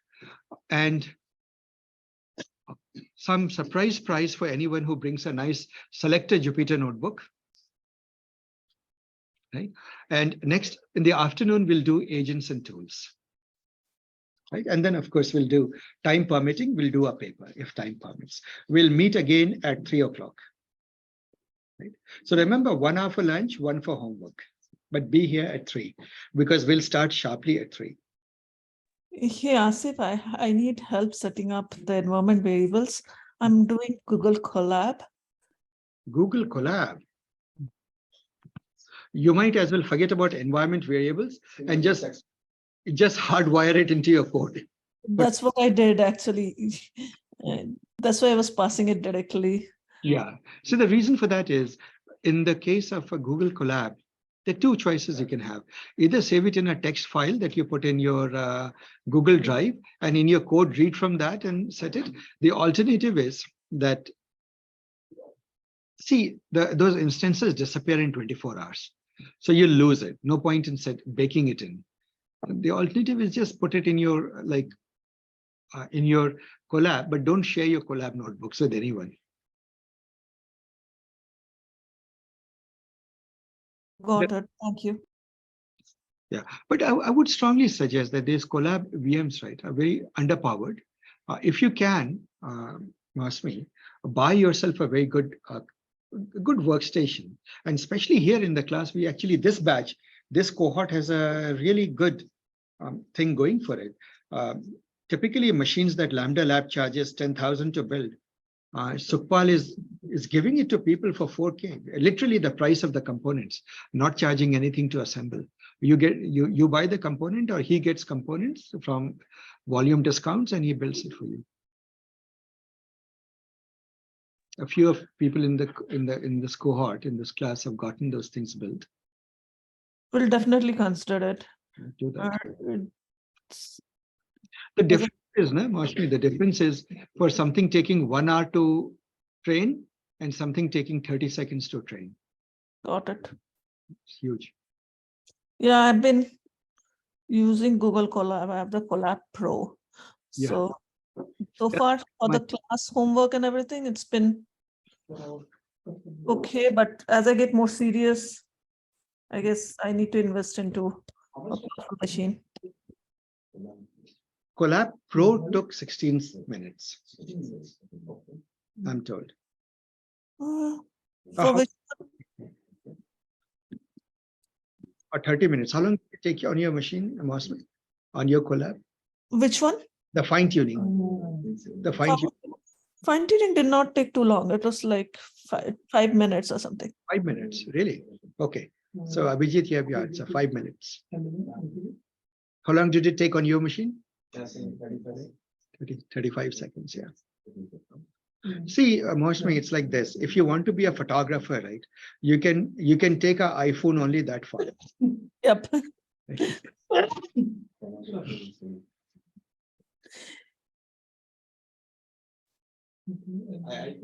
and some surprise prize for anyone who brings a nice selector Jupyter notebook. Right? And next in the afternoon, we'll do agents and tools. Right? And then, of course, we'll do, time permitting, we'll do a paper if time permits. We'll meet again at 3 o'clock. Right? So remember, 1 hour for lunch, 1 for homework, but be here at 3 because we'll start sharply at 3. Hey, Asif, I need help setting up the environment variables. I'm doing Google Colab. Google Colab. You might as well forget about environment variables and just hardwire it into your code. That's what I did actually. That's why I was passing it directly. Yeah. So the reason for that is, in the case of a Google Colab, there are 2 choices you can have. Either save it in a text file that you put in your Google Drive, and in your code, read from that and set it. The alternative is that, see, those instances disappear in 24 hours. So you lose it. No point in baking it in. The alternative is just put it in your in your Colab, but don't share your Colab notebooks with anyone. Got it. Thank you. Yeah, but I would strongly suggest that these Colab VMs, right, are very underpowered. If you can, Masmi, buy yourself a very good workstation. And especially here in the class, we actually, this batch, this cohort has a really good thing going for it. Typically, machines that Lambda Lab charges 10,000 to build, Sukhpal is giving it to people for 4K, literally the price of the components, not charging anything to assemble. You buy the component, or he gets components from volume discounts, and he builds it for you. A few of people in this cohort, in this class, have gotten those things built. We'll definitely consider it. Do that. The difference is, Mashmi, the difference is for something taking 1 hour to train and something taking 30 seconds to train. Got it. It's huge. Yeah, I've been using Google Colab. I have the Colab Pro. Yeah. So far for the class homework and everything, it's been okay. But as I get more serious, I guess I need to invest into a powerful machine. Colab Pro took 16 minutes, I'm told. For which, or 30 minutes. How long did it take you on your machine, Mosman, on your Colab? which one? The fine tuning. The fine tuning. Fine tuning did not take too long. It was like 5 minutes or something. 5 minutes, really? Okay. So Abhijit, you have your answer, 5 minutes. How long did it take on your machine? 35 seconds, yeah. See, Mosmi, it's like this. If you want to be a photographer, right, you can take an iPhone only that far. Yep. Hey,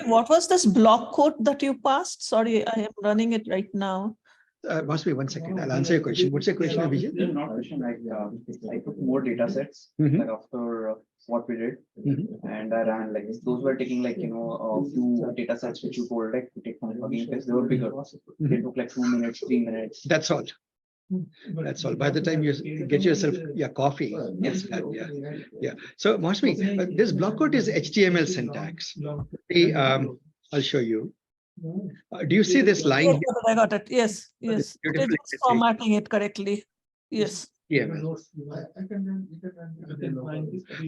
what was this block code that you passed? Sorry, I am running it right now. Mosmi, 1 second. I'll answer your question. What's your question, Abhijit? Not question, like I took more data sets, like after what we did. And I ran like this. Those were taking like, a few data sets which you told, like to take from Hugging Face. They were bigger. They took like 2 minutes, 3 minutes. That's all. That's all. By the time you get yourself your coffee, it's done. Yeah. So Mosmi, this block quote is HTML syntax. I'll show you. Do you see this line? Yes, I got it. Yes, yes. It Beautiful is formatting it correctly. Yes. HTML.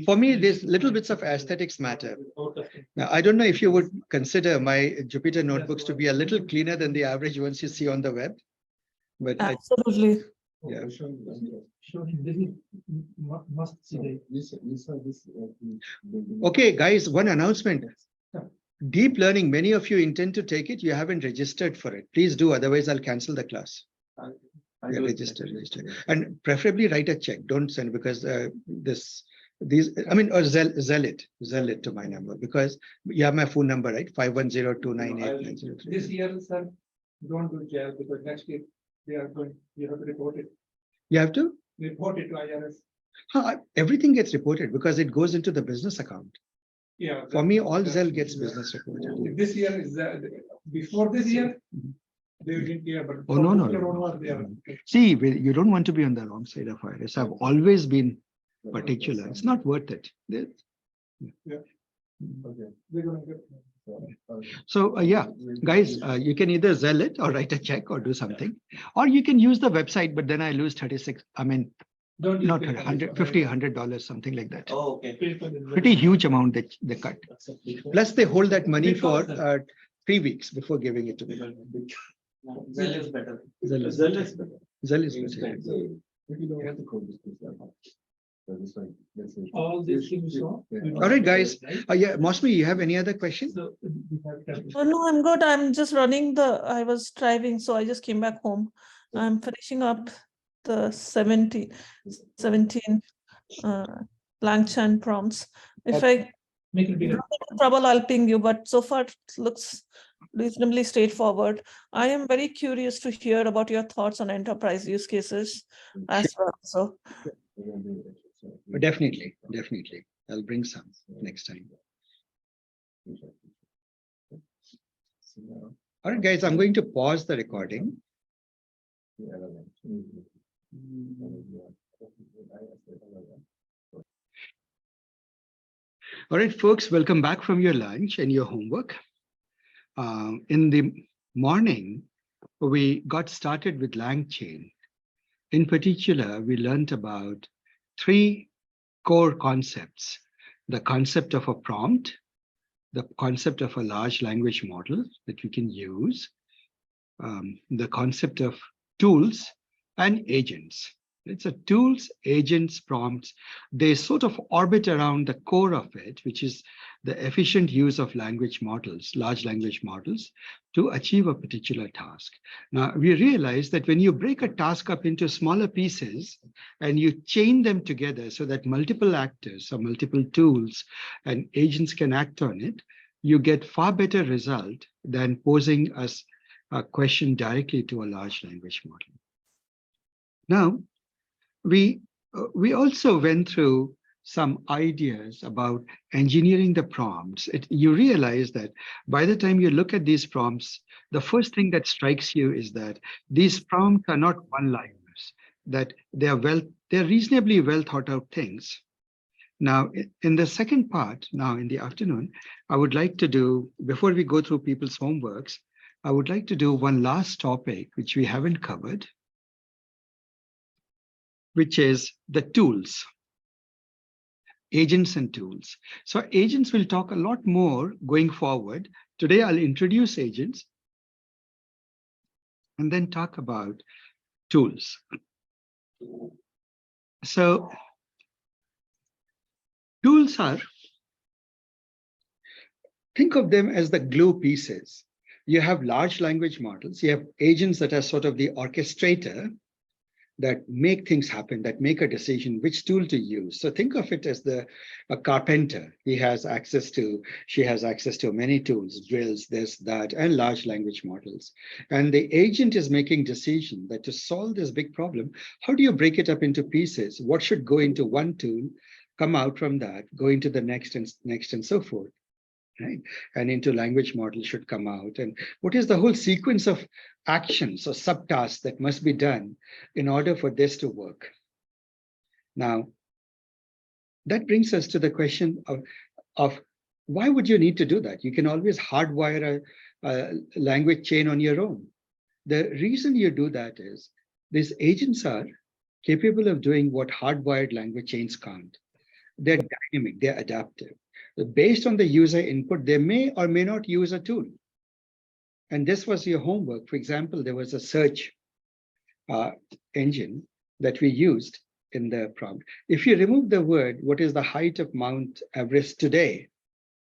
For me, these little bits of aesthetics matter. Now, I don't know if you would consider my Jupyter notebooks to be a little cleaner than the average ones you see on the web. But absolutely. Yeah. Okay, guys, one announcement. Deep learning, many of you intend to take it. You haven't registered for it. Please do, otherwise I'll cancel the class. Yeah, register. And preferably write a check. Don't send because or Zell it to my number because you have my phone number, right? 510-298-903. This year, sir, don't do jail because next year you have to report it. You have to? Report it to IRS. Everything gets reported because it goes into the business account. Yeah. For me, all Zell gets business reported. This year is before this year, they didn't care, but Oh, no. See, you don't want to be on the wrong side of IRS. I've always been particular. It's not worth it. So yeah, guys, you can either Zell it or write a check or do something, or you can use the website, but then I lose 36. I mean, not $100, something like that. Oh, okay. Pretty huge amount that they cut. Plus, they hold that money for 3 weeks before giving it to me. Zell is better. Zell is better. All these things. All right, guys. Yeah, Mosmi, you have any other question? Oh, no, I'm good. I'm just running I was driving, so I just came back home. I'm finishing up the 17 Langchain prompts. If I Make it run bigger. into trouble, I'll ping you, but so far it looks reasonably straightforward. I am very curious to hear about your thoughts on enterprise use cases as well. So Definitely. I'll bring some next time. All right, guys, I'm going to pause the recording. All right, folks, welcome back from your lunch and your homework. In the morning, we got started with LangChain. In particular, we learned about 3 core concepts: the concept of a prompt, the concept of a large language model that we can use, the concept of tools and agents. It's a tools, agents, prompts. They sort of orbit around the core of it, which is the efficient use of language models, large language models, to achieve a particular task. Now, we realize that when you break a task up into smaller pieces and you chain them together so that multiple actors or multiple tools and agents can act on it, you get far better result than posing us a question directly to a large language model. Now, we also went through some ideas about engineering the prompts. You realize that by the time you look at these prompts, the first thing that strikes you is that these prompts are not one-liners, that they're reasonably well thought out things. Now, in the second part, now in the afternoon, I would like to do, before we go through people's homeworks, I would like to do one last topic, which we haven't covered, which is the tools, agents and tools. So agents will talk a lot more going forward. Today, I'll introduce agents and then talk about tools. So tools think of them as the glue pieces. You have large language models. You have agents that are sort of the orchestrator, that make things happen, that make a decision which tool to use. So think of it as a carpenter. She has access to many tools, drills, this, that, and large language models. And the agent is making decision that to solve this big problem, how do you break it up into pieces? What should go into one tool come out from that, go into the next and so forth, right? And into language model should come out. And what is the whole sequence of actions or subtasks that must be done in order for this to work? Now, that brings us to the question of why would you need to do that? You can always hardwire a language chain on your own. The reason you do that is these agents are capable of doing what hardwired language chains can't. They're dynamic, they're adaptive. Based on the user input, they may or may not use a tool. And this was your homework. For example, there was a search engine that we used in the prompt. If you remove the word, what is the height of Mount Everest today?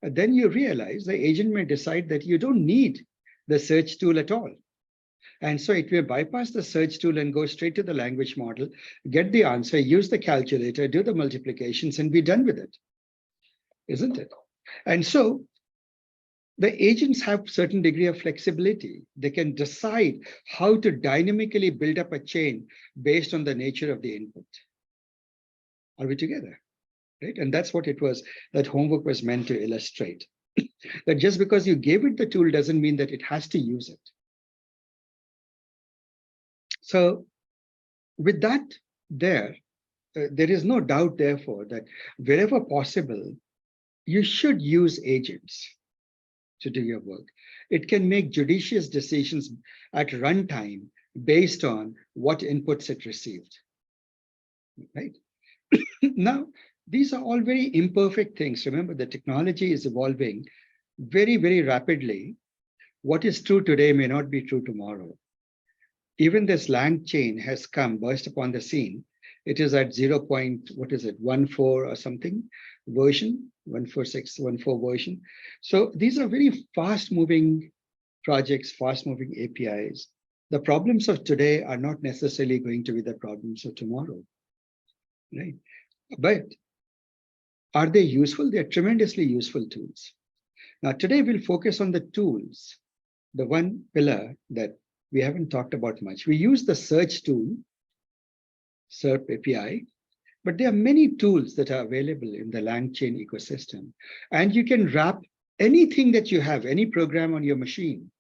Then you realize the agent may decide that you don't need the search tool at all. And so it will bypass the search tool and go straight to the language model, get the answer, use the calculator, do the multiplications, and be done with it. Isn't it? And so the agents have certain degree of flexibility. They can decide how to dynamically build up a chain based on the nature of the input. Are we together? Right? And that's what it was, that homework was meant to illustrate. That just because you gave it the tool doesn't mean that it has to use it. So with that there is no doubt, therefore, that wherever possible, you should use agents to do your work. It can make judicious decisions at runtime based on what inputs it received. Right? Now, these are all very imperfect things. Remember, the technology is evolving very, very rapidly. What is true today may not be true tomorrow. Even this lang chain has burst upon the scene. It is at 0.14 or something version, 146.14 version. So these are very fast-moving projects, fast-moving APIs. The problems of today are not necessarily going to be the problems of tomorrow, right? But are they useful? They're tremendously useful tools. Now, today we'll focus on the tools, the one pillar that we haven't talked about much. We use the search tool, SERP API, but there are many tools that are available in the LangChain ecosystem. And you can wrap anything that you have, any program on your machine,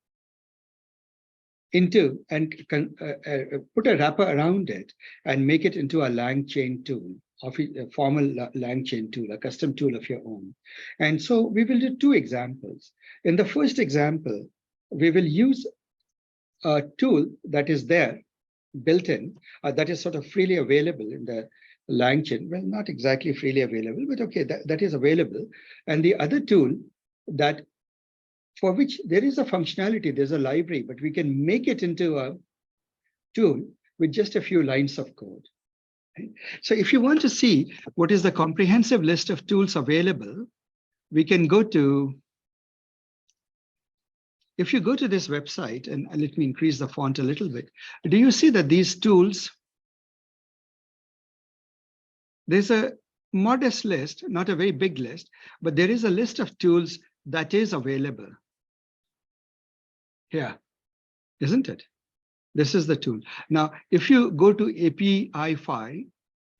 into and put a wrapper around it and make it into a LangChain tool, a formal LangChain tool, a custom tool of your own. And so we will do two examples. In the first example, we will use a tool that is there, built in, that is sort of freely available in the LangChain. Well, not exactly freely available, but okay, that is available. And the other tool that for which there is a functionality, there's a library, but we can make it into a tool with just a few lines of code. Right? So if you want to see what is the comprehensive list of tools available, we can go to, if you go to this website, and let me increase the font a little bit, do you see that these tools, there's a modest list, not a very big list, but there is a list of tools that is available. Here, isn't it? This is the tool. Now, if you go to API-Fi,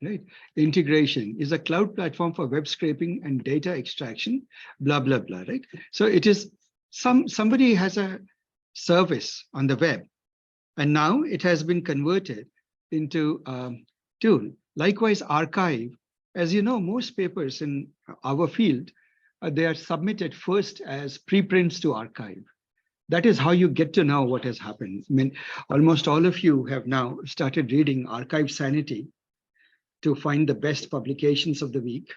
right, integration is a cloud platform for web scraping and data extraction, blah, blah, blah, right? So it is somebody has a service on the web, and now it has been converted into a tool. Likewise, archive, as you know, most papers in our field, they are submitted first as preprints to archive. That is how you get to know what has happened. I mean, almost all of you have now started reading Archive Sanity to find the best publications of the week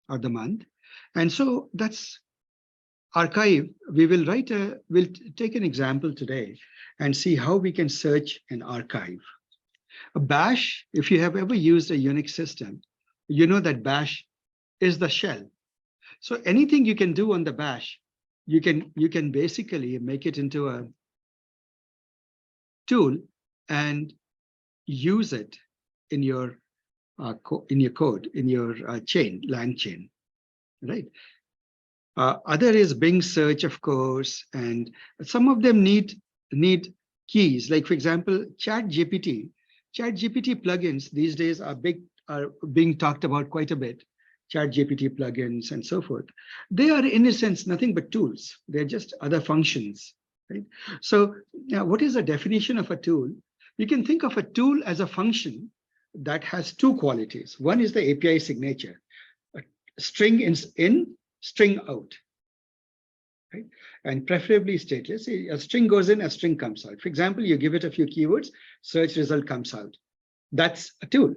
or the month. And so that's archive. We'll take an example today and see how we can search an archive. A bash, if you have ever used a Unix system, you know that bash is the shell. So anything you can do on the bash, you can basically make it into a tool and use it in your code, in your chain, LangChain, right? Other is Bing search, of course, and some of them need keys. Like, for example, ChatGPT plugins these days are being talked about quite a bit. ChatGPT plugins and so forth. They are in a sense nothing but tools. They're just other functions, right? So now what is the definition of a tool? You can think of a tool as a function that has two qualities. One is the API signature, a string in, string out, right? And preferably stateless. A string goes in, a string comes out. For example, you give it a few keywords, search result comes out. That's a tool,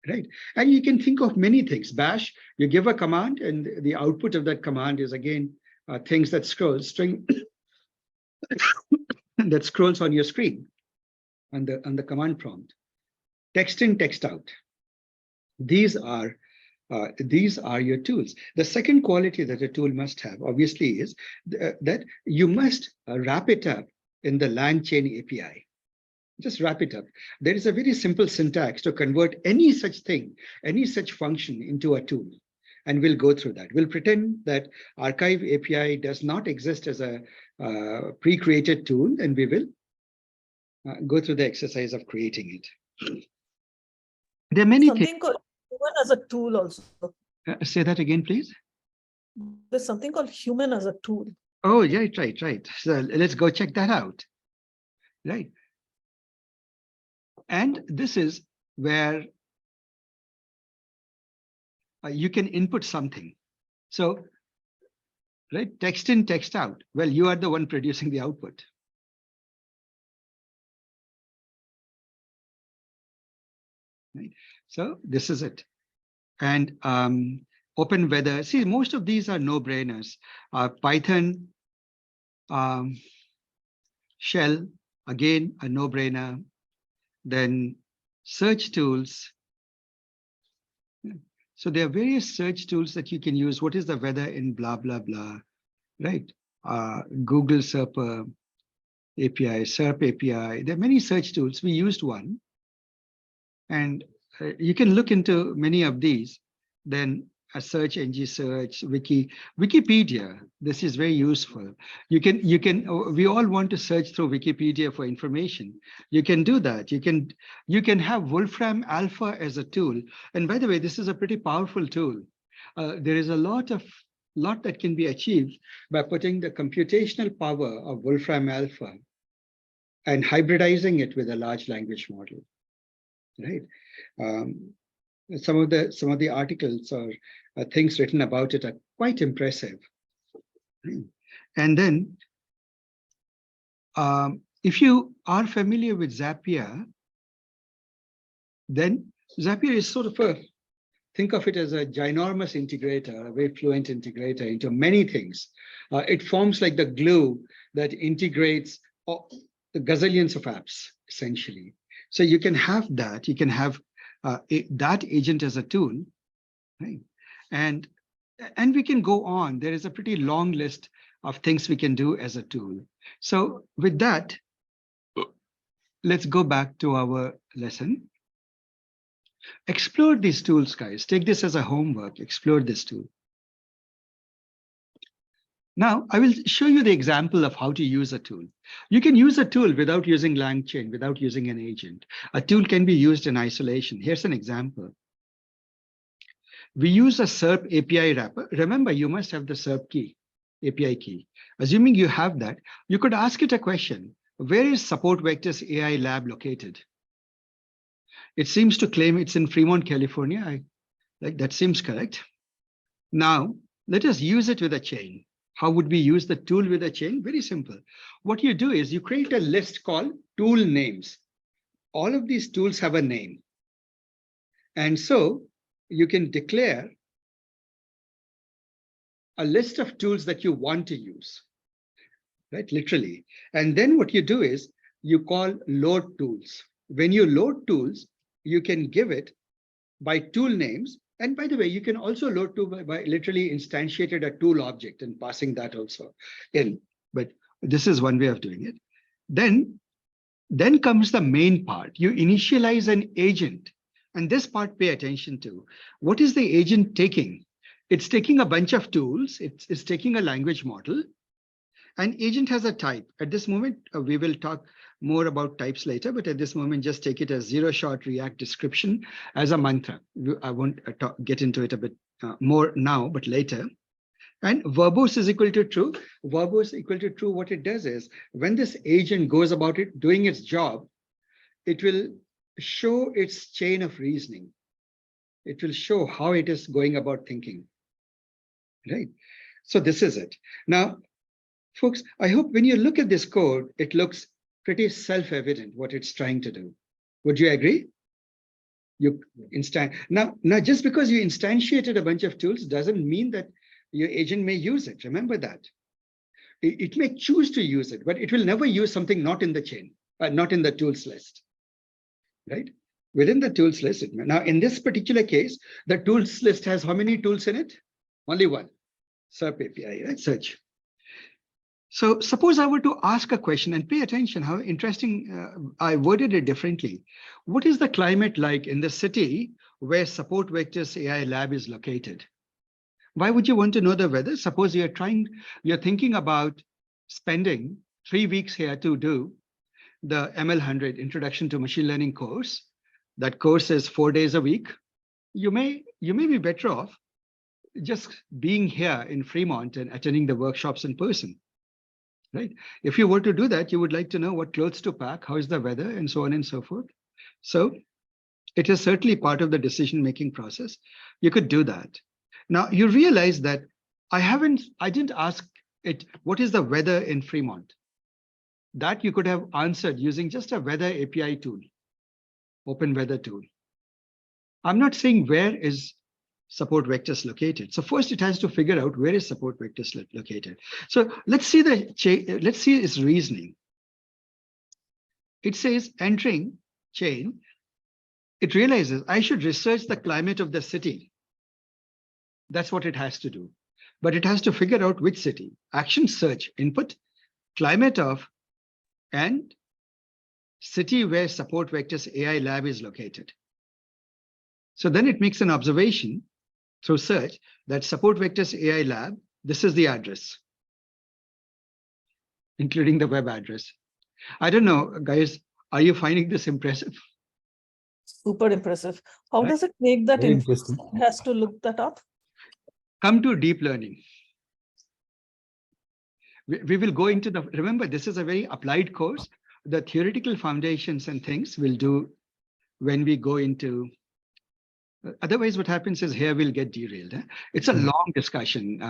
right? And you can think of many things. Bash, you give a command and the output of that command is again things that scroll, string that scrolls on your screen on the command prompt. Text in, text out. These are your tools. The second quality that a tool must have, obviously, is that you must wrap it up in the LangChain API. Just wrap it up. There is a very simple syntax to convert any such thing, any such function into a tool. And we'll go through that. We'll pretend that Archive API does not exist as a pre-created tool, and we will go through the exercise of creating it. There are many Something things. called human as a tool also. Say that again, please. There's something called human as a tool. Oh, yeah, right. So let's go check that out. Right. And this is where you can input something. So, right, text in, text out. Well, you are the one producing the output. Right. So this is it. And open weather. See, most of these are no-brainers. Python, shell, again, a no-brainer. Then search tools. So there are various search tools that you can use. What is the weather in blah, blah, blah, right? Google SERP API, SERP API. There are many search tools. We used one. And you can look into many of these. Then a search, ng search, Wikipedia. This is very useful. We all want to search through Wikipedia for information. You can do that. You can have Wolfram Alpha as a tool. And by the way, this is a pretty powerful tool. There is a lot that can be achieved by putting the computational power of Wolfram Alpha and hybridizing it with a large language model, right? Some of the articles or things written about it are quite impressive. And then, if you are familiar with Zapier, then Zapier is sort of think of it as a ginormous integrator, a very fluent integrator into many things. It forms like the glue that integrates the gazillions of apps, essentially. So you can have that. You can have that agent as a tool, right? And we can go on. There is a pretty long list of things we can do as a tool. So with that, let's go back to our lesson. Explore these tools, guys. Take this as a homework. Explore this tool. Now, I will show you the example of how to use a tool. You can use a tool without using LangChain, without using an agent. A tool can be used in isolation. Here's an example. We use a SERP API wrapper. Remember, you must have the SERP key, API key. Assuming you have that, you could ask it a question. Where is Support Vectors AI lab located? It seems to claim it's in Fremont, California. That seems correct. Now, let us use it with a chain. How would we use the tool with a chain? Very simple. What you do is you create a list called tool names. All of these tools have a name. And so you can declare a list of tools that you want to use, right? Literally. And then what you do is you call load tools. When you load tools, you can give it by tool names. And by the way, you can also load tool by literally instantiated a tool object and passing that also in. But this is one way of doing it. Then comes the main part. You initialize an agent. And this part, pay attention to. What is the agent taking? It's taking a bunch of tools. It's taking a language model. An agent has a type. At this moment, we will talk more about types later, but at this moment, just take it as zero shot React description as a mantra. I won't get into it a bit more now, but later. And verbose is equal to true. Verbose equal to true. What it does is when this agent goes about it, doing its job, it will show its chain of reasoning. It will show how it is going about thinking, right? So this is it. Now, folks, I hope when you look at this code, it looks pretty self-evident what it's trying to do. Would you agree? Now, just because you instantiated a bunch of tools doesn't mean that your agent may use it. Remember that. It may choose to use it, but it will never use something not in the chain, not in the tools list, right? Within the tools list. Now, in this particular case, the tools list has how many tools in it? Only one, SERP API, right? Search. So suppose I were to ask a question, and pay attention how interesting, I worded it differently. What is the climate like in the city where Support Vectors AI lab is located? Why would you want to know the weather? Suppose you're thinking about spending 3 weeks here to do the ML100 Introduction to Machine Learning course. That course is 4 days a week. You may be better off just being here in Fremont and attending the workshops in person, right? If you were to do that, you would like to know what clothes to pack, how is the weather, and so on and so forth. So it is certainly part of the decision-making process. You could do that. Now you realize that I didn't ask it, what is the weather in Fremont? That you could have answered using just a weather API tool, open weather tool. I'm not saying where is Support Vectors located. So first it has to figure out where is Support Vectors located. So let's see its reasoning. It says entering chain, it realizes I should research the climate of the city. That's what it has to do. But it has to figure out which city. Action search, input, climate of, and city where Support Vectors AI lab is located. So then it makes an observation through search that Support Vectors AI lab, this is the address, including the web address. I don't know, guys, are you finding this impressive? Super impressive. How does it make that Very inference? interesting. It has to look that up. Come to deep learning. We will go into remember, this is a very applied course. The theoretical foundations and things we'll do when we go into, otherwise what happens is here we'll get derailed. It's a long discussion.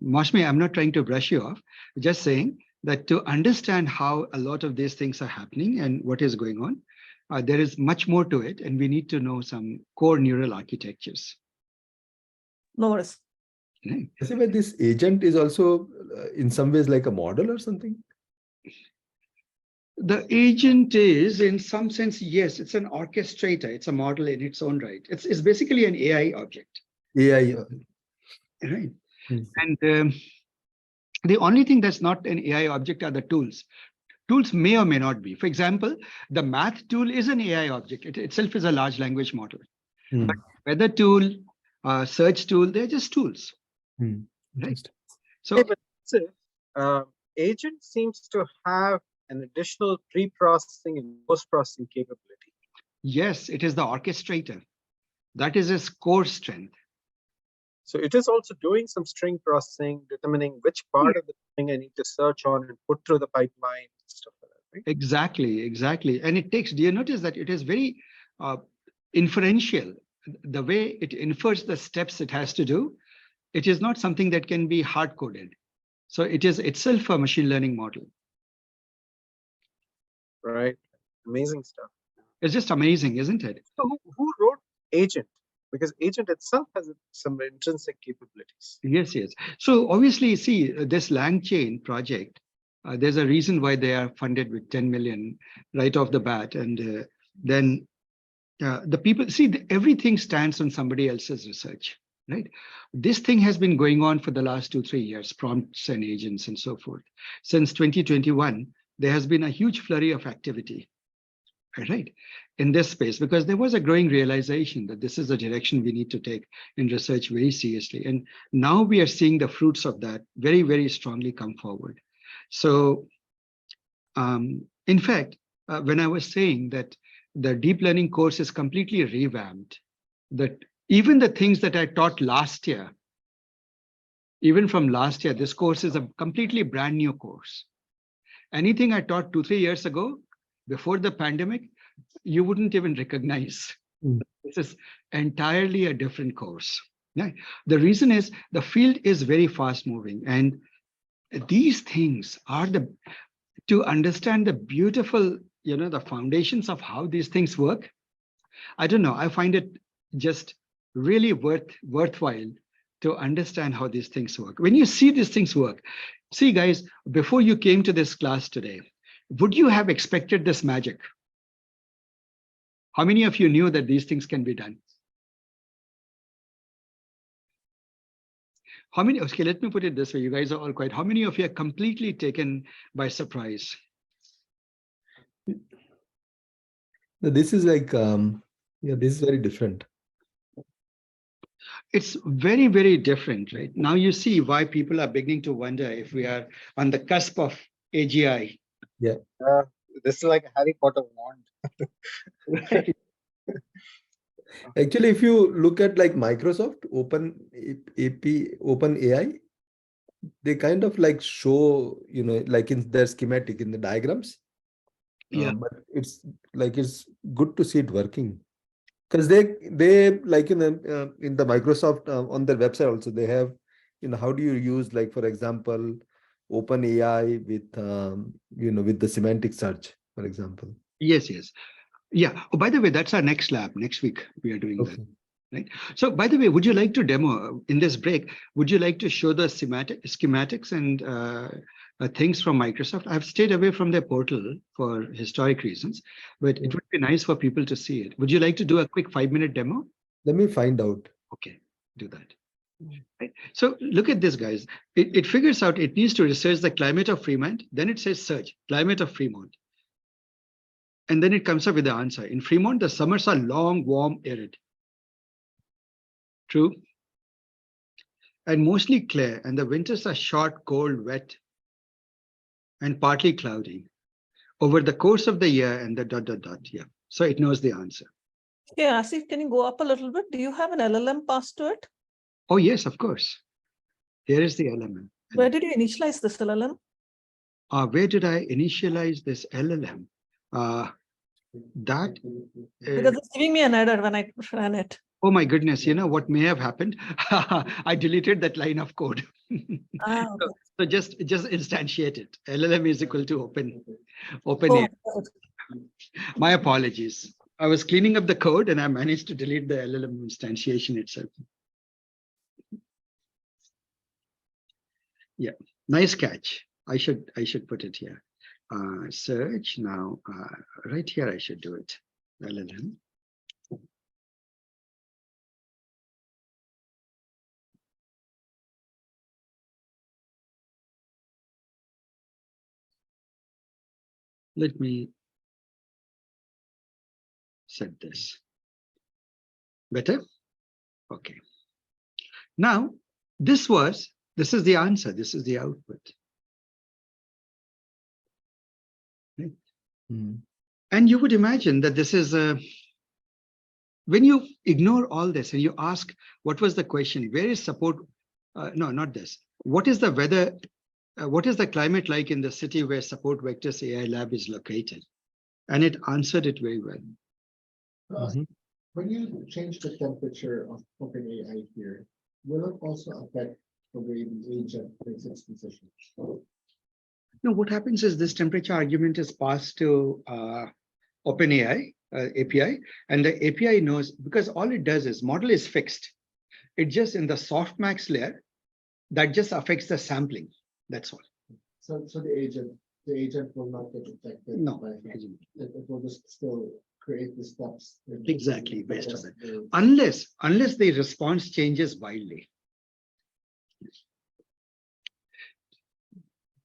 Mosme, I'm not trying to brush you off, just saying that to understand how a lot of these things are happening and what is going on, there is much more to it, and we need to know some core neural architectures. No worries. Right. I see why this agent is also in some ways like a model or something. The agent is, in some sense, yes, it's an orchestrator. It's a model in its own right. It's basically an AI object. AI. Right. And the only thing that's not an AI object are the tools. Tools may or may not be. For example, the math tool is an AI object. It itself is a large language model. But weather tool, search tool, they're just tools. Right. So, hey, but agent seems to have an additional pre-processing and post-processing capability. yes, it is the orchestrator. That is its core strength. So it is also doing some string processing, determining which part of the string I need to search on and put through the pipeline and stuff like that, right? Exactly. And it takes, do you notice that it is very inferential? The way it infers the steps it has to do, it is not something that can be hard-coded. So it is itself a machine learning model. Right. Amazing stuff. It's just amazing, isn't it? So who wrote agent? Because agent itself has some intrinsic capabilities. Yes. So obviously, see, this LangChain project, there's a reason why they are funded with 10 million right off the bat. And then the people, see, everything stands on somebody else's research, right? This thing has been going on for the last 2-3 years, prompts and agents and so forth. Since 2021, there has been a huge flurry of activity, right, in this space, because there was a growing realization that this is the direction we need to take in research very seriously. And now we are seeing the fruits of that very, very strongly come forward. So in fact, when I was saying that the deep learning course is completely revamped, that even the things that I taught last year, even from last year, this course is a completely brand new course. Anything I taught 2-3 years ago, before the pandemic, you wouldn't even recognize. This is entirely a different course. Yeah. The reason is the field is very fast moving, and these things are to understand the beautiful, the foundations of how these things work. I don't know. I find it just really worthwhile to understand how these things work. When you see these things work, see guys, before you came to this class today, would you have expected this magic? How many of you knew that these things can be done? How many, okay, let me put it this way. You guys are all quiet. How many of you are completely taken by surprise? This is like, this is very different. It's very, very different, right? Now you see why people are beginning to wonder if we are on the cusp of AGI. Yeah. This is like a Harry Potter wand. Right. Actually, if you look at like Microsoft Open AI, they kind of like show, like in their schematic, in the diagrams. Yeah. But it's good to see it working. Because they like in the Microsoft on their website also, they have, how do you use, like, for example, Open AI with with the semantic search, for example. Yes, yes. Yeah. Oh, by the way, that's our next lab. Next week, we are doing that. Right. So, by the way, would you like to demo in this break? Would you like to show the schematics and things from Microsoft? I've stayed away from their portal for historic reasons, but it would be nice for people to see it. Would you like to do a quick 5-minute demo? Let me find out. Okay, do that. Right. So look at this, guys. It figures out it needs to research the climate of Fremont. Then it says search climate of Fremont. And then it comes up with the answer. In Fremont, the summers are long, warm, arid. True. And mostly clear, and the winters are short, cold, wet, and partly cloudy over the course of the year, and the ... Yeah. So it knows the answer. Yeah, Asif, can you go up a little bit? Do you have an LLM pass to it? Oh, yes, of course. Here is the LLM. Where did you initialize this LLM? Where did I initialize this LLM? Because it's giving me an error when I ran it. Oh my goodness, you know what may have happened? I deleted that line of code. So just instantiate it. LLM is equal to open AI. My apologies. I was cleaning up the code and I managed to delete the LLM instantiation itself. Yeah, nice catch. I should put it here. Search now. Right here, I should do it. LLM. Let me set this. Better? Okay. Now, this is the answer. This is the output. Right? And you would imagine that this is when you ignore all this and you ask, what was the question? Where is support? No, not this. What is the weather? What is the climate like in the city where Support Vectors AI Lab is located? And it answered it very well. When you change the temperature of OpenAI here, will it also affect the way the agent takes its position? No, what happens is this temperature argument is passed to OpenAI API, and the API knows, because all it does is model is fixed. It just in the softmax layer that just affects the sampling. That's all. So the agent will not get affected. No, it will just still create the steps. Exactly, based on that. Unless the response changes wildly.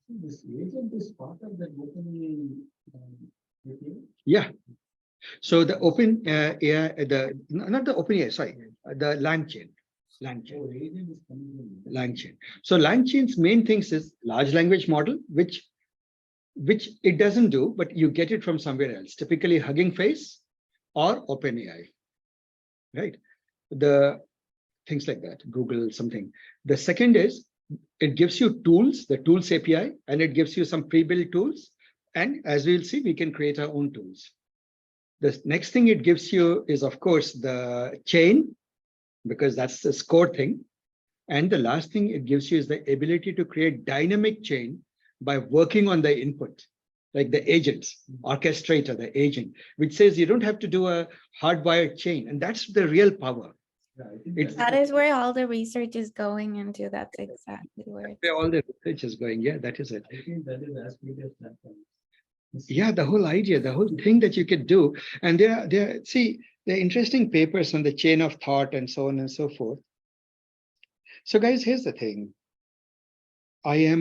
This agent is part of the open API? Yeah. So the open AI, not the open AI, sorry, the LangChain. LangChain. So LangChain's main things is large language model, which which it doesn't do, but you get it from somewhere else, typically Hugging Face or OpenAI, right? The things like that, Google something. The second is it gives you tools, the tools API, and it gives you some pre-built tools. And as we'll see, we can create our own tools. The next thing it gives you is, of course, the chain, because that's the score thing. And the last thing it gives you is the ability to create dynamic chain by working on the input, like the agents, orchestrator, the agent, which says you don't have to do a hardwired chain. And that's the real power. That is where all the research is going into. That's exactly where it's Where all the research is going. Yeah, that is it. I think that is as big as that. Yeah, the whole idea, the whole thing that you could do. And there are interesting papers on the chain of thought and so on and so forth. So guys, here's the thing. I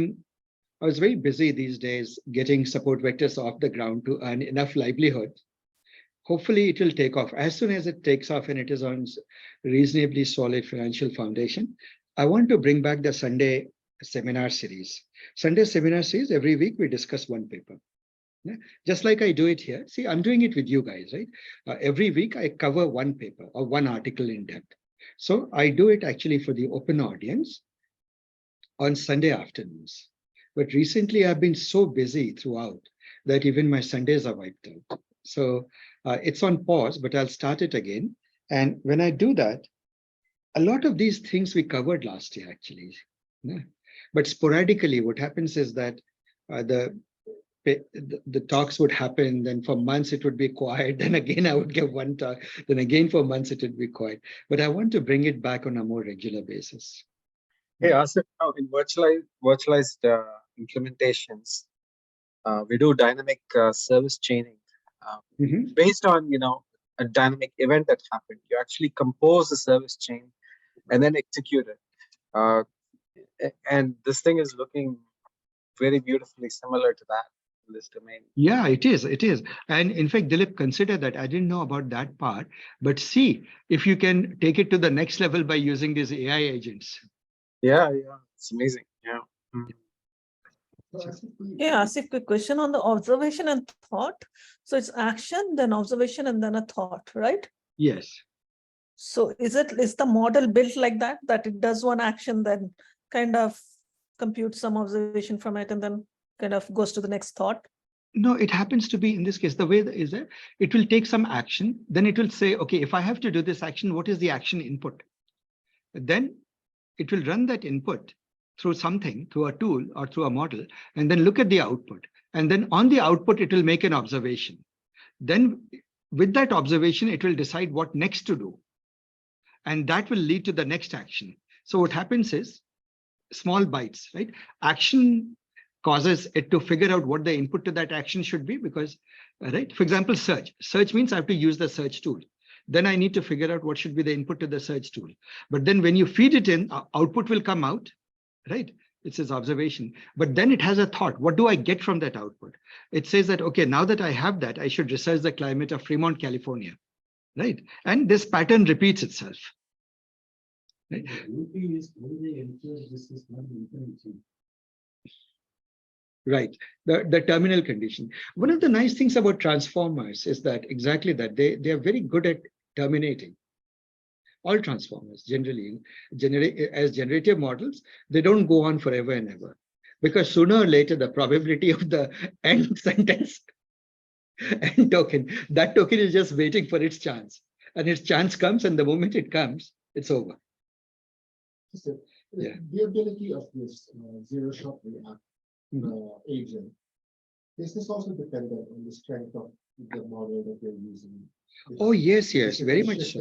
was very busy these days getting support vectors off the ground to earn enough livelihood. Hopefully it will take off. As soon as it takes off and it is on reasonably solid financial foundation, I want to bring back the Sunday seminar series. Sunday seminar series, every week we discuss one paper. Yeah? Just like I do it here. See, I'm doing it with you guys, right? Every week I cover one paper or one article in depth. So I do it actually for the open audience on Sunday afternoons. But recently I've been so busy throughout that even my Sundays are wiped out. So it's on pause, but I'll start it again. And when I do that, a lot of these things we covered last year, actually. Yeah. But sporadically, what happens is that the talks would happen, then for months it would be quiet, then again I would give one talk, then again for months it would be quiet. But I want to bring it back on a more regular basis. Hey, Asif, now in virtualized implementations, we do dynamic service chaining based on a dynamic event that happened. You actually compose the service chain and then execute it. And this thing is looking very beautifully similar to that in this domain. Yeah, it is. It is. And in fact, Dilip, consider that. I didn't know about that part, but see if you can take it to the next level by using these AI agents. Yeah, it's amazing. Yeah. Yeah, Asif, quick question on the observation and thought. So it's action, then observation, and then a thought, right? Yes. So is the model built like that it does one action, then kind of computes some observation from it, and then kind of goes to the next thought? No, it happens to be in this case, the way that is that it will take some action, then it will say, okay, if I have to do this action, what is the action input? Then it will run that input through something, through a tool or through a model, and then look at the output. And then on the output, it will make an observation. Then with that observation, it will decide what next to do. And that will lead to the next action. So what happens is small bites, right? Action causes it to figure out what the input to that action should be because, right? For example, search. Search means I have to use the search tool. Then I need to figure out what should be the input to the search tool. But then when you feed it in, output will come out, right? It says observation, but then it has a thought. What do I get from that output? It says that, okay, now that I have that, I should research the climate of Fremont, California, right? And this pattern repeats itself. Right? Right, the terminal condition. One of the nice things about transformers is that exactly that they are very good at terminating. All transformers generally as generative models, they don't go on forever and ever because sooner or later the probability of the end sentence end token, that token is just waiting for its chance, and its chance comes, and the moment it comes, it's over. So, the ability of this zero-shot react agent, is this also dependent on the strength of the model that you're using? Oh, yes, very much so.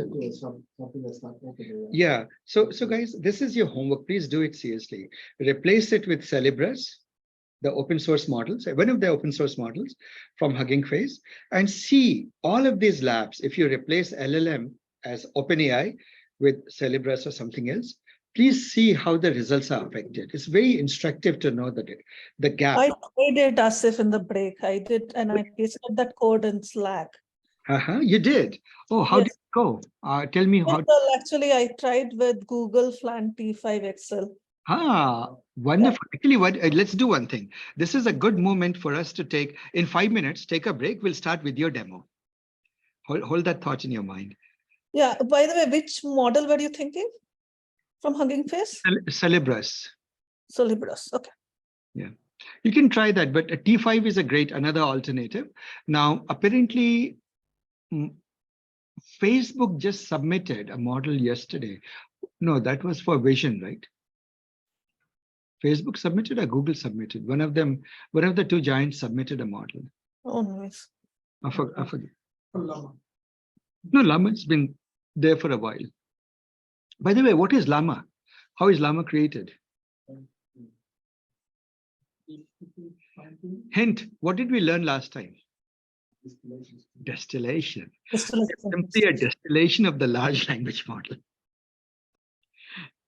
Something that's not open. Yeah, so guys, this is your homework. Please do it seriously. Replace it with Celebras, the open source models, one of the open source models from Hugging Face, and see all of these labs. If you replace LLM as OpenAI with Celebras or something else, please see how the results are affected. It's very instructive to know the gap. I did Asif in the break. I did, and I pasted that code in Slack. You did? Oh, how did it go? Tell me how. Well, actually, I tried with Google Flan T5 Excel. Wonderful. Actually, let's do one thing. This is a good moment for us to take, in 5 minutes, take a break. We'll start with your demo. Hold that thought in your mind. Yeah, by the way, which model were you thinking from Hugging Face? Celebras. Solibros, okay. Yeah, you can try that, but a T5 is another alternative. Now, apparently, Facebook just submitted a model yesterday. No, that was for vision, right? Facebook submitted or Google submitted? One of the two giants submitted a model. Oh, nice. I forget. No, Llama's been there for a while. By the way, what is Llama? How is Llama created? Hint, what did we learn last time? Distillation. Simply a distillation of the large language model.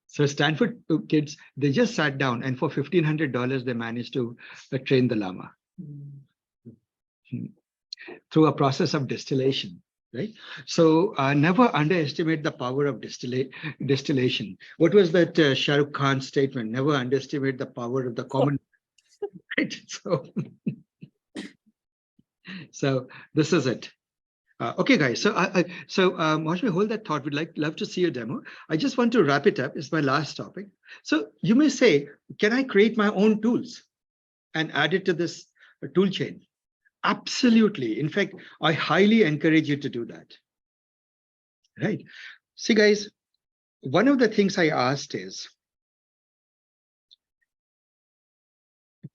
So Stanford kids, they just sat down and for $1,500, they managed to train the Llama through a process of distillation, right? So never underestimate the power of distillation. What was that Shah Rukh Khan statement? Never underestimate the power of the common, right? So this is it. Okay, guys. So, Maushmi, hold that thought. We'd love to see your demo. I just want to wrap it up. It's my last topic. So you may say, can I create my own tools and add it to this tool chain? Absolutely. In fact, I highly encourage you to do that. Right. See, guys, one of the things I asked is,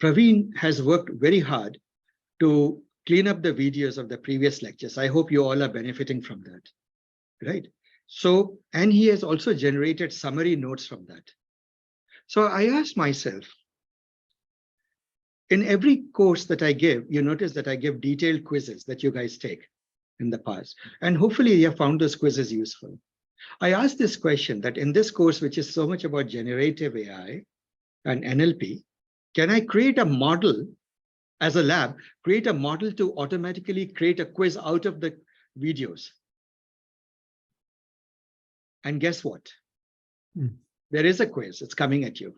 Praveen has worked very hard to clean up the videos of the previous lectures. I hope you all are benefiting from that, right? So, and he has also generated summary notes from that. So I asked myself, in every course that I give, you notice that I give detailed quizzes that you guys take in the past. And hopefully you have found those quizzes useful. I asked this question that in this course, which is so much about generative AI and NLP, can I create a model as a lab, create a model to automatically create a quiz out of the videos? And guess what? There is a quiz. It's coming at you.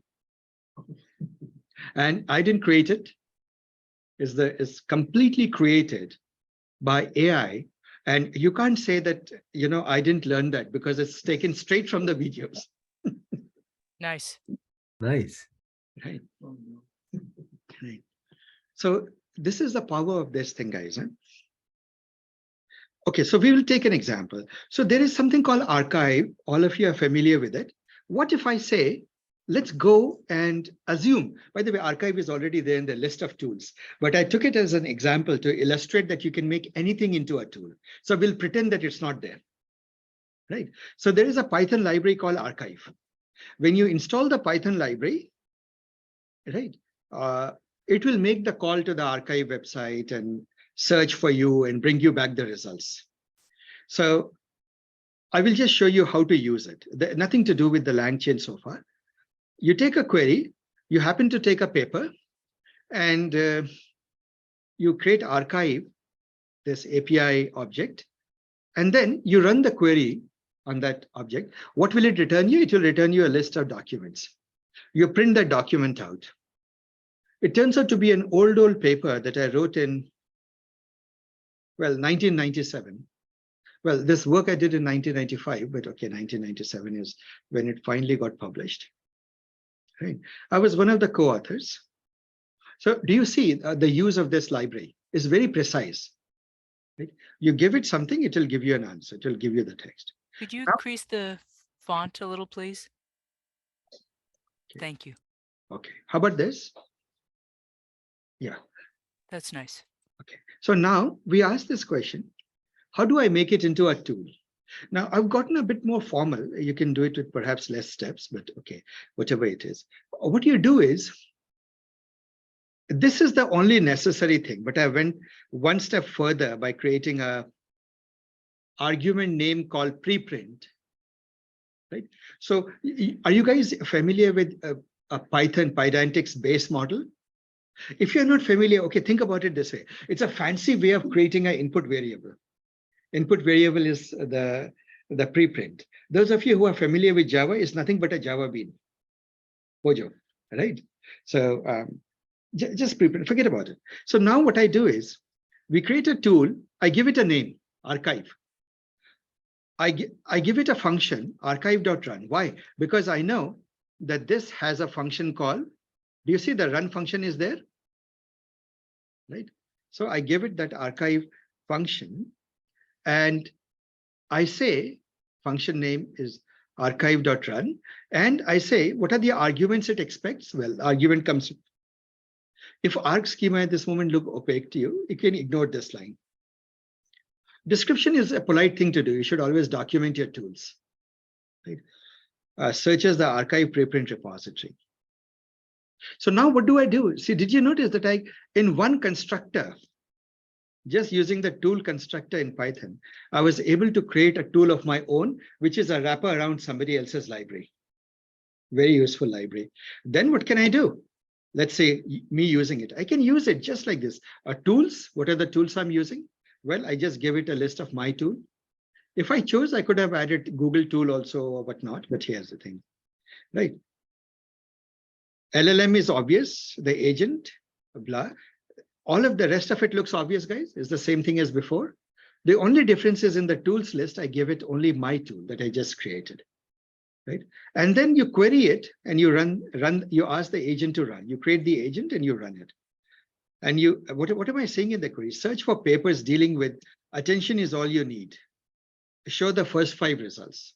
And I didn't create it. It's completely created by AI. And you can't say that, I didn't learn that because it's taken straight from the videos. Nice. Nice. Right. Right. So this is the power of this thing, guys. Huh? Okay, so we will take an example. So there is something called archive. All of you are familiar with it. What if I say, let's go and assume, by the way, archive is already there in the list of tools, but I took it as an example to illustrate that you can make anything into a tool. So we'll pretend that it's not there, right? So there is a Python library called archive. When you install the Python library, right, it will make the call to the archive website and search for you and bring you back the results. So I will just show you how to use it. Nothing to do with the LangChain so far. You take a query, you happen to take a paper, and you create archive, this API object, and then you run the query on that object. What will it return you? It will return you a list of documents. You print that document out. It turns out to be an old paper that I wrote in, 1997. Well, this work I did in 1995, but okay, 1997 is when it finally got published. Right. I was one of the co-authors. So do you see the use of this library is very precise. Right? You give it something, it will give you an answer. It will give you the text. Could you increase the font a little, please? Okay. Thank you. Okay. How about this? Yeah. That's nice. Okay. So now we ask this question, how do I make it into a tool? Now I've gotten a bit more formal. You can do it with perhaps less steps, but okay, whatever it is. What you do is, this is the only necessary thing, but I went one step further by creating a argument name called preprint, right? So are you guys familiar with a Python Pydantics base model? If you're not familiar, okay, think about it this way. It's a fancy way of creating an input variable. Input variable is the preprint. Those of you who are familiar with Java, is nothing but a Java bean. Pojo, right? So just prepare, forget about it. So now what I do is, we create a tool, I give it a name, archive. I give it a function, archive.run. Why? Because I know that this has a function called, do you see the run function is there? Right? So I give it that archive function, and I say function name is archive.run, and I say what are the arguments it expects? Well, argument comes. If arg schema at this moment look opaque to you, you can ignore this line. Description is a polite thing to do. You should always document your tools. Right? Search as the archive preprint repository. So now what do I do? See, did you notice that in one constructor, just using the tool constructor in Python, I was able to create a tool of my own, which is a wrapper around somebody else's library. Very useful library. Then what can I do? Let's say me using it. I can use it just like this. Tools, what are the tools I'm using? Well, I just give it a list of my tool. If I chose, I could have added Google tool also or whatnot, but here's the thing, right? LLM is obvious, the agent, blah. All of the rest of it looks obvious, guys. It's the same thing as before. The only difference is in the tools list, I give it only my tool that I just created, right? And then you query it and you you ask the agent to run. You create the agent and you run it. And what am I saying in the query? Search for papers dealing with attention is all you need. Show the first 5 results,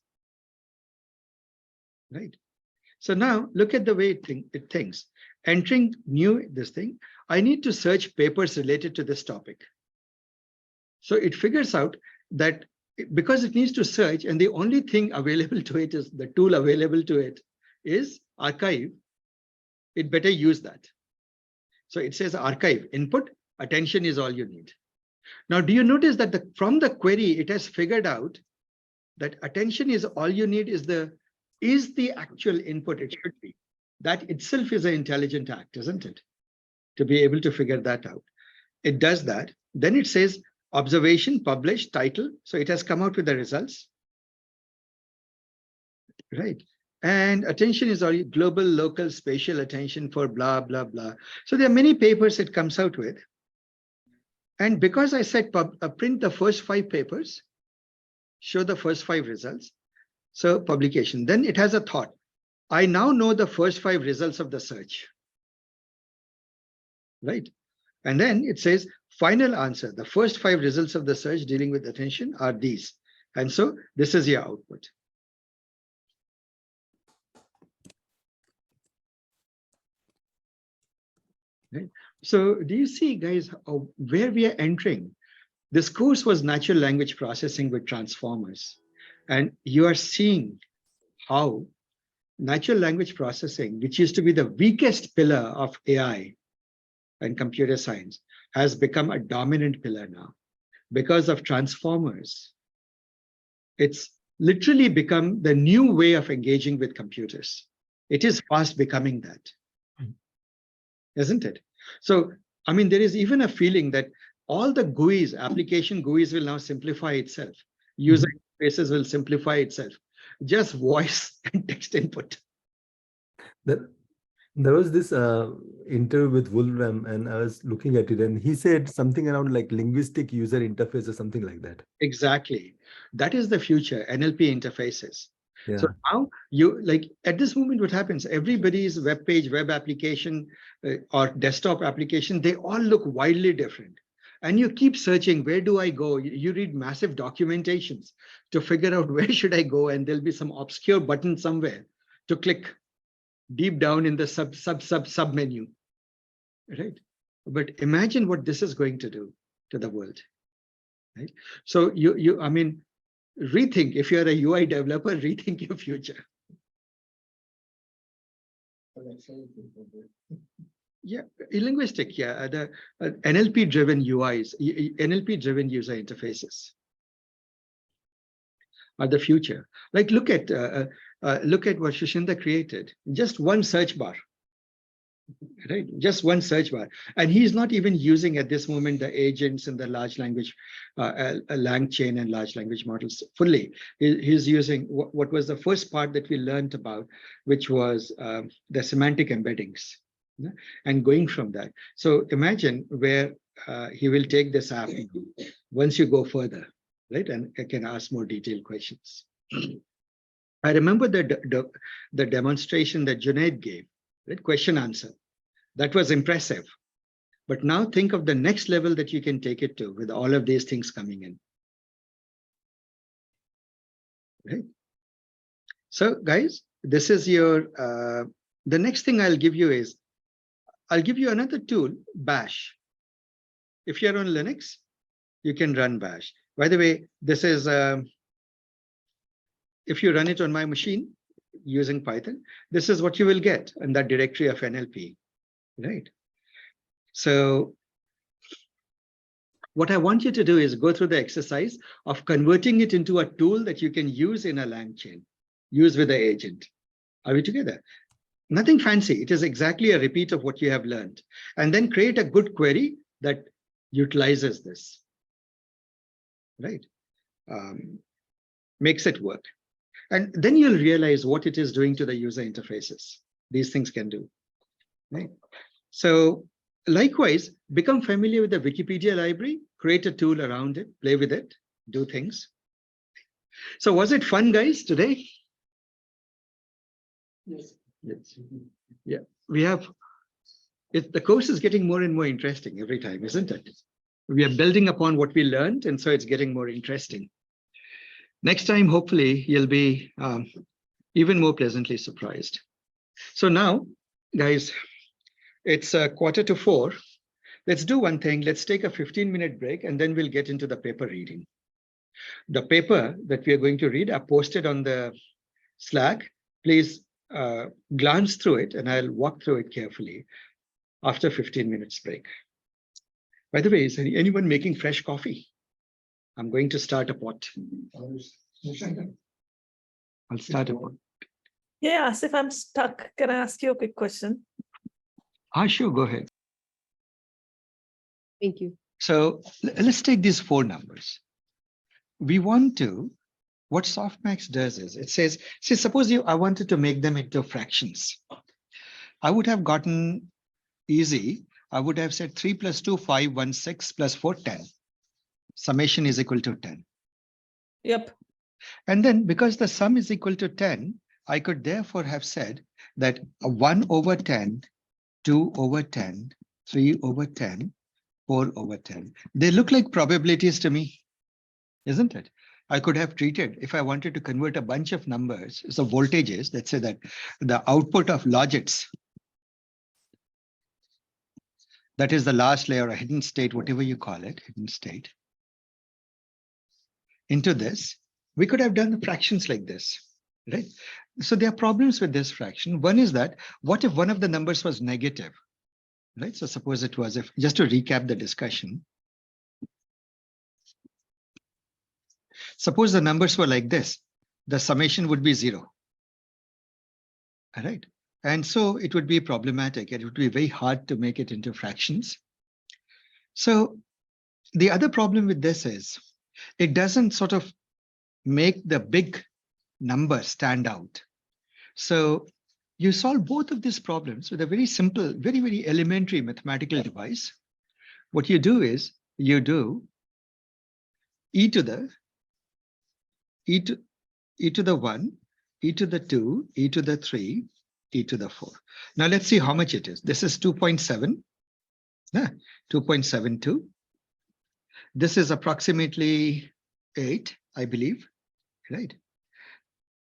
right? So now look at the way it thinks. Entering this thing, I need to search papers related to this topic. So it figures out that because it needs to search, and the only thing available to it is the tool available to it is archive, it better use that. So it says archive input, attention is all you need. Now, do you notice that from the query, it has figured out that attention is all you need is the actual input it should be. That itself is an intelligent act, isn't it? To be able to figure that out. It does that. Then it says observation, publish, title. So it has come out with the results. Right. And attention is all global, local, spatial attention for blah, blah, blah. So there are many papers it comes out with. And because I said print the first 5 papers, show the first 5 results. So publication, then it has a thought. I now know the first 5 results of the search. Right. And then it says final answer. The first 5 results of the search dealing with attention are these. And so this is your output. Right. So do you see, guys, where we are entering? This course was natural language processing with transformers. And you are seeing how natural language processing, which used to be the weakest pillar of AI and computer science, has become a dominant pillar now. Because of transformers, it's literally become the new way of engaging with computers. It is fast becoming that, isn't it? So, I mean, there is even a feeling that all the GUIs, application GUIs will now simplify itself. User interfaces will simplify itself. Just voice and text input. There was this interview with Wolfram, and I was looking at it, and he said something around like linguistic user interface or something like that. Exactly. That is the future, NLP interfaces. Yeah. So now you like at this moment, what happens? Everybody's web page, web application, or desktop application, they all look wildly different. And you keep searching, where do I go? You read massive documentations to figure out where should I go, and there'll be some obscure button somewhere to click deep down in the sub menu, right? But imagine what this is going to do to the world, right? So I mean, rethink. If you're a UI developer, rethink your future. Yeah, linguistic. Yeah, the NLP-driven UIs, NLP-driven user interfaces are the future. Like look at what Shushinda created. Just one search bar. right? Just one search bar. And he's not even using at this moment the agents and the large language, lang chain and large language models fully. He's using what was the first part that we learned about, which was the semantic embeddings, and going from that. So imagine where he will take this app once you go further, right? And I can ask more detailed questions. I remember the demonstration that Junaid gave, right? Question answer. That was impressive. But now think of the next level that you can take it to with all of these things coming in. Right? So guys, this is your, the next thing I'll give you is, I'll give you another tool, Bash. If you're on Linux, you can run Bash. By the way, this is, if you run it on my machine using Python, this is what you will get in that directory of NLP, right? So what I want you to do is go through the exercise of converting it into a tool that you can use in a lang chain, use with the agent. Are we together? Nothing fancy. It is exactly a repeat of what you have learned. And then create a good query that utilizes this, right? Makes it work. And then you'll realize what it is doing to the user interfaces. These things can do, right? So likewise, become familiar with the Wikipedia library, create a tool around it, play with it, do things. So was it fun, guys, today? Yes. Yes. Yeah, we have, the course is getting more and more interesting every time, isn't it? We are building upon what we learned, and so it's getting more interesting. Next time, hopefully, you'll be even more pleasantly surprised. So now, guys, it's 3:45. Let's do one thing. Let's take a 15-minute break, and then we'll get into the paper reading. The paper that we are going to read are posted on the Slack. Please glance through it, and I'll walk through it carefully after 15 minutes break. By the way, is anyone making fresh coffee? I'm going to start a pot. I'll start a pot. Yeah, as if I'm stuck, can I ask you a quick question? Sure, go ahead. Thank you. So let's take these 4 numbers. We want to, what softmax does is it says, see, suppose I wanted to make them into fractions. I would have gotten easy. I would have said 3 plus 2, 5, 1, 6 plus 4, 10. Summation is equal to 10. Yep. And then because the sum is equal to 10, I could therefore have said that 1 over 10, 2 over 10, 3 over 10, 4 over 10. They look like probabilities to me, isn't it? I could have treated, if I wanted to convert a bunch of numbers, so voltages, let's say that the output of logits, that is the last layer, a hidden state, whatever you call it, hidden state, into this, we could have done the fractions like this, right? So there are problems with this fraction. One is that, what if one of the numbers was negative, right? So suppose it was, if just to recap the discussion, suppose the numbers were like this, the summation would be 0, all right? And so it would be problematic. It would be very hard to make it into fractions. So the other problem with this is, it doesn't sort of make the big number stand out. So you solve both of these problems with a very simple, very, very elementary mathematical device. What you do is you do e to the 1, e to the 2, e to the 3, e to the 4. Now let's see how much it is. This is 2.7, 2.72. This is approximately 8, I believe, right?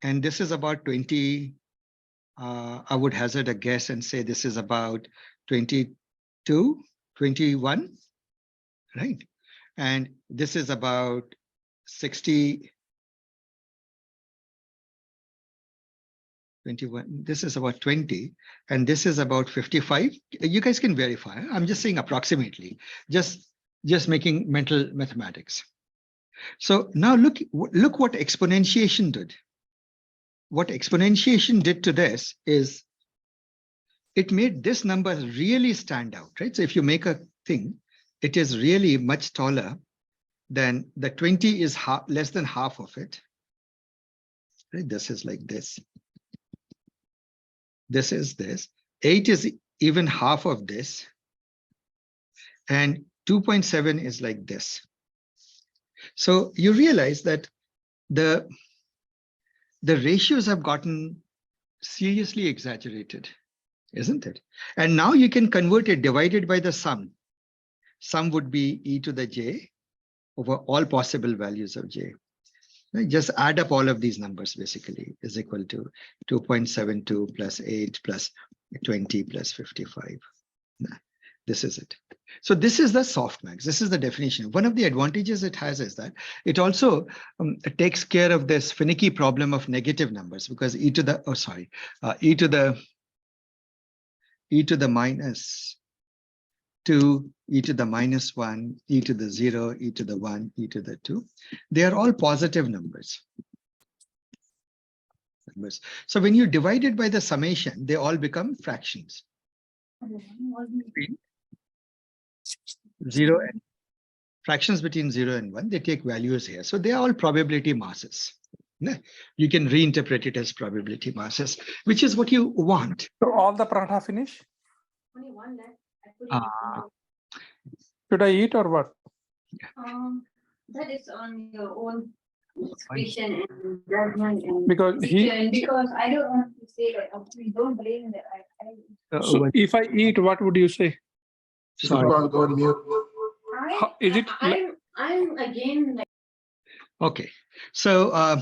And this is about 20. I would hazard a guess and say this is about 22, 21, right? And this is about 60, 21. This is about 20, and this is about 55. You guys can verify. I'm just saying approximately, just making mental mathematics. So now look what exponentiation did. What exponentiation did to this is it made this number really stand out, right? So if you make a thing, it is really much taller than the 20 is less than half of it. Right? This is like this. This is this. 8 is even half of this. And 2.7 is like this. So you realize that the ratios have gotten seriously exaggerated, isn't it? And now you can convert it divided by the sum. Sum would be e to the j over all possible values of j. Right? Just add up all of these numbers basically is equal to 2.72 plus 8 plus 20 plus 55. This is it. So this is the softmax. This is the definition. One of the advantages it has is that it also takes care of this finicky problem of negative numbers, because e to the e to the minus 2, e to the minus 1, e to the 0, e to the 1, e to the 2. They are all positive numbers. So when you divide it by the summation, they all become fractions. 0 and fractions between 0 and 1, they take values here. So they are all probability masses. You can reinterpret it as probability masses, which is what you want. So all the paratha finish? Only one left. Should I eat or what? That is on your own discretion and judgment and Because because I don't want to say that we don't blame that so if I eat, what would you say? Sorry. Go on mute. Is it I'm again like Okay. So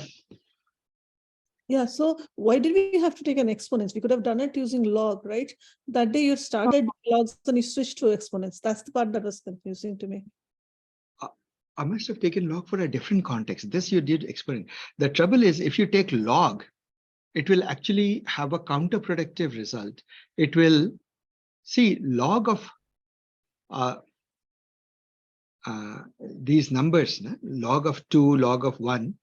Yeah, so why did we have to take an exponents? We could have done it using log, right? That day you started logs and you switched to exponents. That's the part that was confusing to me. I must have taken log for a different context. This you did exponent. The trouble is, if you take log, it will actually have a counterproductive result. It will see log of these numbers, log of 2, log of 1,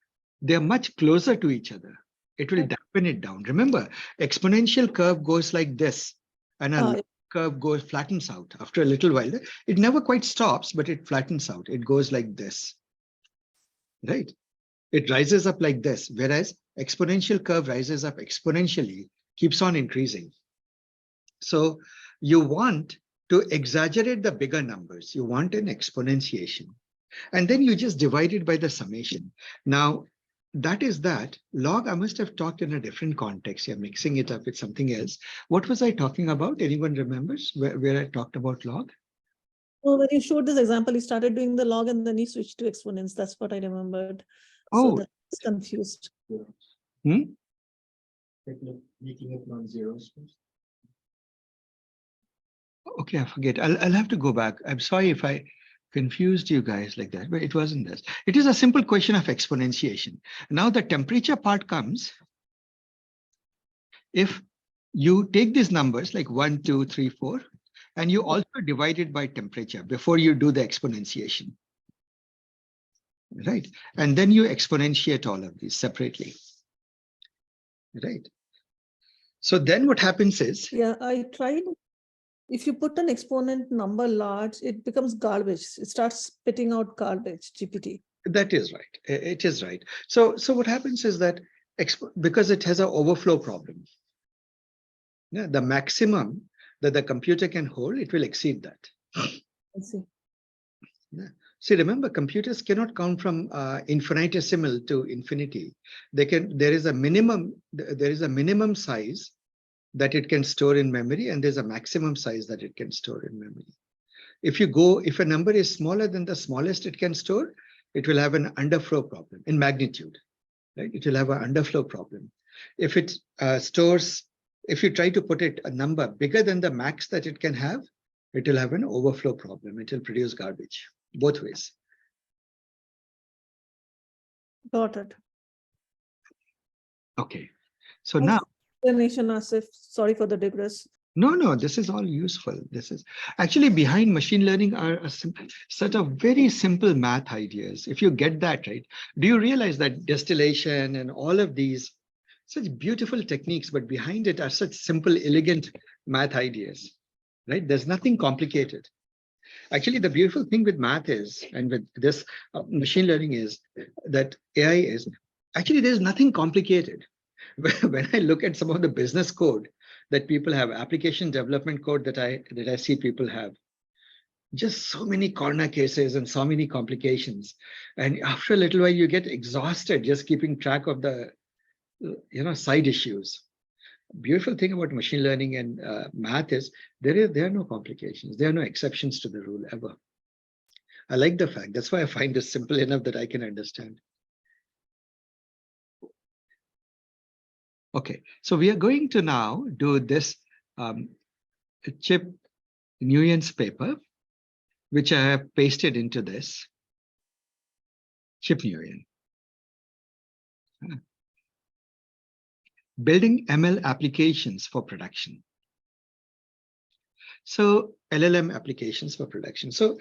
they're much closer to each other. It will dampen it down. Remember, exponential curve goes like this, and a curve flattens out after a little while. It never quite stops, but it flattens out. It goes like this, right? It rises up like this, whereas exponential curve rises up exponentially, keeps on increasing. So you want to exaggerate the bigger numbers. You want an exponentiation. And then you just divide it by the summation. Now, that is that. Log, I must have talked in a different context. You're mixing it up with something else. What was I talking about? Anyone remembers where I talked about log? Well, when you showed this example, you started doing the log and then you switched to exponents. That's what I remembered. Oh, so that's confused. Making it non-zeros first. Okay, I forget. I'll have to go back. I'm sorry if I confused you guys like that, but it wasn't this. It is a simple question of exponentiation. Now the temperature part comes if you take these numbers like 1, 2, 3, 4, and you also divide it by temperature before you do the exponentiation. Right? And then you exponentiate all of these separately. Right? So then what happens is... Yeah, I tried. If you put an exponent number large, it becomes garbage. It starts spitting out garbage, GPT. That is right. It is right. So what happens is that because it has an overflow problem, yeah, the maximum that the computer can hold, it will exceed that. I see. Yeah. See, remember, computers cannot count from infinitesimal to infinity. They can. There is a minimum. There is a minimum size that it can store in memory, and there's a maximum size that it can store in memory. If a number is smaller than the smallest it can store, it will have an underflow problem in magnitude, right? It will have an underflow problem. If it if you try to put it a number bigger than the max that it can have, it will have an overflow problem. It will produce garbage both ways. Got it. Okay. So now, Asif, sorry for the digress. no, this is all useful. This is actually behind machine learning are a set of very simple math ideas. If you get that right, do you realize that distillation and all of these such beautiful techniques, but behind it are such simple, elegant math ideas, right? There's nothing complicated. Actually, the beautiful thing with math is, and with this machine learning is, that AI is, actually there's nothing complicated. When I look at some of the business code that people have, application development code that I see people have, just so many corner cases and so many complications. And after a little while, you get exhausted just keeping track of the side issues. Beautiful thing about machine learning and math is there are no complications. There are no exceptions to the rule ever. I like the fact. That's why I find this simple enough that I can understand. Okay, so we are going to now do this Chip Nguyen's paper, which I have pasted into this. Chip Nguyen. Building ML applications for production. So LLM applications for production. So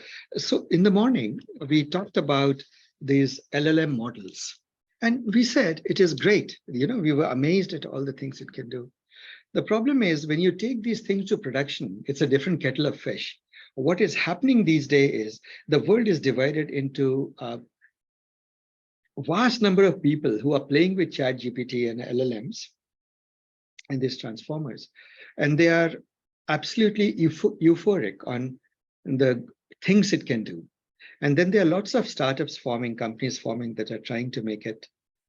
in the morning, we talked about these LLM models. And we said it is great. We were amazed at all the things it can do. The problem is when you take these things to production, it's a different kettle of fish. What is happening these days is the world is divided into a vast number of people who are playing with ChatGPT and LLMs and these transformers. And they are absolutely euphoric on the things it can do. And then there are lots of startups forming, companies forming that are trying to make it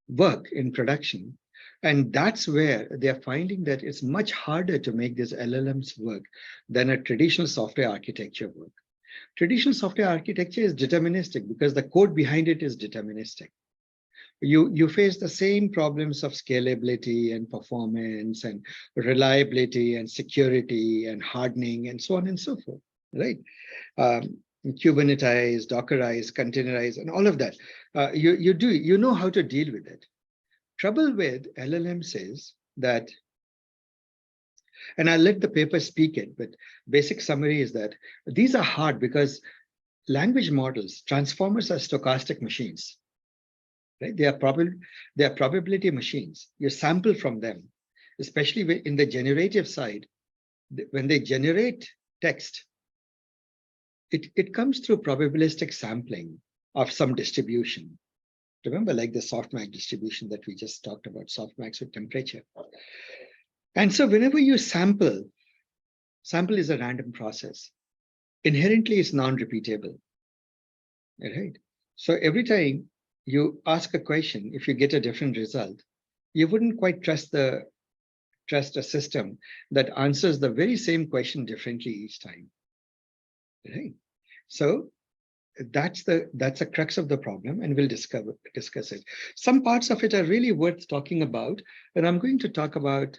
work in production. And that's where they're finding that it's much harder to make these LLMs work than a traditional software architecture work. Traditional software architecture is deterministic because the code behind it is deterministic. You face the same problems of scalability and performance and reliability and security and hardening and so on and so forth, right? Kubernetize, Dockerize, containerize, and all of that. You know how to deal with it. Trouble with LLMs is that, and I'll let the paper speak it, but basic summary is that these are hard because language models, transformers are stochastic machines. Right? They are probability machines. You sample from them, especially in the generative side. When they generate text, it comes through probabilistic sampling of some distribution. Remember, like the softmax distribution that we just talked about, softmax with temperature. And so whenever you sample is a random process. Inherently, it's non-repeatable. Right? So every time you ask a question, if you get a different result, you wouldn't quite trust a system that answers the very same question differently each time. Right? So that's a crux of the problem, and we'll discuss it. Some parts of it are really worth talking about, and I'm going to talk about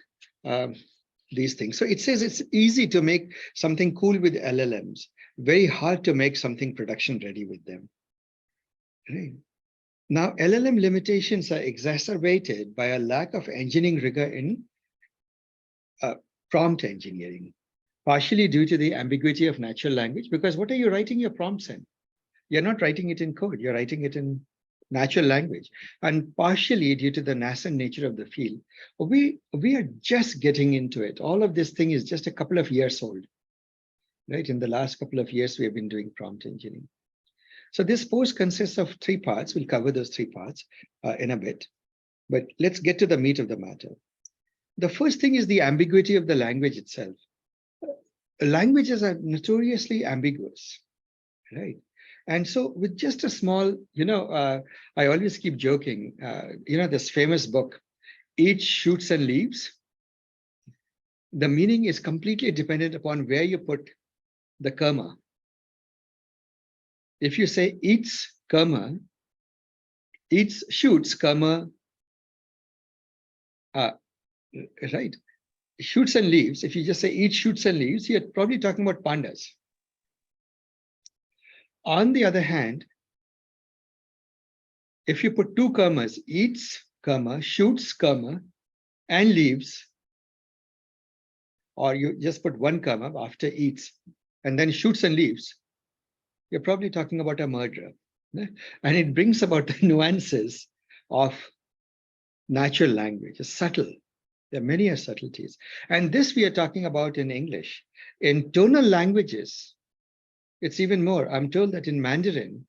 these things. So it says it's easy to make something cool with LLMs, very hard to make something production ready with them. Right? Now, LLM limitations are exacerbated by a lack of engineering rigor in prompt engineering, partially due to the ambiguity of natural language, because what are you writing your prompts in? You're not writing it in code, you're writing it in natural language, and partially due to the nascent nature of the field. We are just getting into it. All of this thing is just a couple of years old, right? In the last couple of years, we have been doing prompt engineering. So this post consists of 3 parts. We'll cover those 3 parts in a bit, but let's get to the meat of the matter. The first thing is the ambiguity of the language itself. Languages are notoriously ambiguous, right? And so with just a small, I always keep joking, this famous book, Eat, Shoots and Leaves. The meaning is completely dependent upon where you put the comma. If you say eats, comma, eats, shoots, comma, right? Shoots and leaves. If you just say eat, shoots and leaves, you're probably talking about pandas. On the other hand, if you put 2 commas, eats, comma, shoots, comma, and leaves, or you just put 1 comma after eats, and then shoots and leaves, you're probably talking about a murderer. And it brings about the nuances of natural language. It's subtle. There are many subtleties. And this we are talking about in English. In tonal languages, it's even more. I'm told that in Mandarin,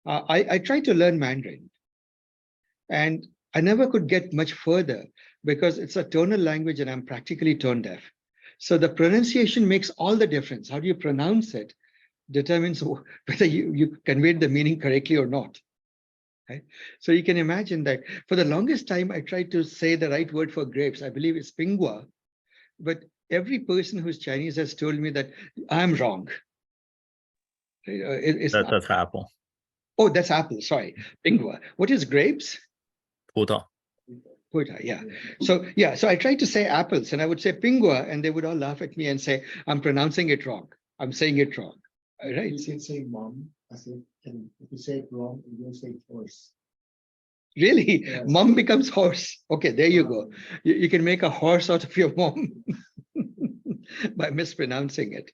I tried to learn Mandarin, and I never could get much further because it's a tonal language and I'm practically tone deaf. So the pronunciation makes all the difference. How do you pronounce it determines whether you conveyed the meaning correctly or not. Right? So you can imagine that for the longest time, I tried to say the right word for grapes. I believe it's pingua, but every person who's Chinese has told me that I'm wrong. That's apple. Oh, that's apple. Sorry, pingua. What is grapes? 葡萄. Yeah. So yeah. So I tried to say apples, and I would say pingua, and they would all laugh at me and say I'm pronouncing it wrong. I'm saying it wrong. Right? You can say mom. I said, and if you say it wrong, you will say horse. Really? Yes. Mom becomes horse. Okay, there you go. You can make a horse out of your mom by mispronouncing it.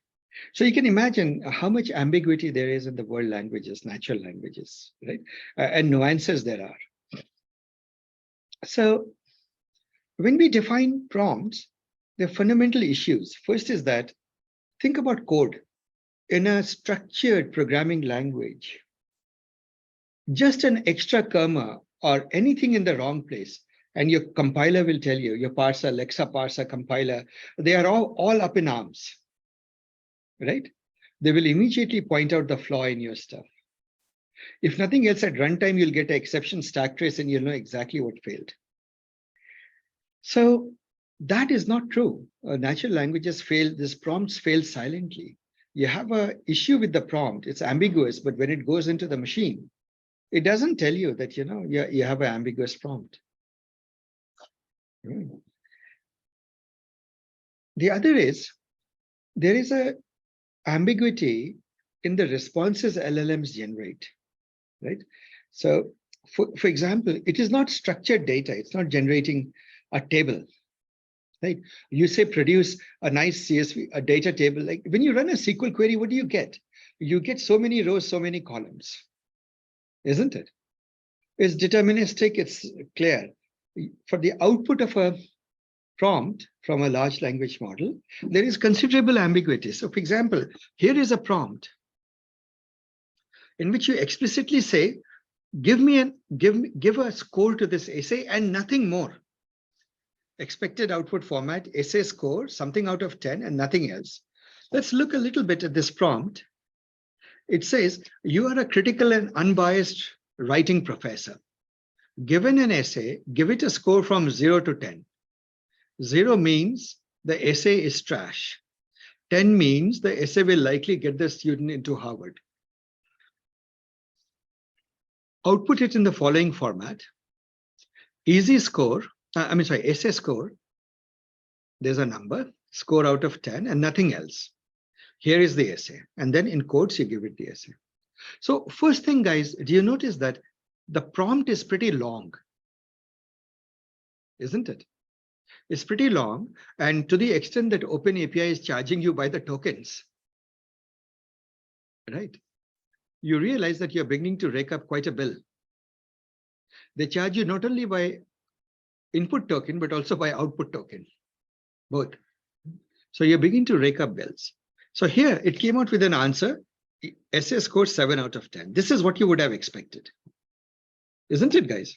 So you can imagine how much ambiguity there is in the world languages, natural languages, right? And nuances there are. So when we define prompts, there are fundamental issues. First is that, think about code. In a structured programming language, just an extra comma or anything in the wrong place, and your compiler will tell you, your parser, Lexa parser, compiler, they are all up in arms, right? They will immediately point out the flaw in your stuff. If nothing else, at runtime, you'll get an exception stack trace and you'll know exactly what failed. So that is not true. Natural languages fail, these prompts fail silently. You have an issue with the prompt, it's ambiguous, but when it goes into the machine, it doesn't tell you that, you have an ambiguous prompt. The other is, there is a ambiguity in the responses LLMs generate, right? So for example, it is not structured data. It's not generating a table, right? You say produce a nice CSV, a data table. Like when you run a SQL query, what do you get? You get so many rows, so many columns, isn't it? It's deterministic, it's clear. For the output of a prompt from a large language model, there is considerable ambiguity. So for example, here is a prompt in which you explicitly say, give a score to this essay and nothing more. Expected output format, essay score, something out of 10 and nothing else. Let's look a little bit at this prompt. It says, you are a critical and unbiased writing professor. Given an essay, give it a score from 0 to 10. 0 means the essay is trash. 10 means the essay will likely get the student into Harvard. Output it in the following format. Easy score, essay score. There's a number, score out of 10 and nothing else. Here is the essay. And then in quotes, you give it the essay. So first thing, guys, do you notice that the prompt is pretty long? Isn't it? It's pretty long. And to the extent that OpenAPI is charging you by the tokens, right? You realize that you're beginning to rake up quite a bill. They charge you not only by input token, but also by output token, both. So you're beginning to rake up bills. So here it came out with an answer, essay score 7 out of 10. This is what you would have expected, isn't it, guys?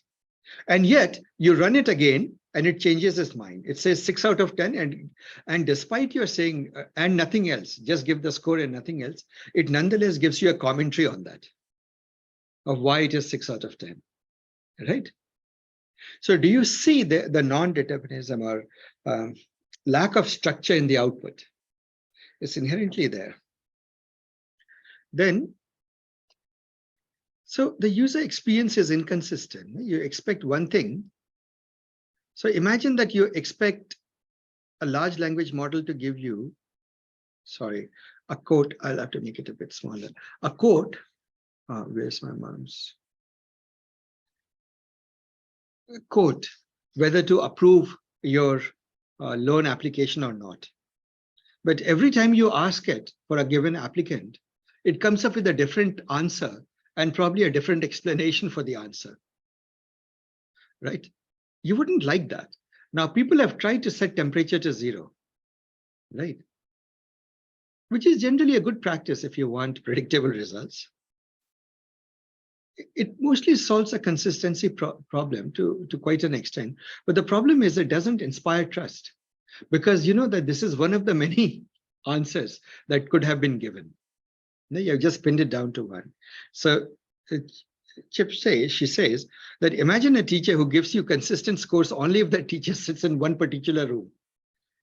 And yet you run it again and it changes its mind. It says 6 out of 10. And despite your saying, and nothing else, just give the score and nothing else, it nonetheless gives you a commentary on that of why it is 6 out of 10, right? So do you see the non-determinism or lack of structure in the output? It's inherently there. Then, so the user experience is inconsistent. You expect one thing. So imagine that you expect a large language model to give you, a quote. I'll have to make it a bit smaller. A quote, where's my mouse? A quote, whether to approve your loan application or not. But every time you ask it for a given applicant, it comes up with a different answer and probably a different explanation for the answer. right? You wouldn't like that. Now, people have tried to set temperature to 0, right? Which is generally a good practice if you want predictable results. It mostly solves a consistency problem to quite an extent. But the problem is it doesn't inspire trust, because you know that this is one of the many answers that could have been given. You have just pinned it down to one. So she says that imagine a teacher who gives you consistent scores only if the teacher sits in one particular room.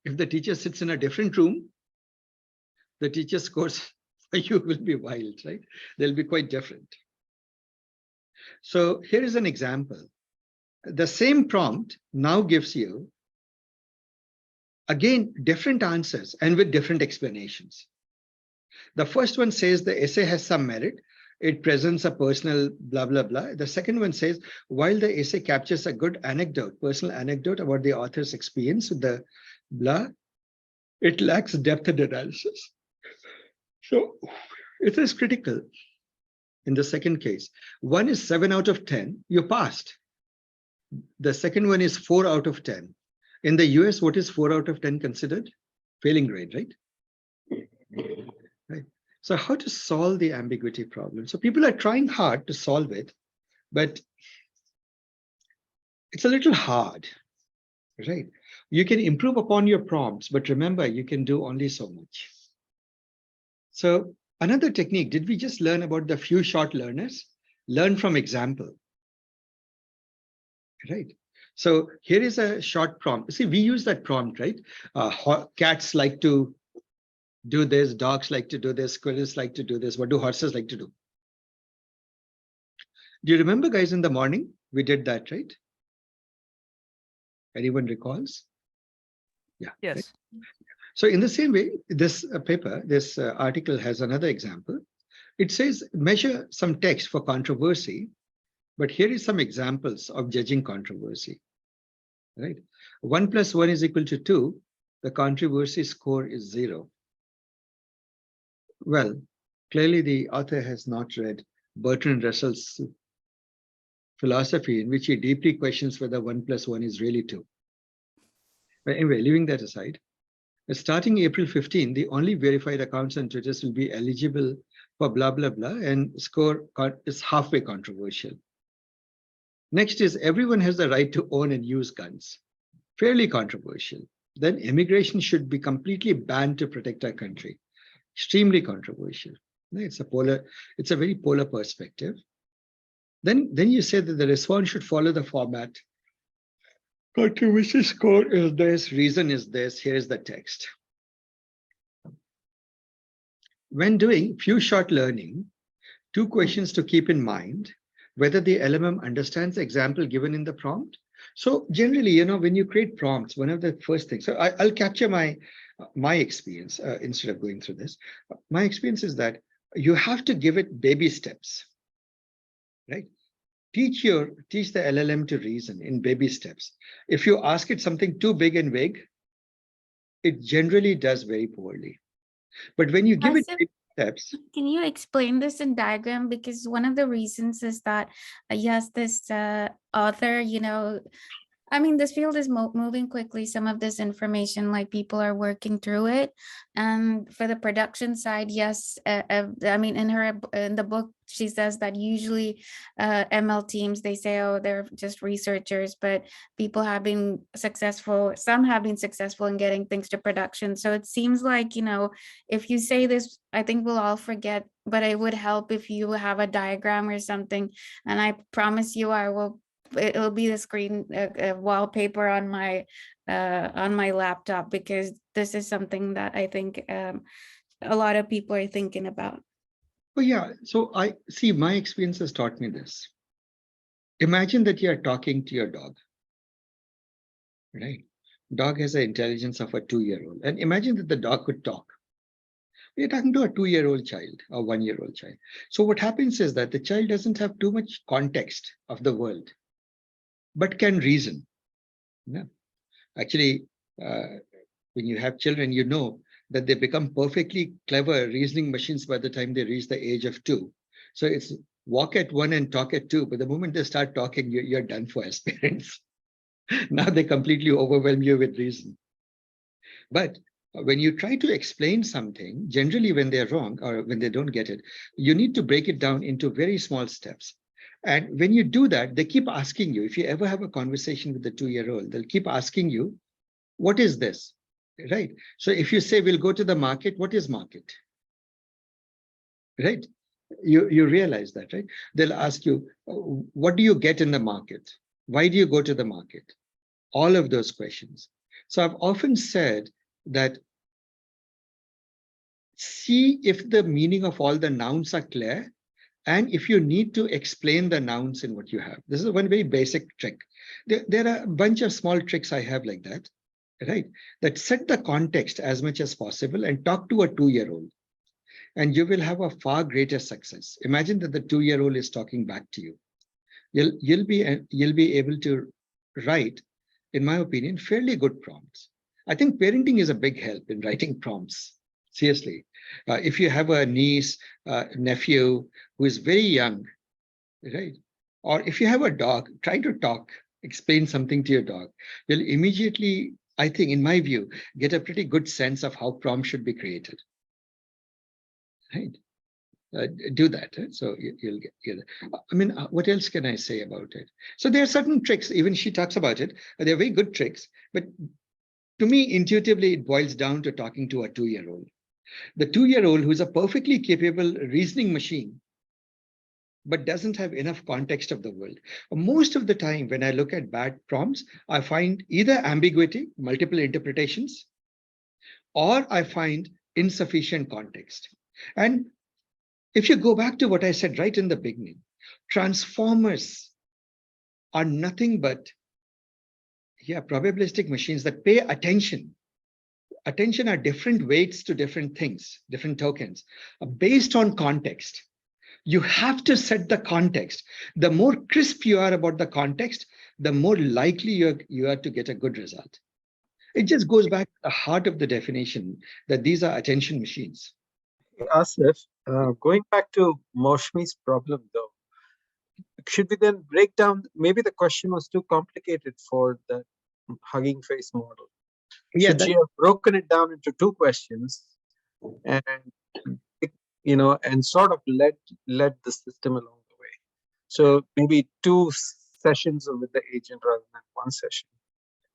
If the teacher sits in a different room, the teacher scores for you will be wild, right? They'll be quite different. So here is an example. The same prompt now gives you, again, different answers and with different explanations. The first one says the essay has some merit. It presents a personal blah, blah, blah. The second one says, while the essay captures a good anecdote, personal anecdote about the author's experience with the blah, it lacks depth and analysis. So it is critical. In the second case, one is 7 out of 10, you passed. The second one is 4 out of 10. In the US, what is 4 out of 10 considered? Failing grade, right? Right. So how to solve the ambiguity problem? So people are trying hard to solve it, but it's a little hard, right? You can improve upon your prompts, but remember, you can do only so much. So another technique, did we just learn about the few short learners? Learn from example, right? So here is a short prompt. See, we use that prompt, right? Cats like to do this, dogs like to do this, squirrels like to do this. What do horses like to do? Do you remember, guys, in the morning, we did that, right? Anyone recalls? Yeah. Yes. Right? So in the same way, this paper, this article has another example. It says measure some text for controversy, but here is some examples of judging controversy, right? 1 + 1 is equal to 2. The controversy score is 0. Well, clearly the author has not read Bertrand Russell's philosophy, in which he deeply questions whether 1 + 1 is really 2. But anyway, leaving that aside, starting April 15, the only verified accounts on Twitter will be eligible for blah, blah, blah, and score is halfway controversial. Next is everyone has the right to own and use guns. Fairly controversial. Then immigration should be completely banned to protect our country. Extremely controversial. It's a very polar perspective. Then you say that the response should follow the format. Controversy score is this, reason is this, here's the text. When doing few short learning, 2 questions to keep in mind: whether the LMM understands the example given in the prompt. So generally, you know, when you create prompts, one of the first things, so I'll capture my experience instead of going through this. My experience is that you have to give it baby steps, right? Teach the LLM to reason in baby steps. If you ask it something too big and vague, it generally does very poorly. But when you give it baby steps. Can you explain this in diagram? Because one of the reasons is that, yes, this author, you know, I mean, this field is moving quickly. Some of this information, like people are working through it. And for the production side, yes, I mean, in the book, she says that usually ML teams, they say, oh, they're just researchers, but people have been successful. Some have been successful in getting things to production. So it seems like, you know, if you say this, I think we'll all forget, but it would help if you have a diagram or something. And I promise you, it'll be the screen wallpaper on my laptop, because this is something that I think a lot of people are thinking about. Oh yeah, so I see, my experience has taught me this. Imagine that you are talking to your dog, right? Dog has the intelligence of a 2-year-old, and imagine that the dog could talk. You're talking to a 2-year-old child or 1-year-old child. So what happens is that the child doesn't have too much context of the world, but can reason. Yeah. Actually, when you have children, you know that they become perfectly clever reasoning machines by the time they reach the age of 2. So it's walk at one and talk at two, but the moment they start talking, you're done for as parents. Now they completely overwhelm you with reason. But when you try to explain something, generally when they're wrong or when they don't get it, you need to break it down into very small steps. And when you do that, they keep asking you, if you ever have a conversation with the 2-year-old, they'll keep asking you, what is this? Right? So if you say, we'll go to the market, what is market? Right? You realize that, right? They'll ask you, what do you get in the market? Why do you go to the market? All of those questions. So I've often said that see if the meaning of all the nouns are clear, and if you need to explain the nouns in what you have. This is one very basic trick. There are a bunch of small tricks I have like that, right? That set the context as much as possible and talk to a 2-year-old. And you will have a far greater success. Imagine that the 2-year-old is talking back to you. You'll be able to write, in my opinion, fairly good prompts. I think parenting is a big help in writing prompts. Seriously, if you have a niece, nephew who is very young, right? Or if you have a dog, try to talk, explain something to your dog. You'll immediately, I think, in my view, get a pretty good sense of how prompts should be created. Right? Do that. So you'll get. I mean, what else can I say about it? So there are certain tricks. Even she talks about it. They're very good tricks. But to me, intuitively, it boils down to talking to a 2-year-old. The 2-year-old who's a perfectly capable reasoning machine, but doesn't have enough context of the world. Most of the time, when I look at bad prompts, I find either ambiguity, multiple interpretations, or I find insufficient context. And if you go back to what I said right in the beginning, transformers are nothing but probabilistic machines that pay attention. Attention are different weights to different things, different tokens, based on context. You have to set the context. The more crisp you are about the context, the more likely you are to get a good result. It just goes back to the heart of the definition that these are attention machines. Asif, going back to Maushmi's problem though, should we then break down, maybe the question was too complicated for the Hugging Face model. Yeah, should she have broken it down into 2 questions and, and sort of led the system along the way? So maybe 2 sessions with the agent rather than 1 session.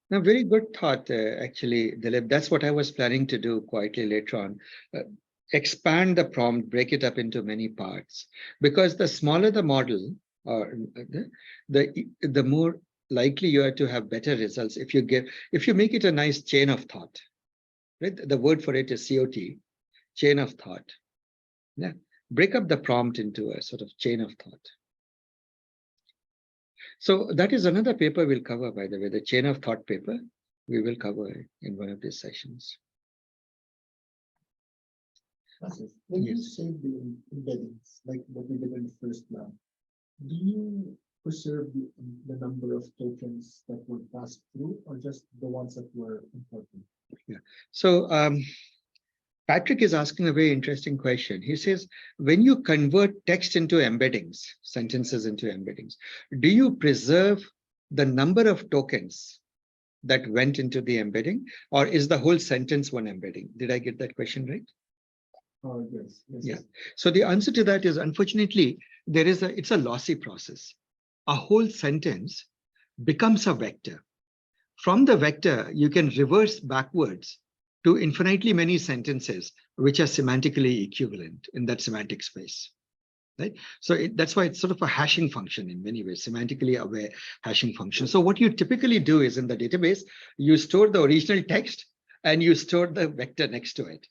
Now, very good thought, actually, Dilip. That's what I was planning to do quietly later on. Expand the prompt, break it up into many parts, because the smaller the model, or the more likely you are to have better results if you make it a nice chain of thought. Right? The word for it is COT, chain of thought. Yeah, break up the prompt into a sort of chain of thought. So that is another paper we'll cover, by the way, the chain of thought paper. We will cover in one of these sessions. When you say the embeddings, like what we did in the first lab, do you preserve the number of tokens that were passed through, or just the ones that were important? Yeah. So Patrick is asking a very interesting question. He says, when you convert text into embeddings, sentences into embeddings, do you preserve the number of tokens that went into the embedding, or is the whole sentence one embedding? Did I get that question right? Oh, yes. Yeah. So the answer to that is, unfortunately, it's a lossy process. A whole sentence becomes a vector. From the vector, you can reverse backwards to infinitely many sentences which are semantically equivalent in that semantic space. Right? So that's why it's sort of a hashing function in many ways, semantically aware hashing function. So what you typically do is, in the database, you store the original text and you store the vector next to it.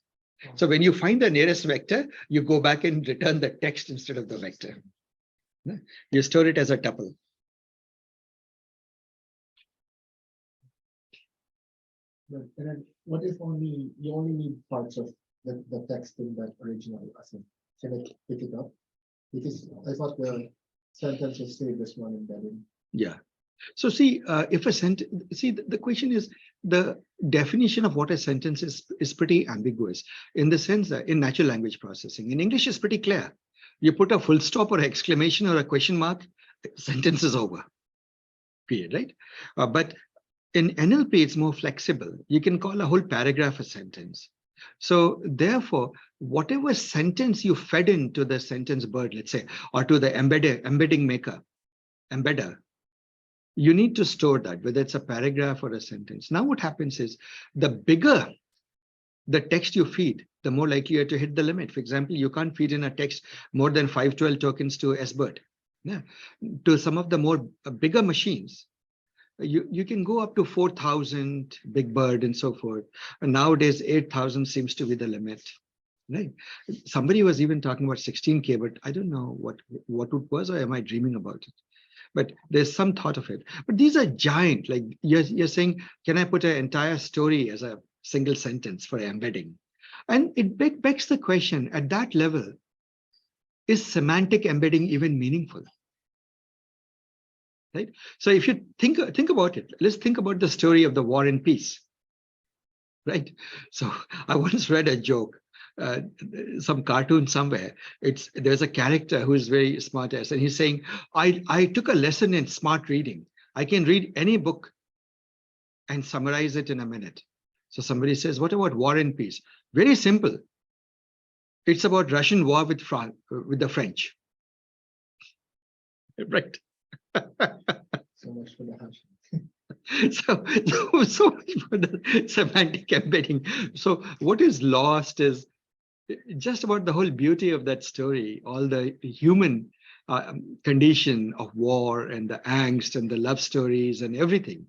So when you find the nearest vector, you go back and return the text instead of the vector. You store it as a tuple. But then what if you only need parts of the text in that original asset? Can I pick it up? Because I thought the sentence was saved as one embedding. Yeah. So see, if a sentence, the question is, the definition of what a sentence is pretty ambiguous, in the sense that in natural language processing. In English, it's pretty clear. You put a full stop or exclamation or a question mark, sentence is over. Period, right? But in NLP, it's more flexible. You can call a whole paragraph a sentence. So therefore, whatever sentence you fed into the sentence bird, let's say, or to the embedder, you need to store that, whether it's a paragraph or a sentence. Now what happens is, the bigger the text you feed, the more likely you are to hit the limit. For example, you can't feed in a text more than 512 tokens to SBIRD. Yeah. To some of the more bigger machines, you can go up to 4,000 Big Bird and so forth. And nowadays, 8,000 seems to be the limit. Right? Somebody was even talking about 16K, but I don't know what it was, or am I dreaming about it? But there's some thought of it. But these are giant, like you're saying, can I put an entire story as a single sentence for embedding? And it begs the question, at that level, is semantic embedding even meaningful? Right? So if you think about it, let's think about the story of the War and Peace. Right? So I once read a joke, some cartoon somewhere. There's a character who is very smart ass, and he's saying, I took a lesson in smart reading. I can read any book and summarize it in a minute. So somebody says, what about War and Peace? Very simple. It's about Russian war with the French. Right. So much for the hash. So much for the semantic embedding. So what is lost is just about the whole beauty of that story, all the human condition of war and the angst and the love stories and everything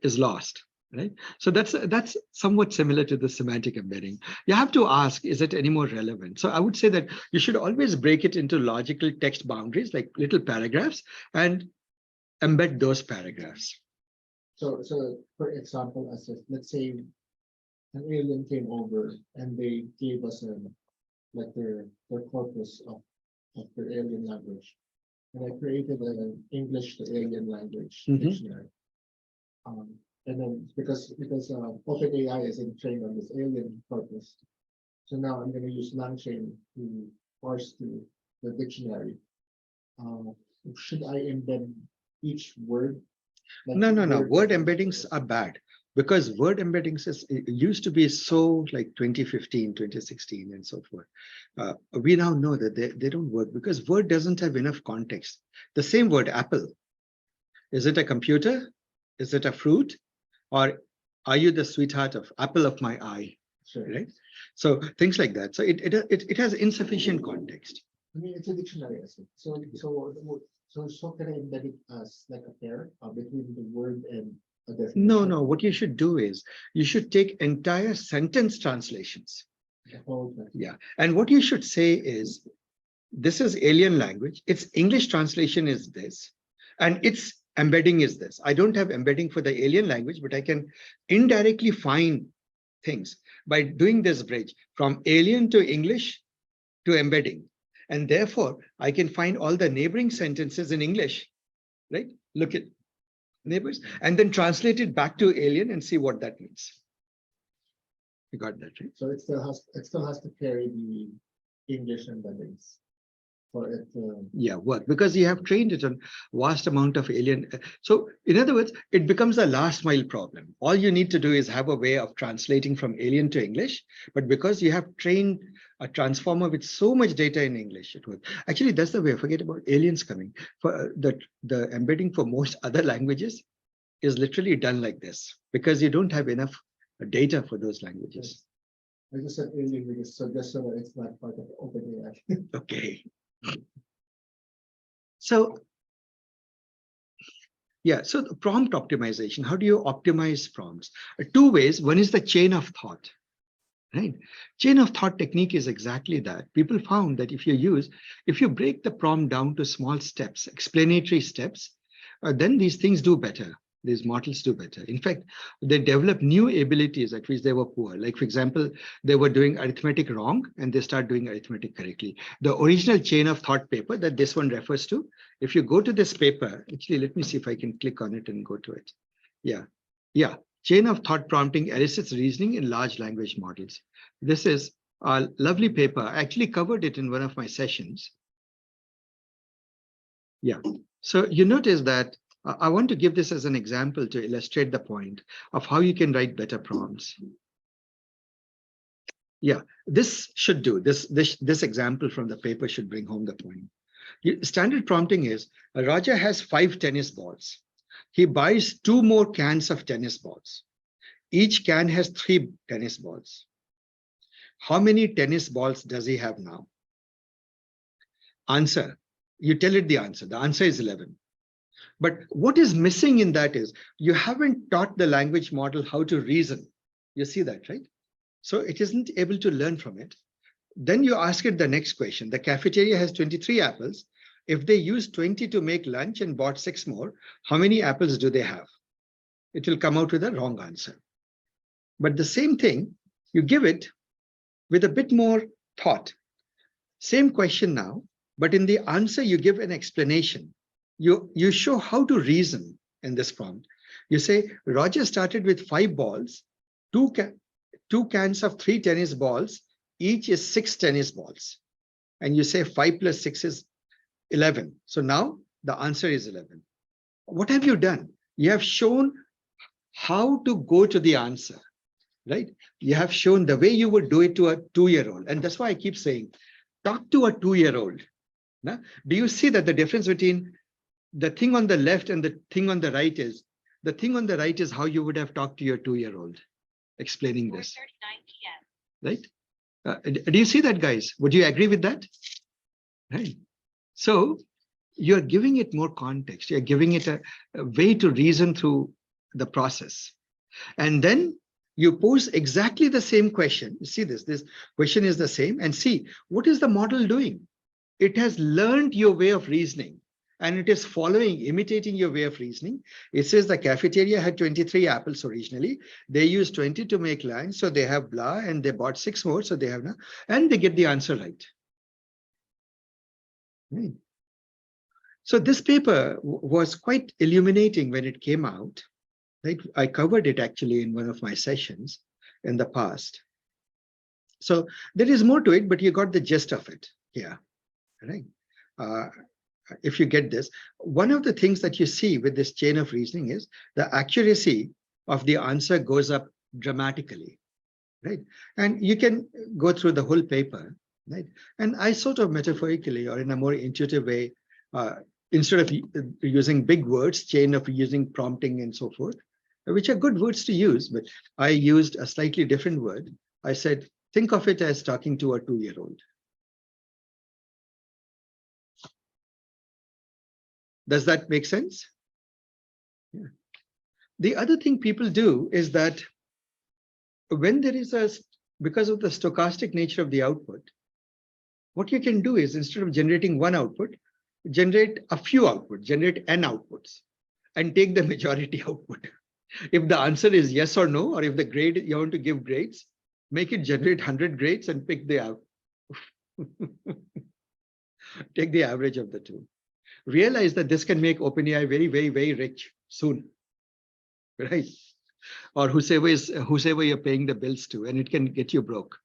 is lost. Right? So that's somewhat similar to the semantic embedding. You have to ask, is it any more relevant? So I would say that you should always break it into logical text boundaries, like little paragraphs, and embed those paragraphs. So for example, let's say an alien came over and they gave us their corpus of their alien language, and I created an English to alien language dictionary. And then because OpenAI isn't trained on this alien corpus, so now I'm going to use LangChain to parse through the dictionary. Should I embed each word? No. Word embeddings are bad, because word embeddings used to be so like 2015, 2016, and so forth. We now know that they don't work, because word doesn't have enough context. The same word, apple. Is it a computer? Is it a fruit? Or are you the sweetheart of apple of my eye? Sure. Right? So things like that. So it has insufficient context. I mean, it's a dictionary. So can I embed it as like a pair between the word and a definition? No. What you should do is you should take entire sentence translations. Okay. Yeah. And what you should say is, this is alien language. Its English translation is this, and its embedding is this. I don't have embedding for the alien language, but I can indirectly find things by doing this bridge from alien to English to embedding. And therefore, I can find all the neighboring sentences in English, right? Look at neighbors, and then translate it back to alien and see what that means. You got that, right? So it still has to carry the English embeddings for it to work, because you have trained it on vast amount of alien. So in other words, it becomes a last mile problem. All you need to do is have a way of translating from alien to English, but because you have trained a transformer with so much data in English, it works. Actually, that's the way. Forget about aliens coming. For the embedding for most other languages is literally done like this, because you don't have enough data for those languages. I just said alien because so just so that it's not part of OpenAI. Okay. So, yeah, so the prompt optimization, how do you optimize prompts? Two ways. One is the chain of thought, right? Chain of thought technique is exactly that. People found that if you break the prompt down to small steps, explanatory steps, then these things do better. These models do better. In fact, they develop new abilities at which they were poor. Like, for example, they were doing arithmetic wrong and they start doing arithmetic correctly. The original chain of thought paper that this one refers to, if you go to this paper, actually, let me see if I can click on it and go to it. Yeah. Chain of thought prompting elicits reasoning in large language models. This is a lovely paper. I actually covered it in one of my sessions. Yeah. So you notice that I want to give this as an example to illustrate the point of how you can write better prompts. Yeah, this should do. This example from the paper should bring home the point. Standard prompting is, Raja has 5 tennis balls. He buys 2 more cans of tennis balls. Each can has 3 tennis balls. How many tennis balls does he have now? Answer. You tell it the answer. The answer is 11. But what is missing in that is you haven't taught the language model how to reason. You see that, right? So it isn't able to learn from it. Then you ask it the next question. The cafeteria has 23 apples. If they use 20 to make lunch and bought 6 more, how many apples do they have? It will come out with a wrong answer. But the same thing, you give it with a bit more thought. Same question now, but in the answer, you give an explanation. You show how to reason in this prompt. You say, Roger started with 5 balls, 2 cans of 3 tennis balls, each is 6 tennis balls. And you say 5 plus 6 is 11. So now the answer is 11. What have you done? You have shown how to go to the answer, right? You have shown the way you would do it to a 2-year-old. And that's why I keep saying, talk to a 2-year-old. Do you see that the difference between the thing on the left and the thing on the right is, the thing on the right is how you would have talked to your 2-year-old explaining this, right? Do you see that, guys? Would you agree with that? Right. So you're giving it more context. You're giving it a way to reason through the process. And then you pose exactly the same question. You see this question is the same, and see, what is the model doing? It has learned your way of reasoning, and it is imitating your way of reasoning. It says the cafeteria had 23 apples originally. They used 20 to make lunch, so they have blah, and they bought 6 more, so they have now, and they get the answer right. Right. So this paper was quite illuminating when it came out. Right? I covered it actually in one of my sessions in the past. So there is more to it, but you got the gist of it. Yeah. Right. If you get this, one of the things that you see with this chain of reasoning is the accuracy of the answer goes up dramatically, right? And you can go through the whole paper, right? And I sort of metaphorically or in a more intuitive way, instead of using big words, chain of using prompting and so forth, which are good words to use, but I used a slightly different word. I said, think of it as talking to a 2-year-old. Does that make sense? Yeah. The other thing people do is that when there is because of the stochastic nature of the output, what you can do is instead of generating one output, generate a few outputs, generate n outputs, and take the majority output. If the answer is yes or no, or if the grade you want to give grades, make it generate 100 grades and pick the take the average of the two. Realize that this can make OpenAI very, very, very rich soon, right? Or whosoever you're paying the bills to, and it can get you broke.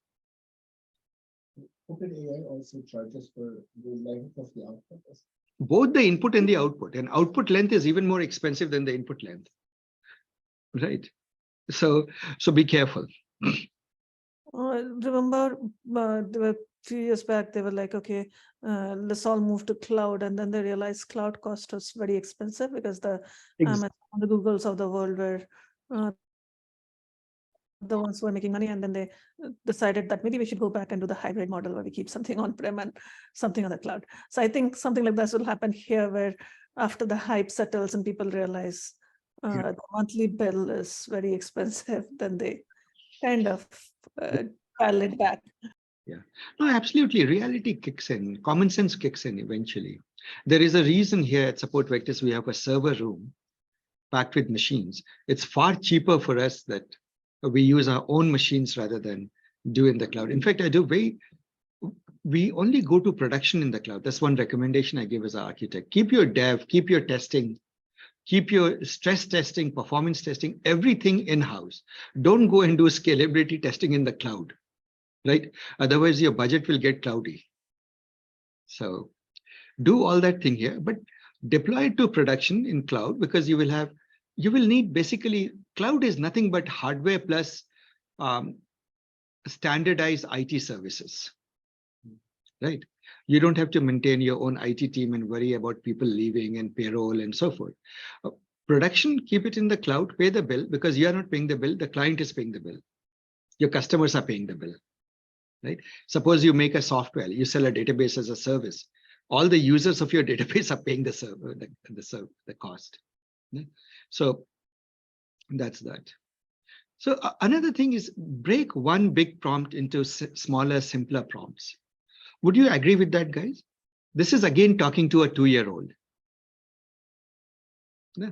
OpenAI also charges for the length of the output. Both the input and the output, and output length is even more expensive than the input length, right? So be careful. Remember, there were a few years back, they were like, okay, let's all move to cloud. And then they realized cloud cost was very expensive because the Amazon, the Googles of the world were the ones who are making money. And then they decided that maybe we should go back and do the hybrid model where we keep something on-prem and something on the cloud. So I think something like this will happen here, where after the hype settles and people realize the monthly bill is very expensive, then they kind of dial it back. Yeah, no, absolutely. Reality kicks in, common sense kicks in eventually. There is a reason here at Support Vectors we have a server room packed with machines. It's far cheaper for us that we use our own machines rather than do in the cloud. In fact, we only go to production in the cloud. That's one recommendation I give as an architect. Keep your dev, keep your testing, keep your stress testing, performance testing, everything in-house. Don't go and do scalability testing in the cloud. right? Otherwise, your budget will get cloudy. So do all that thing here, but deploy it to production in cloud, because you will need basically, cloud is nothing but hardware plus standardized IT services, right? You don't have to maintain your own IT team and worry about people leaving and payroll and so forth. Production, keep it in the cloud, pay the bill, because you are not paying the bill, the client is paying the bill. Your customers are paying the bill, right? Suppose you make a software, you sell a database as a service. All the users of your database are paying the server, the cost. So that's that. So another thing is break one big prompt into smaller, simpler prompts. Would you agree with that, guys? This is again talking to a 2-year-old. Yeah.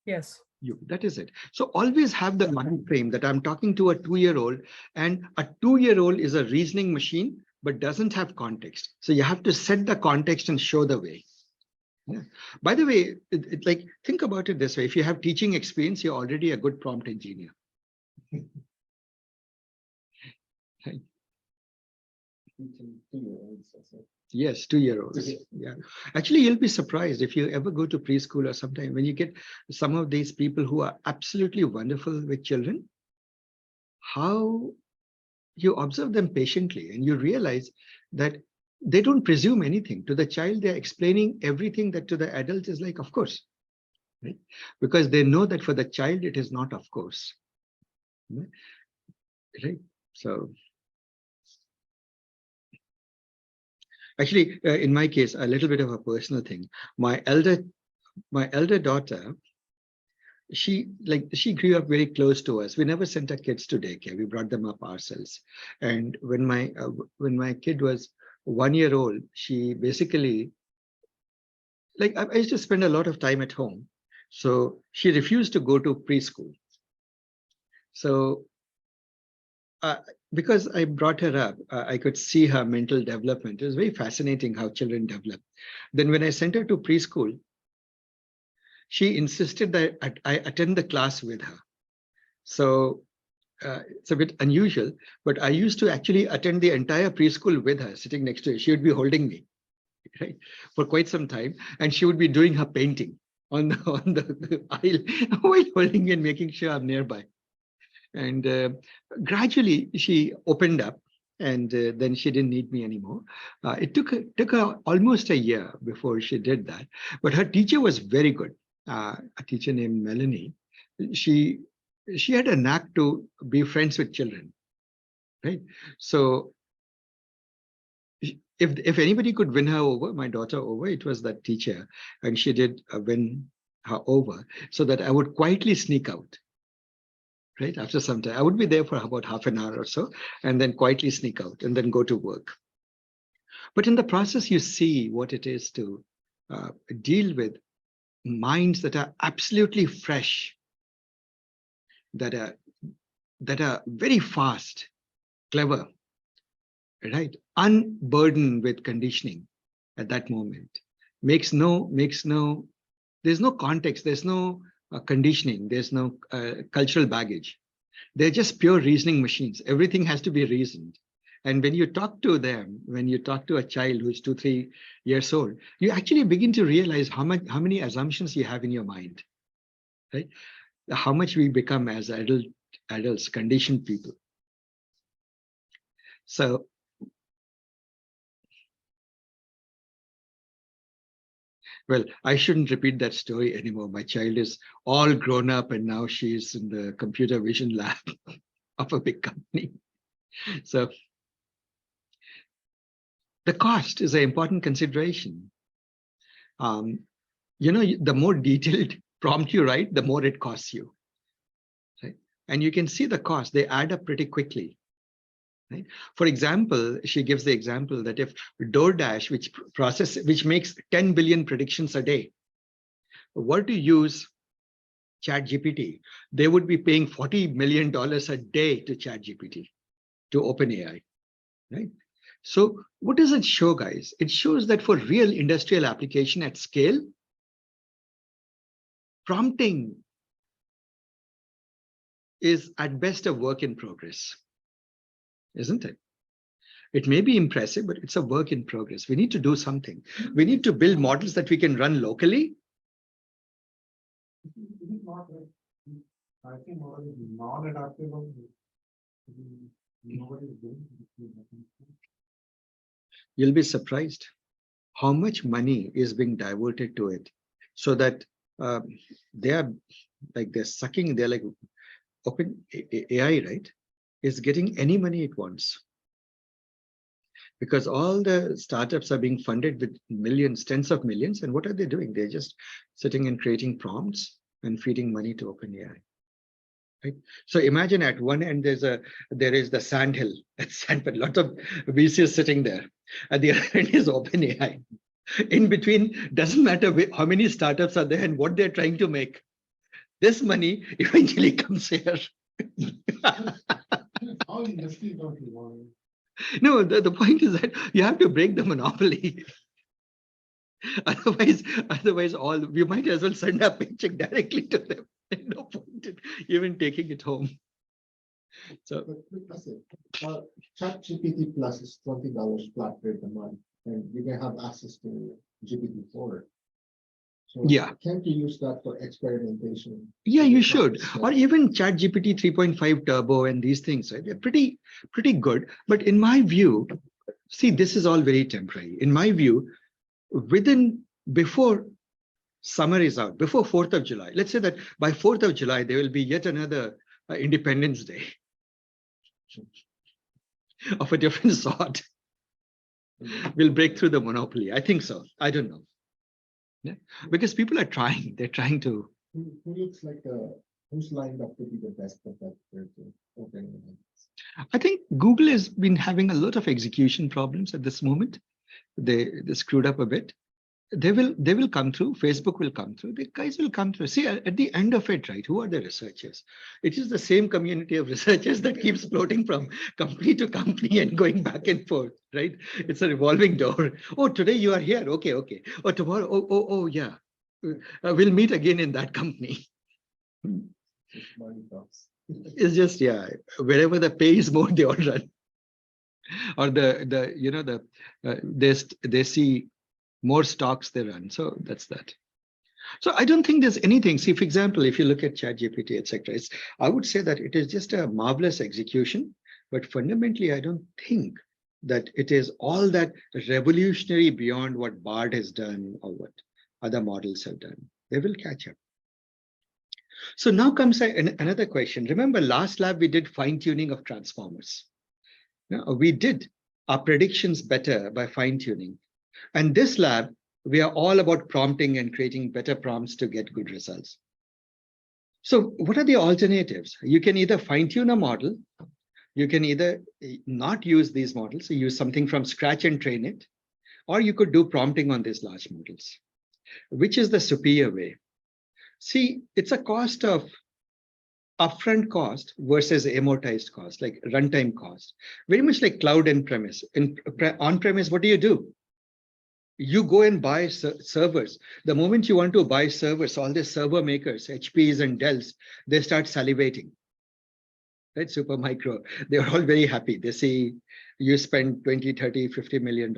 Yes. That is it. So always have the mind frame that I'm talking to a 2-year-old, and a 2-year-old is a reasoning machine, but doesn't have context. So you have to set the context and show the way. Yeah. By the way, like, think about it this way. If you have teaching experience, you're already a good prompt engineer. Right. Yes, 2-year-olds. Yeah. Actually, you'll be surprised if you ever go to preschool or sometime when you get some of these people who are absolutely wonderful with children, how you observe them patiently and you realize that they don't presume anything. To the child, they're explaining everything that to the adult is like, of course, right? Because they know that for the child, it is not of course. Right? So actually, in my case, a little bit of a personal thing. My elder daughter, she grew up very close to us. We never sent our kids to daycare. We brought them up ourselves. And when my kid was 1 year old, she basically, like, I used to spend a lot of time at home. So she refused to go to preschool. So because I brought her up, I could see her mental development. It was very fascinating how children develop. Then when I sent her to preschool, she insisted that I attend the class with her. So it's a bit unusual, but I used to actually attend the entire preschool with her, sitting next to her. She would be holding me, right, for quite some time, and she would be doing her painting on the aisle while holding me and making sure I'm nearby. And gradually she opened up, and then she didn't need me anymore. It took her almost a year before she did that, but her teacher was very good. A teacher named Melanie. She had a knack to be friends with children, right? So if anybody could win her over, my daughter over, it was that teacher, and she did win her over, so that I would quietly sneak out. Right after some time, I would be there for about half an hour or so, and then quietly sneak out and then go to work. But in the process, you see what it is to deal with minds that are absolutely fresh, that are very fast, clever, right? Unburdened with conditioning at that moment. There's no context, there's no conditioning, there's no cultural baggage. They're just pure reasoning machines. Everything has to be reasoned. And when you talk to them, when you talk to a child who's 2-3 years old, you actually begin to realize how many assumptions you have in your mind, right? How much we become as adults, conditioned people. So well, I shouldn't repeat that story anymore. My child is all grown up, and now she's in the computer vision lab of a big company. So the cost is an important consideration. The more detailed prompt you write, the more it costs you. Right? And you can see the cost, they add up pretty quickly. Right? For example, she gives the example that if DoorDash, which makes 10 billion predictions a day, were to use ChatGPT, they would be paying $40 million a day to ChatGPT, to OpenAI. Right? So what does it show, guys? It shows that for real industrial application at scale, prompting is at best a work in progress, isn't it? It may be impressive, but it's a work in progress. We need to do something. We need to build models that we can run locally. Is it not like I think model is non-adaptable? Nobody is doing it. You'll be surprised how much money is being diverted to it, so that they're sucking, they're like open AI, right? Is getting any money it wants. Because all the startups are being funded with millions, tens of millions. And what are they doing? They're just sitting and creating prompts and feeding money to OpenAI. Right? So imagine at one end there is the sandhill, but lots of VCs sitting there. At the other end is OpenAI. In between, doesn't matter how many startups are there and what they're trying to make. This money eventually comes here. How industry don't evolve? No, the point is that you have to break the monopoly. Otherwise, all we might as well send our paycheck directly to them. No point in even taking it home. So ChatGPT Plus is $20 flat rate a month, and you can have access to GPT-4. So yeah, can't you use that for experimentation? Yeah, you should. Or even ChatGPT 3.5 Turbo and these things, right? They're pretty good. But in my view, see, this is all very temporary. In my view, before summer is out, before 4th of July, let's say that by 4th of July, there will be yet another Independence Day of a different sort. We'll break through the monopoly. I think so. I don't know. Yeah, because people are trying. They're trying to. Who looks like who's lined up to be the best competitor to OpenAI? I think Google has been having a lot of execution problems at this moment. They screwed up a bit. They will come through. Facebook will come through. The guys will come through. See, at the end of it, right? Who are the researchers? It is the same community of researchers that keeps floating from company to company and going back and forth, right? It's a revolving door. Oh, today you are here. Okay. Or tomorrow. Oh, yeah. We'll meet again in that company. It's just, yeah, wherever the pay is more, they all run. Or they see more stocks they run. So that's that. So I don't think there's anything. See, for example, if you look at ChatGPT, etc., I would say that it is just a marvelous execution. But fundamentally, I don't think that it is all that revolutionary beyond what Bard has done or what other models have done. They will catch up. So now comes another question. Remember, last lab we did fine-tuning of transformers. Now, we did our predictions better by fine-tuning. And this lab, we are all about prompting and creating better prompts to get good results. So what are the alternatives? You can either fine-tune a model, you can either not use these models, so use something from scratch and train it, or you could do prompting on these large models. Which is the superior way? See, it's a cost of upfront cost versus amortized cost, like runtime cost. Very much like cloud and premise. In on-premise, what do? You go and buy servers. The moment you want to buy servers, all the server makers, HPs and Dells, they start salivating. Right? Supermicro, they're all very happy. They see you spend 20, 30, $50 million.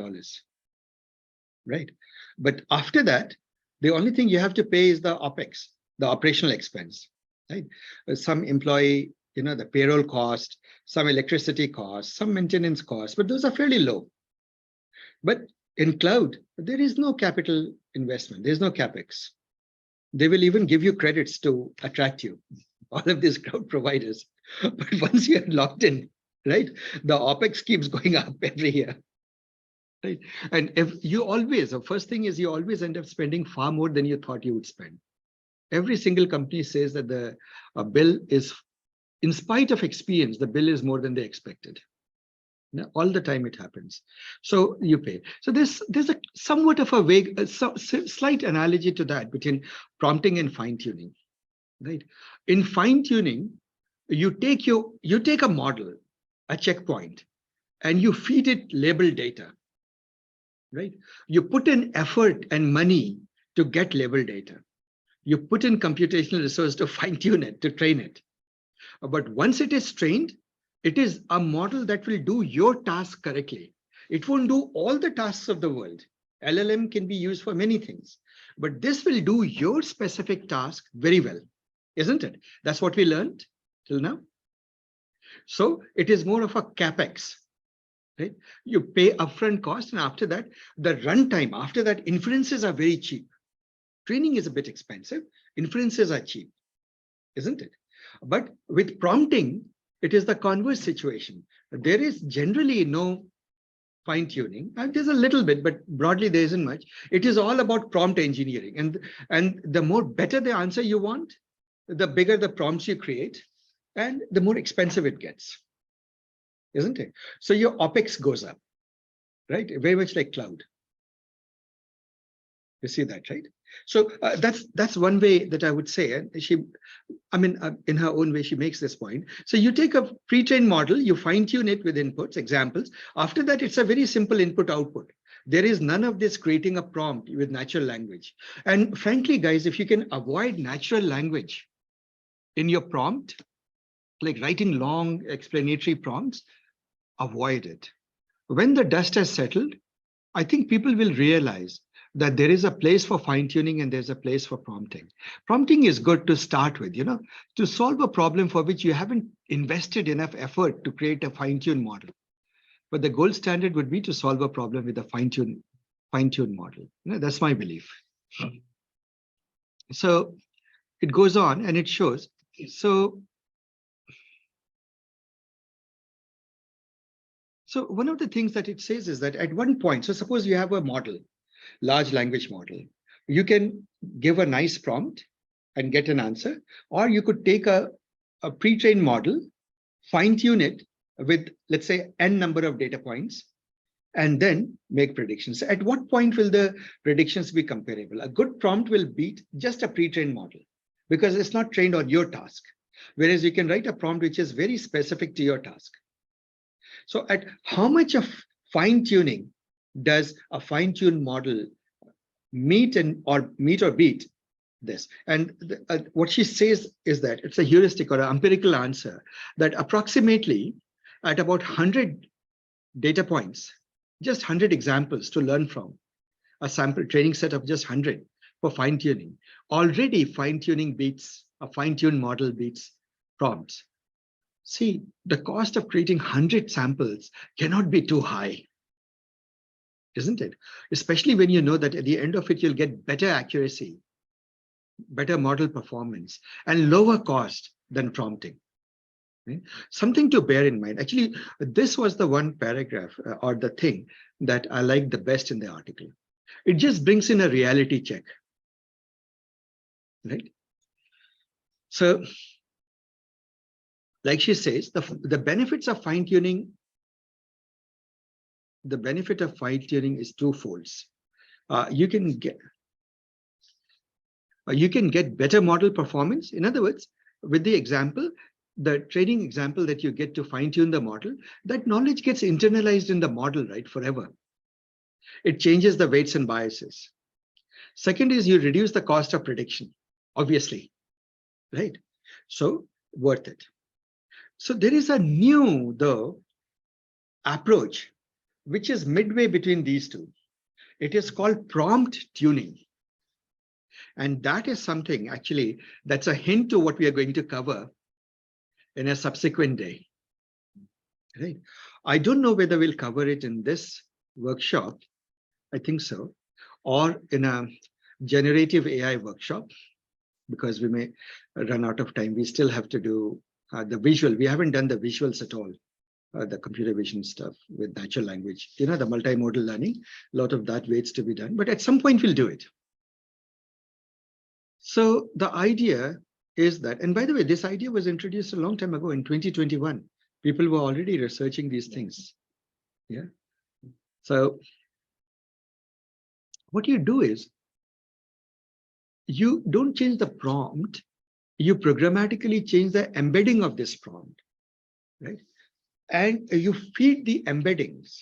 Right? But after that, the only thing you have to pay is the OPEX, the operational expense. Right? Some employee, the payroll cost, some electricity cost, some maintenance cost, but those are fairly low. But in cloud, there is no capital investment. There's no CapEx. They will even give you credits to attract you, all of these cloud providers. But once you're locked in, right, the OPEX keeps going up every year. Right? And if you always, the first thing is you always end up spending far more than you thought you would spend. Every single company says that the bill is, in spite of experience, the bill is more than they expected. All the time it happens. So you pay. So there's a somewhat of a vague, slight analogy to that between prompting and fine-tuning. Right? In fine-tuning, you take a model, a checkpoint, and you feed it labeled data. Right? You put in effort and money to get labeled data. You put in computational resource to fine-tune it, to train it. But once it is trained, It is a model that will do your task correctly. It won't do all the tasks of the world. LLM can be used for many things, but this will do your specific task very well, isn't it? That's what we learned till now. So it is more of a capex, right? You pay upfront cost, and after that, the runtime, after that, inferences are very cheap. Training is a bit expensive. Inferences are cheap, isn't it? But with prompting, it is the converse situation. There is generally no fine-tuning. There's a little bit, but broadly there isn't much. It is all about prompt engineering. And the more better the answer you want, the bigger the prompts you create, and the more expensive it gets, isn't it? So your OpEx goes up, right? Very much like cloud. You see that, right? So that's one way that I would say. And in her own way, she makes this point. So you take a pre-trained model, you fine-tune it with inputs, examples. After that, it's a very simple input-output. There is none of this creating a prompt with natural language. And frankly, guys, if you can avoid natural language in your prompt, like writing long explanatory prompts, avoid it. When the dust has settled, I think people will realize that there is a place for fine-tuning and there's a place for prompting. Prompting is good to start with, to solve a problem for which you haven't invested enough effort to create a fine-tuned model. But the gold standard would be to solve a problem with a fine-tuned model. That's my belief. So it goes on and it shows. So one of the things that it says is that at one point, so suppose you have a model, large language model, you can give a nice prompt and get an answer, or you could take a pre-trained model, fine-tune it with, let's say, n number of data points, and then make predictions. At what point will the predictions be comparable? A good prompt will beat just a pre-trained model because it's not trained on your task, whereas you can write a prompt which is very specific to your task. So at how much of fine-tuning does a fine-tuned model meet or beat this? And what she says is that it's a heuristic or an empirical answer that approximately at about 100 data points, just 100 examples to learn from, a sample training set of just 100 for fine-tuning. Already fine-tuning beats, a fine-tuned model beats prompts. See, the cost of creating 100 samples cannot be too high, isn't it? Especially when you know that at the end of it, you'll get better accuracy, better model performance, and lower cost than prompting. Right? Something to bear in mind. Actually, this was the one paragraph or the thing that I liked the best in the article. It just brings in a reality check, right? So, like she says, the benefits of fine-tuning, the benefit of fine-tuning is twofold. You can get better model performance. In other words, with the example, the training example that you get to fine-tune the model, that knowledge gets internalized in the model, right, forever. It changes the weights and biases. Second is you reduce the cost of prediction, obviously, right? So worth it. So there is a new, though, approach, which is midway between these two. It is called prompt tuning. And that is something actually that's a hint to what we are going to cover in a subsequent day. Right? I don't know whether we'll cover it in this workshop. I think so. Or in a generative AI workshop, because we may run out of time. We still have to do the visual. We haven't done the visuals at all. The computer vision stuff with natural language, the multimodal learning, a lot of that waits to be done, but at some point we'll do it. So the idea is that, and by the way, this idea was introduced a long time ago in 2021. People were already researching these things. Yeah. So what you do is you don't change the prompt, you programmatically change the embedding of this prompt, right? And you feed the embeddings,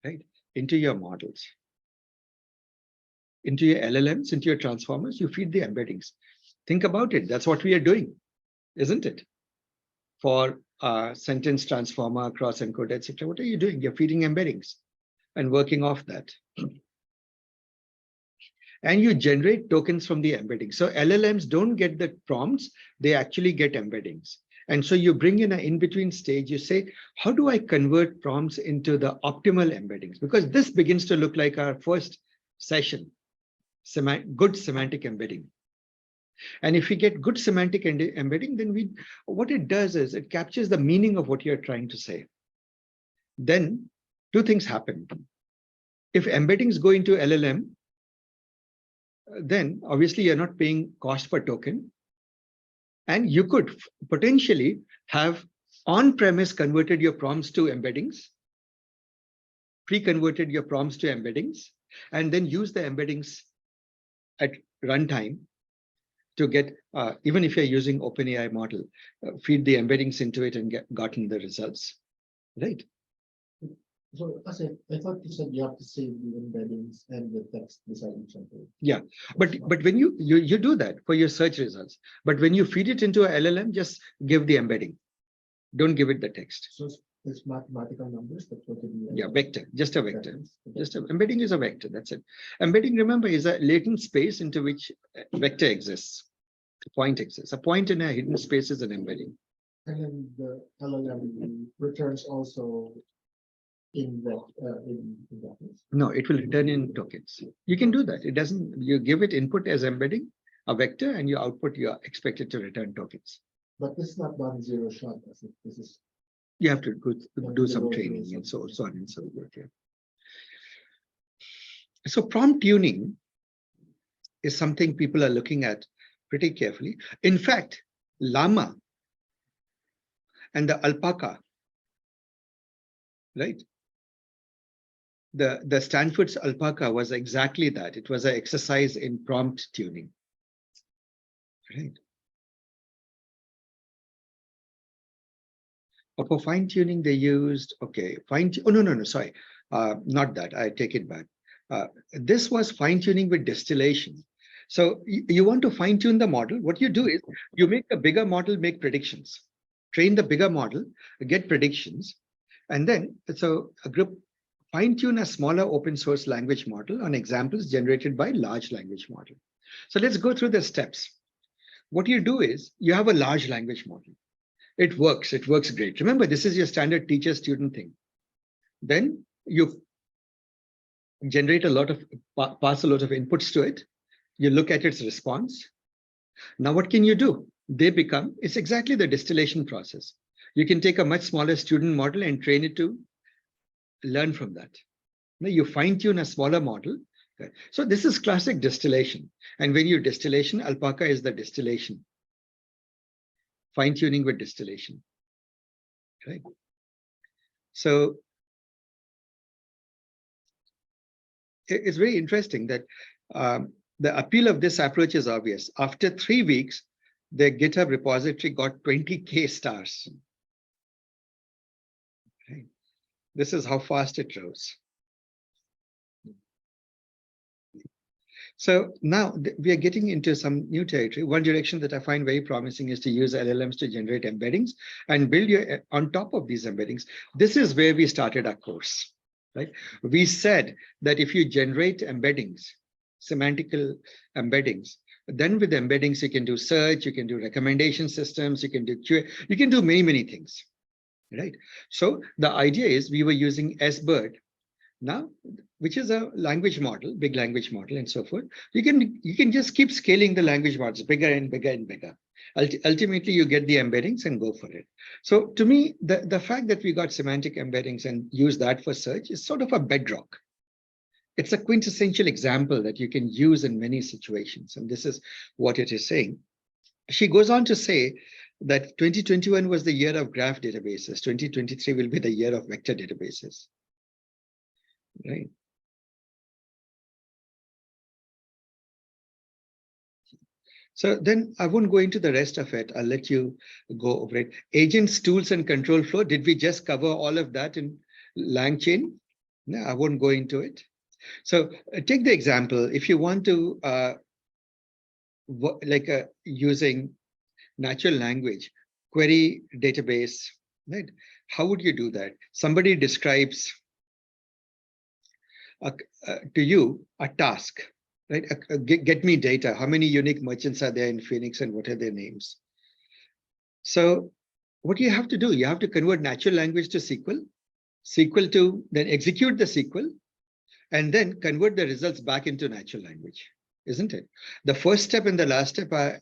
right, into your models, into your LLMs, into your transformers, you feed the embeddings. Think about it. That's what we are doing, isn't it? For sentence transformer, cross encoder, etc. What are you doing? You're feeding embeddings and working off that. And you generate tokens from the embedding. So LLMs don't get the prompts, they actually get embeddings. And so you bring in an in-between stage, you say, how do I convert prompts into the optimal embeddings? Because this begins to look like our first session, good semantic embedding. And if we get good semantic embedding, then what it does is it captures the meaning of what you're trying to say. Then two things happen. If embeddings go into LLM, then obviously you're not paying cost per token. And you could potentially have on-premise converted your prompts to embeddings, pre-converted your prompts to embeddings, and then use the embeddings at runtime to get, even if you're using OpenAI model, feed the embeddings into it and gotten the results, right? So I thought you said you have to save the embeddings and the text beside each other. Yeah, but when you do that for your search results, but when you feed it into a LLM, just give the embedding. Don't give it the text. So it's mathematical numbers. That's what it is. Yeah, vector, just a vector. Embedding is a vector. That's it. Embedding, remember, is a latent space into which a vector exists. A point exists. A point in a hidden space is an embedding. And then the LLM returns also in vectors. No, it will return in tokens. You can do that. It doesn't. You give it input as embedding, a vector, and your output you are expected to return tokens. But this is not done zero shot. This is. You have to do some training and so on and so forth. Yeah. So prompt tuning is something people are looking at pretty carefully. In fact, llama and the alpaca, right? The Stanford's alpaca was exactly that. It was an exercise in prompt tuning, right? For fine tuning, they used, sorry, not that. I take it back. This was fine tuning with distillation. So you want to fine tune the model. What you do is you make a bigger model, make predictions, train the bigger model, get predictions, and then so a group fine tune a smaller open source language model on examples generated by large language model. So let's go through the steps. What you do is you have a large language model. It works great. Remember, this is your standard teacher-student thing. Then you generate a lot of, pass a lot of inputs to it. You look at its response. Now, what can you do? It's exactly the distillation process. You can take a much smaller student model and train it to learn from that. Now, you fine-tune a smaller model. Okay. So this is classic distillation. And when you distillation, alpaca is the distillation. Fine-tuning with distillation, right? So it's very interesting that the appeal of this approach is obvious. After 3 weeks, their GitHub repository got 20K stars. Right? This is how fast it rose. So now we are getting into some new territory. One direction that I find very promising is to use LLMs to generate embeddings and build on top of these embeddings. This is where we started our course, right? We said that if you generate embeddings, semantical embeddings, then with embeddings, you can do search, you can do recommendation systems, you can do QA, you can do many, many things, right? So the idea is we were using SBIRD now, which is a language model, big language model and so forth. You can just keep scaling the language models bigger and bigger and bigger. Ultimately, you get the embeddings and go for it. So to me, the fact that we got semantic embeddings and use that for search is sort of a bedrock. It's a quintessential example that you can use in many situations. And this is what it is saying. She goes on to say that 2021 was the year of graph databases. 2023 will be the year of vector databases. Right. So then I won't go into the rest of it. I'll let you go over it. Agents, tools, and control flow. Did we just cover all of that in LangChain? No, I won't go into it. So take the example. If you want to, using natural language, query database right? How would you do that? Somebody describes to you a task, right? Get me data. How many unique merchants are there in Phoenix and what are their names? So what you have to do, you have to convert natural language to SQL to then execute the SQL, and then convert the results back into natural language, isn't it? The first step and the last step are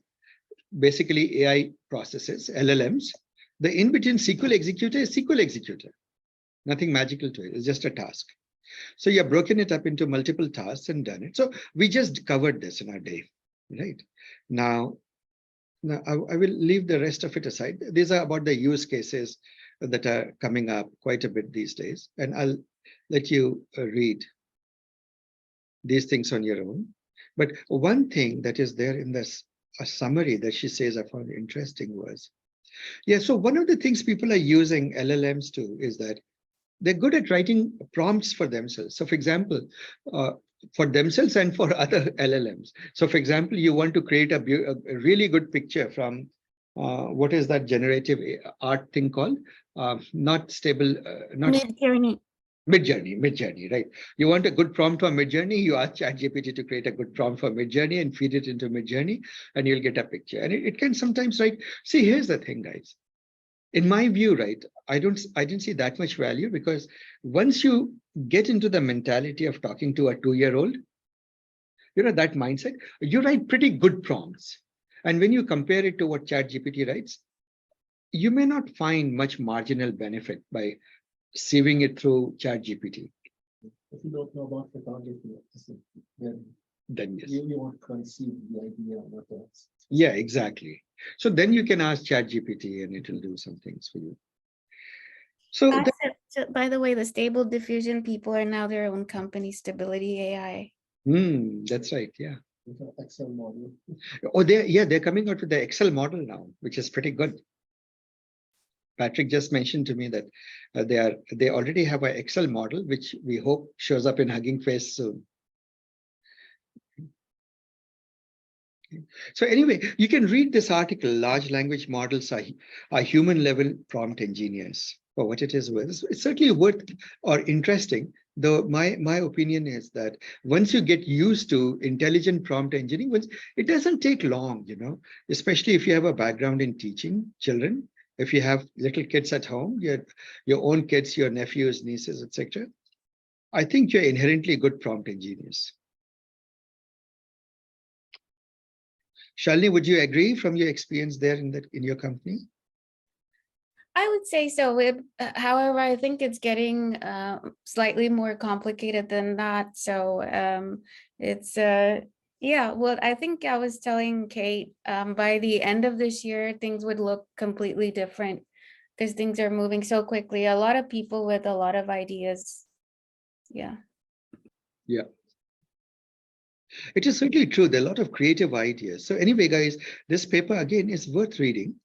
basically AI processes, LLMs. The in-between SQL executor is SQL executor. Nothing magical to it. It's just a task. So you've broken it up into multiple tasks and done it. So we just covered this in our day, right? Now I will leave the rest of it aside. These are about the use cases that are coming up quite a bit these days. And I'll let you read these things on your own. But one thing that is there in this a summary that she says I found interesting was, yeah, so one of the things people are using LLMs to is that they're good at writing prompts for themselves. So for example, for themselves and for other LLMs. So for example, you want to create a really good picture from what is that generative art thing called? Not stable, not Midjourney. Midjourney, right? You want a good prompt for Midjourney, you ask ChatGPT to create a good prompt for Midjourney and feed it into Midjourney, and you'll get a picture. And it can sometimes write, see, here's the thing, guys. In my view, right, I didn't see that much value, because once you get into the mentality of talking to a 2-year-old, you know, that mindset, you write pretty good prompts. And when you compare it to what ChatGPT writes, you may not find much marginal benefit by sieving it through ChatGPT. If you don't know about photography, then Yes. you want to conceive the idea of what else. Yeah, exactly. So then you can ask ChatGPT and it will do some things for you. So By the way, the Stable Diffusion people are now their own company, Stability AI. That's right. Yeah. Excel model. Oh, they're coming out with the Excel model now, which is pretty good. Patrick just mentioned to me that they already have an Excel model, which we hope shows up in Hugging Face soon. So anyway, you can read this article, Large Language Models are Human Level Prompt Engineers. For what it is worth, it's certainly worth or interesting, though my opinion is that once you get used to intelligent prompt engineering, it doesn't take long, you know, especially if you have a background in teaching children, if you have little kids at home, your own kids, your nephews, nieces, etc. I think you're inherently good prompt engineers. Shalini, would you agree from your experience there in your company? I would say so. However, I think it's getting slightly more complicated than that. So it's yeah. Well, I think I was telling Kate by the end of this year, things would look completely different because things are moving so quickly. A lot of people with a lot of ideas. Yeah. Yeah. It is certainly true. There are a lot of creative ideas. So anyway, guys, this paper again is worth reading.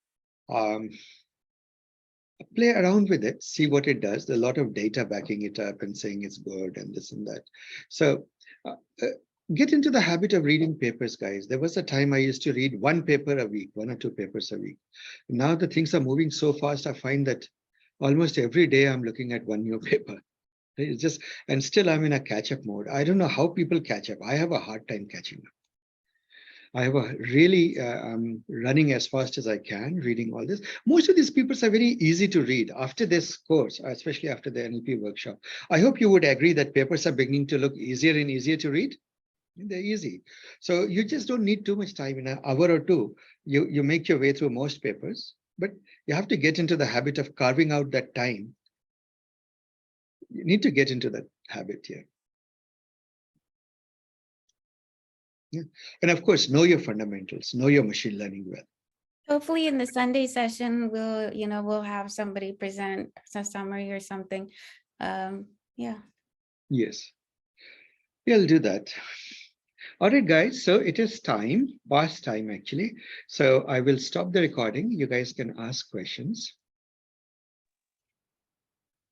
Play around with it, see what it does. There's a lot of data backing it up and saying it's good and this and that. So get into the habit of reading papers, guys. There was a time I used to read one paper a week, 1 or 2 papers a week. Now the things are moving so fast, I find that almost every day I'm looking at one new paper. It's just, and still I'm in a catch-up mode. I don't know how people catch up. I have a hard time catching up. I have a really, I'm running as fast as I can, reading all this. Most of these papers are very easy to read after this course, especially after the NLP workshop. I hope you would agree that papers are beginning to look easier and easier to read. They're easy. So you just don't need too much time. In an hour or two, you make your way through most papers, but you have to get into the habit of carving out that time. You need to get into that habit here. Yeah. And of course, know your fundamentals, know your machine learning well. Hopefully in the Sunday session, we'll have somebody present a summary or something. Yeah. Yes. We'll do that. All right, guys. So it is time, past time actually. So I will stop the recording. You guys can ask questions.